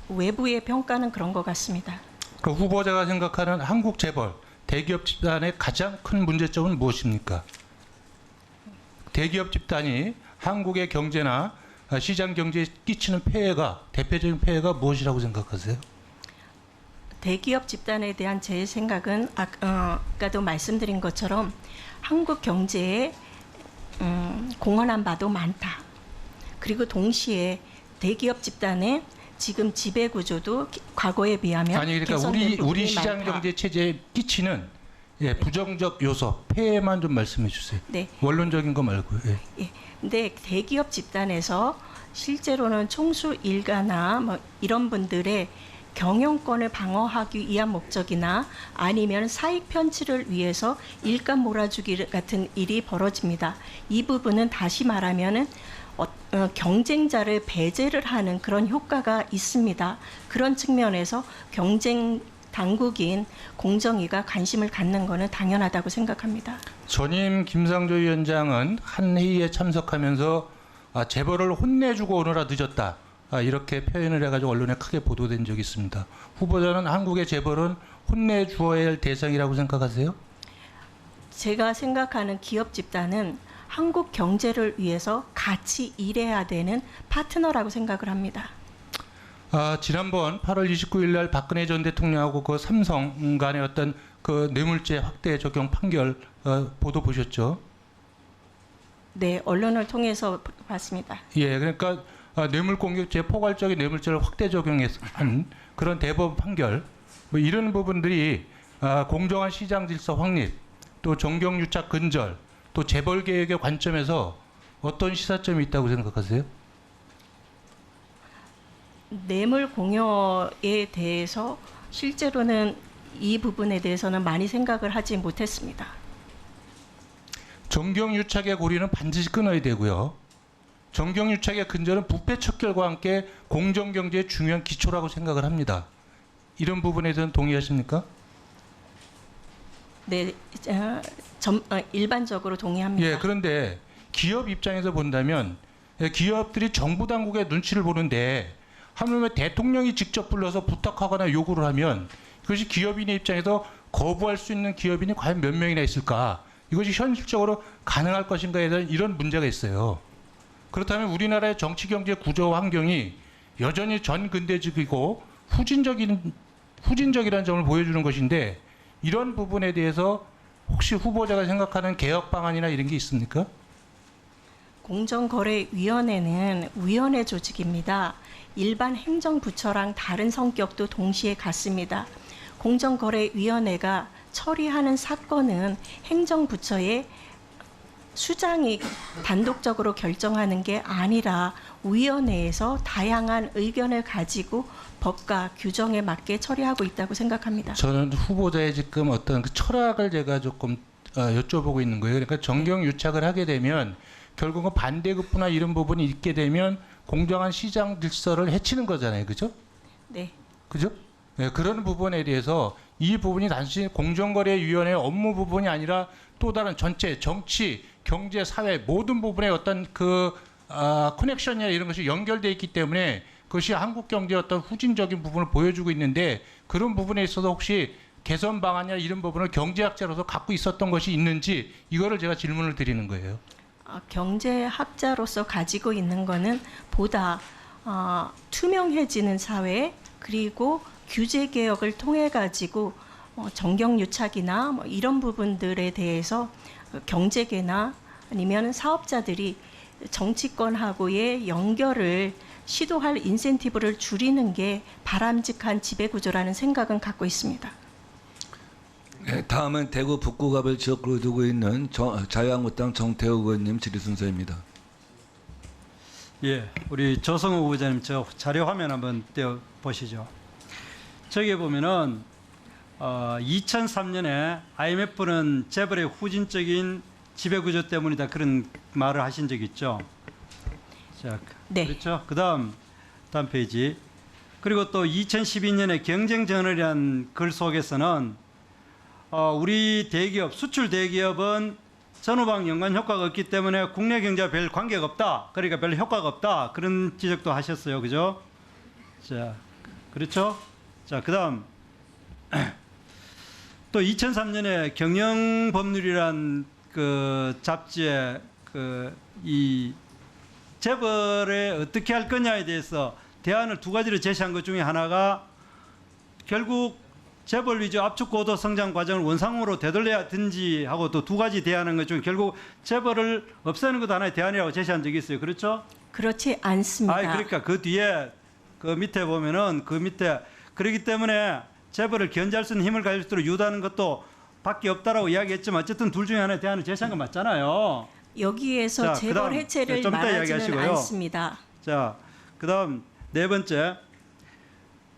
외부의 평가는 그런 것 같습니다. 그 후보자가 생각하는 한국 재벌 대기업 집단의 가장 큰 문제점은 무엇입니까? 대기업 집단이 한국의 경제나 시장 경제에 끼치는 대표적인 폐해가 무엇이라고 생각하세요? 대기업 집단에 대한 제 생각은 아까도 말씀드린 것처럼 한국 경제에 공헌한 바도 많다. 그리고 동시에 대기업 집단의 지금 지배 구조도 과거에 비하면 아니 그러니까 우리 시장 경제 체제에 끼치는 부정적 요소, 폐해만 좀 말씀해 주세요. 네. 원론적인 거 말고요. 예. 근데 대기업 집단에서 실제로는 총수 일가나 뭐 이런 분들의 경영권을 방어하기 위한 목적이나 아니면 사익 편취를 위해서 일감 몰아주기 같은 일이 벌어집니다. 이 부분은 다시 말하면은 경쟁자를 배제를 하는 그런 효과가 있습니다. 그런 측면에서 경쟁 당국인 공정위가 관심을 갖는 것은 당연하다고 생각합니다. 전임 김상조 위원장은 한 회의에 참석하면서 재벌을 혼내주고 오느라 늦었다. 이렇게 표현을 해가지고 언론에 크게 보도된 적이 있습니다. 후보자는 한국의 재벌은 혼내주어야 할 대상이라고 생각하세요? 제가 생각하는 기업 집단은 한국 경제를 위해서 같이 일해야 되는 파트너라고 생각을 합니다. 지난번 8월 29일 날 박근혜 전 대통령하고 그 삼성 간의 어떤 그 뇌물죄 확대 적용 판결 보도 보셨죠? 네, 언론을 통해서 봤습니다. 예, 그러니까 뇌물공격죄 포괄적인 뇌물죄를 확대 적용한 그런 대법원 판결, 뭐 이런 부분들이 공정한 시장 질서 확립, 또 정경유착 근절, 또 재벌 개혁의 관점에서 어떤 시사점이 있다고 생각하세요? 뇌물 공여에 대해서 실제로는 이 부분에 대해서는 많이 생각을 하지 못했습니다. 정경유착의 고리는 반드시 끊어야 되고요. 정경유착의 근절은 부패 척결과 함께 공정경제의 중요한 기초라고 생각을 합니다. 이런 부분에 대해서는 동의하십니까? 네, 일반적으로 동의합니다. 예, 그런데 기업 입장에서 본다면 기업들이 정부 당국의 눈치를 보는데 하물며 대통령이 직접 불러서 부탁하거나 요구를 하면 그것이 기업인의 입장에서 거부할 수 있는 기업인이 과연 몇 명이나 있을까? 이것이 현실적으로 가능할 것인가에 대한 이런 문제가 있어요. 그렇다면 우리나라의 정치 경제 구조 환경이 여전히 전근대적이고 후진적이라는 점을 보여주는 것인데 이런 부분에 대해서 혹시 후보자가 생각하는 개혁 방안이나 이런 게 있습니까? 공정거래위원회는 위원회 조직입니다. 일반 행정부처랑 다른 성격도 동시에 같습니다. 공정거래위원회가 처리하는 사건은 행정부처의 수장이 단독적으로 결정하는 게 아니라 위원회에서 다양한 의견을 가지고 법과 규정에 맞게 처리하고 있다고 생각합니다. 저는 후보자의 지금 어떤 그 철학을 제가 조금 여쭤보고 있는 거예요. 그러니까 정경유착을 하게 되면 결국은 반대급부나 이런 부분이 있게 되면 공정한 시장 질서를 해치는 거잖아요. 그죠? 네. 그죠? 네, 그런 부분에 대해서 이 부분이 단순히 공정거래위원회 업무 부분이 아니라 또 다른 전체 정치, 경제, 사회 모든 부분의 어떤 커넥션이나 이런 것이 연결되어 있기 때문에 그것이 한국 경제의 어떤 후진적인 부분을 보여주고 있는데 그런 부분에 있어서 혹시 개선 방안이나 이런 부분을 경제학자로서 갖고 있었던 것이 있는지 이거를 제가 질문을 드리는 거예요. 경제학자로서 가지고 있는 거는 보다 투명해지는 사회 그리고 규제 개혁을 통해 가지고 정경유착이나 이런 부분들에 대해서 경제계나 아니면 사업자들이 정치권하고의 연결을 시도할 인센티브를 줄이는 게 바람직한 지배구조라는 생각은 갖고 있습니다. 네, 다음은 대구 북구갑을 지역구로 두고 있는 자유한국당 정태욱 의원님 질의 순서입니다. 예, 우리 조성우 후보자님 저 자료 화면 한번 띄워 보시죠. 저기 보면은 2003년에 IMF는 재벌의 후진적인 지배구조 때문이다 그런 말을 하신 적 있죠. 자, 네. 그렇죠. 다음 페이지. 그리고 또 2012년에 경쟁전을이란 글 속에서는 우리 대기업, 수출 대기업은 전후방 연관 효과가 없기 때문에 국내 경제와 별 관계가 없다. 그러니까 별 효과가 없다. 그런 지적도 하셨어요. 그죠? 자, 그렇죠? 자, 그다음 또 2003년에 경영법률이란 그 잡지에 이 재벌에 어떻게 할 거냐에 대해서 대안을 두 가지를 제시한 것 중에 하나가 결국 재벌 위주 압축 고도 성장 과정을 원상으로 되돌려야든지 하고 또 두 가지 대안한 것 중에 결국 재벌을 없애는 것도 하나의 대안이라고 제시한 적이 있어요. 그렇죠? 그렇지 않습니다. 그러니까 그 뒤에 그 밑에 보면은 그 밑에 그렇기 때문에 재벌을 견제할 수 있는 힘을 가질 수 있도록 유도하는 것도 밖에 없다라고 이야기했지만 어쨌든 둘 중에 하나의 대안을 제시한 건 맞잖아요. 여기에서 자, 재벌 그다음, 해체를 좀 이따 말하지는 이야기하시고요. 않습니다. 자, 그다음 네 번째,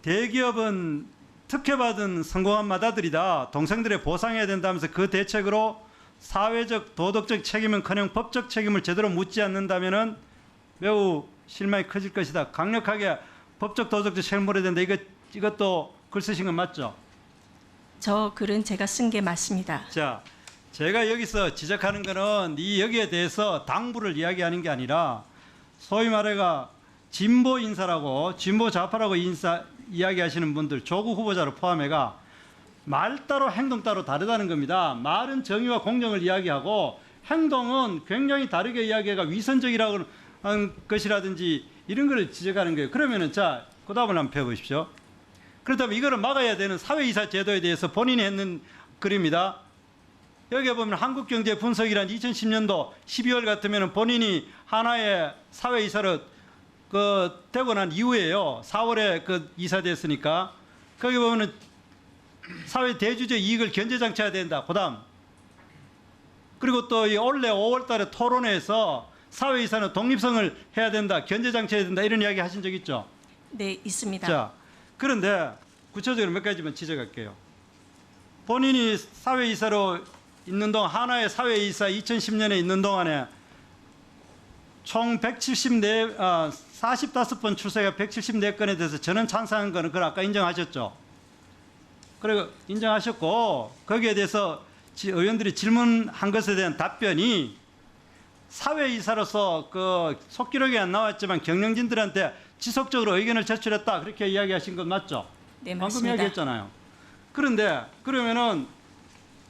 대기업은 특혜받은 성공한 마다들이다. 동생들의 보상해야 된다면서 그 대책으로 사회적 도덕적 책임은커녕 법적 책임을 제대로 묻지 않는다면은 매우 실망이 커질 것이다. 강력하게 법적 도덕적 책임을 물어야 된다. 이것도 글 쓰신 건 맞죠? 저 글은 제가 쓴 게 맞습니다. 자, 제가 여기서 지적하는 거는 여기에 대해서 당부를 이야기하는 게 아니라 소위 말해가 진보 인사라고 진보 좌파라고 이야기하시는 분들 조국 후보자를 포함해가 말 따로 행동 따로 다르다는 겁니다. 말은 정의와 공정을 이야기하고 행동은 굉장히 다르게 이야기해가 위선적이라고 하는 것이라든지 이런 걸 지적하는 거예요. 그러면은 자, 그 다음을 한번 펴보십시오. 그렇다면 이거를 막아야 되는 사회이사 제도에 대해서 본인이 했는 글입니다. 여기에 보면 한국경제분석이란 2010년도 12월 같으면 본인이 하나의 사회이사로 되고 난 이후에요. 4월에 이사됐으니까 거기 보면은 사회 대주주 이익을 견제장치해야 된다. 그다음 그리고 또 이 올해 5월달에 토론회에서 사회이사는 독립성을 해야 된다. 견제장치해야 된다. 이런 이야기 하신 적 있죠? 네, 있습니다. 자, 그런데 구체적으로 몇 가지만 지적할게요. 본인이 사회이사로 있는 동안 하나의 사회이사 2010년에 있는 동안에 총 45번 출석에 174건에 대해서 저는 찬성한 거는 그걸 아까 인정하셨죠. 그리고 인정하셨고 거기에 대해서 의원들이 질문한 것에 대한 답변이 사회이사로서 속기록에 안 나왔지만 경영진들한테 지속적으로 의견을 제출했다. 그렇게 이야기하신 건 맞죠? 네, 방금 맞습니다. 이야기했잖아요. 그런데 그러면은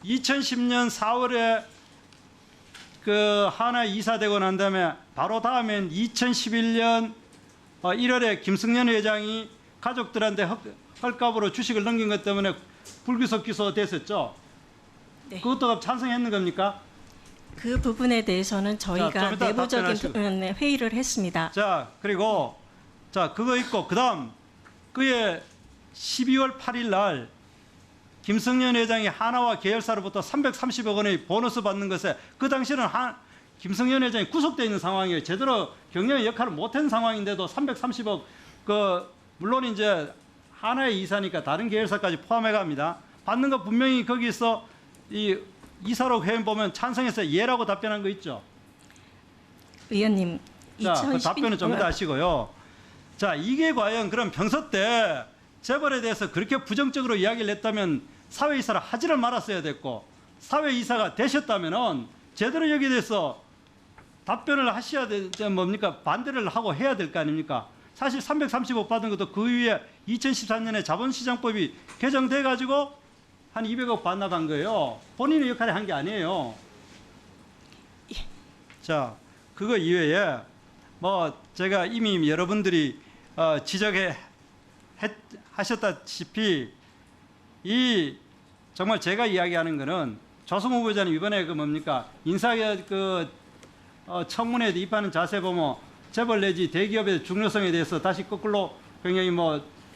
2010년 4월에 하나 이사되고 난 다음에 바로 다음엔 2011년 1월에 김승년 회장이 가족들한테 헐값으로 주식을 넘긴 것 때문에 불구속 기소됐었죠. 네. 그것도 찬성했는 겁니까? 그 부분에 대해서는 저희가 좀 이따 내부적인 회의를 했습니다. 자, 그리고 그거 있고 그다음 그의 12월 8일 날 김승년 회장이 하나와 계열사로부터 330억 원의 보너스 받는 것에 그 당시는 김승년 회장이 구속되어 있는 상황이에요. 제대로 경영의 역할을 못한 상황인데도 330억 물론 이제 하나의 이사니까 다른 계열사까지 포함해 갑니다. 받는 거 분명히 거기서 이 이사록 회원 보면 찬성해서 예라고 답변한 거 있죠. 의원님, 자, 그 답변은 좀 이따 하시고요. 자, 이게 과연 그럼 평소 때 재벌에 대해서 그렇게 부정적으로 이야기를 했다면 사회이사를 하지를 말았어야 됐고 사회이사가 되셨다면은 제대로 여기에 대해서 답변을 하셔야 뭡니까? 반대를 하고 해야 될 거 아닙니까? 사실 330억 받은 것도 그 이후에 2014년에 자본시장법이 개정돼 가지고 한 200억 반납한 거예요. 본인의 역할을 한 게 아니에요. 자, 그거 이외에 제가 이미 여러분들이 지적해 하셨다시피 정말 제가 이야기하는 거는 조성 후보자님 이번에 인사 청문회에 입하는 자세 보면 재벌 내지 대기업의 중요성에 대해서 다시 거꾸로 굉장히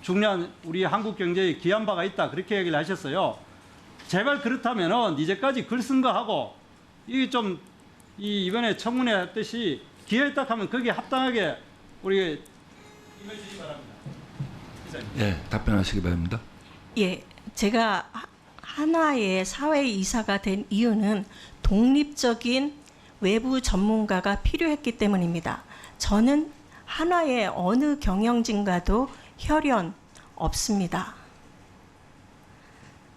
중요한 우리 한국 경제에 기여한 바가 있다 그렇게 얘기를 하셨어요. 제발 그렇다면은 이제까지 글 쓴 거 하고 이게 좀 이번에 청문회 했듯이 기여했다 하면 거기에 합당하게 우리 임해주시기 바랍니다. 예, 답변하시기 바랍니다. 예, 제가 하나의 사회이사가 된 이유는 독립적인 외부 전문가가 필요했기 때문입니다. 저는 하나의 어느 경영진과도 혈연 없습니다.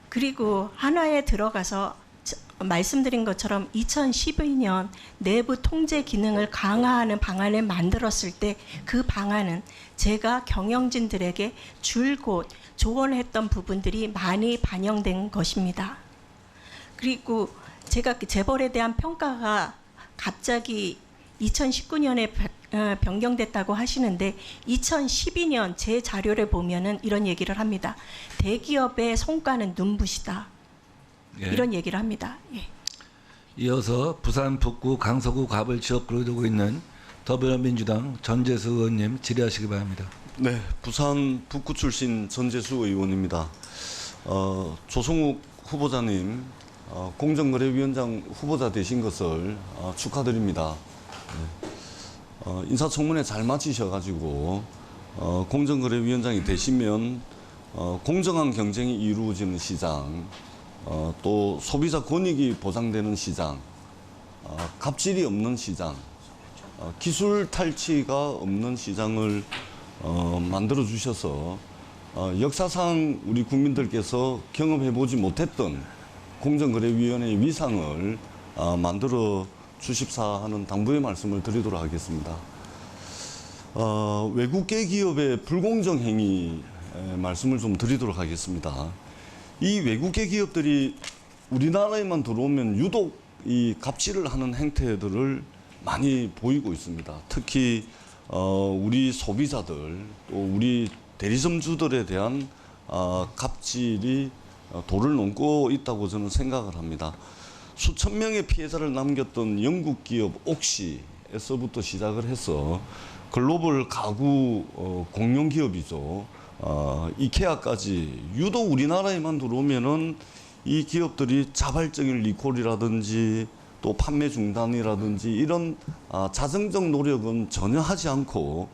그리고 하나에 들어가서 말씀드린 것처럼 2012년 내부 통제 기능을 강화하는 방안을 만들었을 때 그 방안은 제가 경영진들에게 줄곧 조언했던 부분들이 많이 반영된 것입니다. 그리고 제가 재벌에 대한 평가가 갑자기 2019년에 변경됐다고 하시는데 2012년 제 자료를 보면은 이런 얘기를 합니다. 대기업의 성과는 눈부시다. 예. 이런 얘기를 합니다. 예. 이어서 부산 북구 강서구 갑을 지역구로 두고 있는 더불어민주당 전재수 의원님 질의하시기 바랍니다. 네, 부산 북구 출신 전재수 의원입니다. 조성욱 후보자님 공정거래위원장 후보자 되신 것을 축하드립니다. 네. 인사청문회 잘 마치셔가지고 공정거래위원장이 되시면 공정한 경쟁이 이루어지는 시장, 또 소비자 권익이 보장되는 시장, 갑질이 없는 시장, 기술 탈취가 없는 시장을 만들어 주셔서 역사상 우리 국민들께서 경험해보지 못했던 공정거래위원회의 위상을 만들어 주십사 하는 당부의 말씀을 드리도록 하겠습니다. 외국계 기업의 불공정 행위 말씀을 좀 드리도록 하겠습니다. 이 외국계 기업들이 우리나라에만 들어오면 유독 이 갑질을 하는 행태들을 많이 보이고 있습니다. 특히 우리 소비자들 또 우리 대리점주들에 대한 갑질이 도를 넘고 있다고 저는 생각을 합니다. 수천 명의 피해자를 남겼던 영국 기업 옥시에서부터 시작을 해서 글로벌 가구 공용 기업이죠. 이케아까지 유독 우리나라에만 들어오면은 이 기업들이 자발적인 리콜이라든지 또 판매 중단이라든지 이런 자정적 노력은 전혀 하지 않고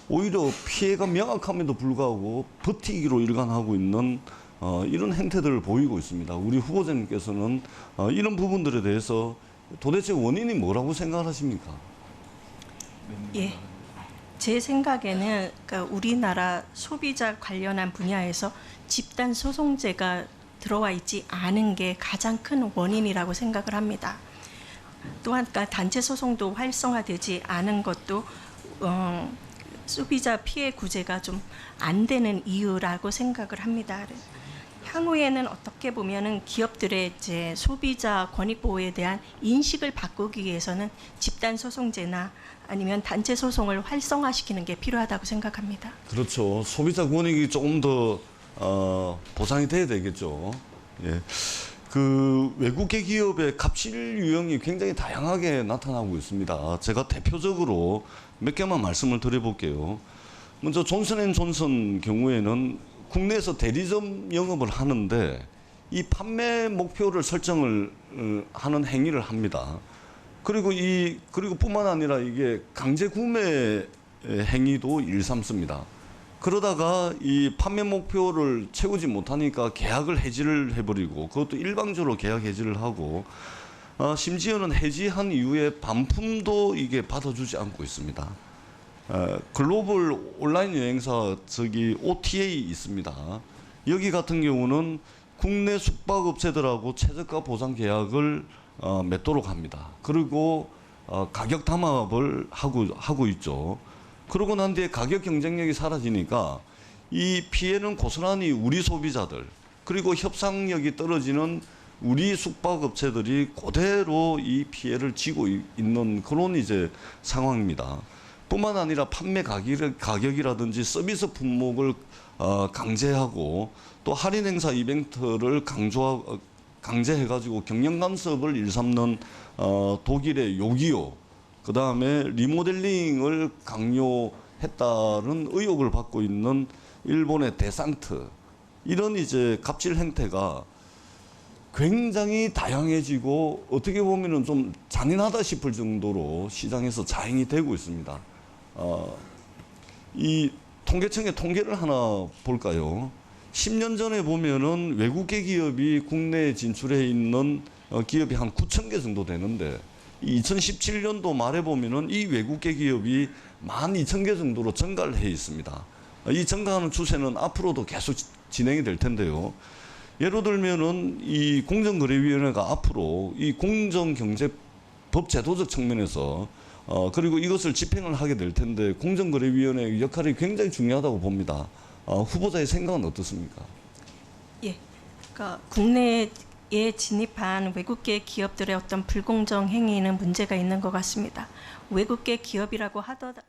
오히려 피해가 명확함에도 불구하고 버티기로 일관하고 있는 이런 행태들을 보이고 있습니다. 우리 후보자님께서는 이런 부분들에 대해서 도대체 원인이 뭐라고 생각하십니까? 예, 제 생각에는 그러니까 우리나라 소비자 관련한 분야에서 집단 소송제가 들어와 있지 않은 게 가장 큰 원인이라고 생각을 합니다. 또한 그러니까 단체 소송도 활성화되지 않은 것도 소비자 피해 구제가 좀 안 되는 이유라고 생각을 합니다. 향후에는 어떻게 보면은 기업들의 이제 소비자 권익 보호에 대한 인식을 바꾸기 위해서는 집단 소송제나 아니면 단체 소송을 활성화시키는 게 필요하다고 생각합니다. 그렇죠. 소비자 권익이 조금 더 보상이 돼야 되겠죠. 예. 그 외국계 기업의 갑질 유형이 굉장히 다양하게 나타나고 있습니다. 제가 대표적으로 몇 개만 말씀을 드려볼게요. 먼저 존슨앤존슨 경우에는 국내에서 대리점 영업을 하는데 이 판매 목표를 설정을 하는 행위를 합니다. 그리고 뿐만 아니라 이게 강제 구매 행위도 일삼습니다. 그러다가 이 판매 목표를 채우지 못하니까 계약을 해지를 해버리고 그것도 일방적으로 계약 해지를 하고 심지어는 해지한 이후에 반품도 이게 받아주지 않고 있습니다. 글로벌 온라인 여행사 OTA 있습니다. 여기 같은 경우는 국내 숙박업체들하고 최저가 보상 계약을 맺도록 합니다. 그리고 가격 담합을 하고 있죠. 그러고 난 뒤에 가격 경쟁력이 사라지니까 이 피해는 고스란히 우리 소비자들 그리고 협상력이 떨어지는 우리 숙박업체들이 그대로 이 피해를 지고 있는 그런 이제 상황입니다. 뿐만 아니라 판매 가격이라든지 서비스 품목을 강제하고 또 할인 행사 이벤트를 강제해가지고 경영 간섭을 일삼는 독일의 요기요, 그 다음에 리모델링을 강요했다는 의혹을 받고 있는 일본의 데산트, 이런 이제 갑질 행태가 굉장히 다양해지고 어떻게 보면은 좀 잔인하다 싶을 정도로 시장에서 자행이 되고 있습니다. 이 통계청의 통계를 하나 볼까요? 10년 전에 보면은 외국계 기업이 국내에 진출해 있는 기업이 한 9,000개 정도 되는데 2017년도 말에 보면은 이 외국계 기업이 12,000개 정도로 증가를 해 있습니다. 이 증가하는 추세는 앞으로도 계속 진행이 될 텐데요. 예를 들면은 이 공정거래위원회가 앞으로 이 공정경제법 제도적 측면에서 그리고 이것을 집행을 하게 될 텐데 공정거래위원회의 역할이 굉장히 중요하다고 봅니다. 후보자의 생각은 어떻습니까? 예, 그러니까 국내에 진입한 외국계 기업들의 어떤 불공정 행위는 문제가 있는 것 같습니다. 외국계 기업이라고 하더라도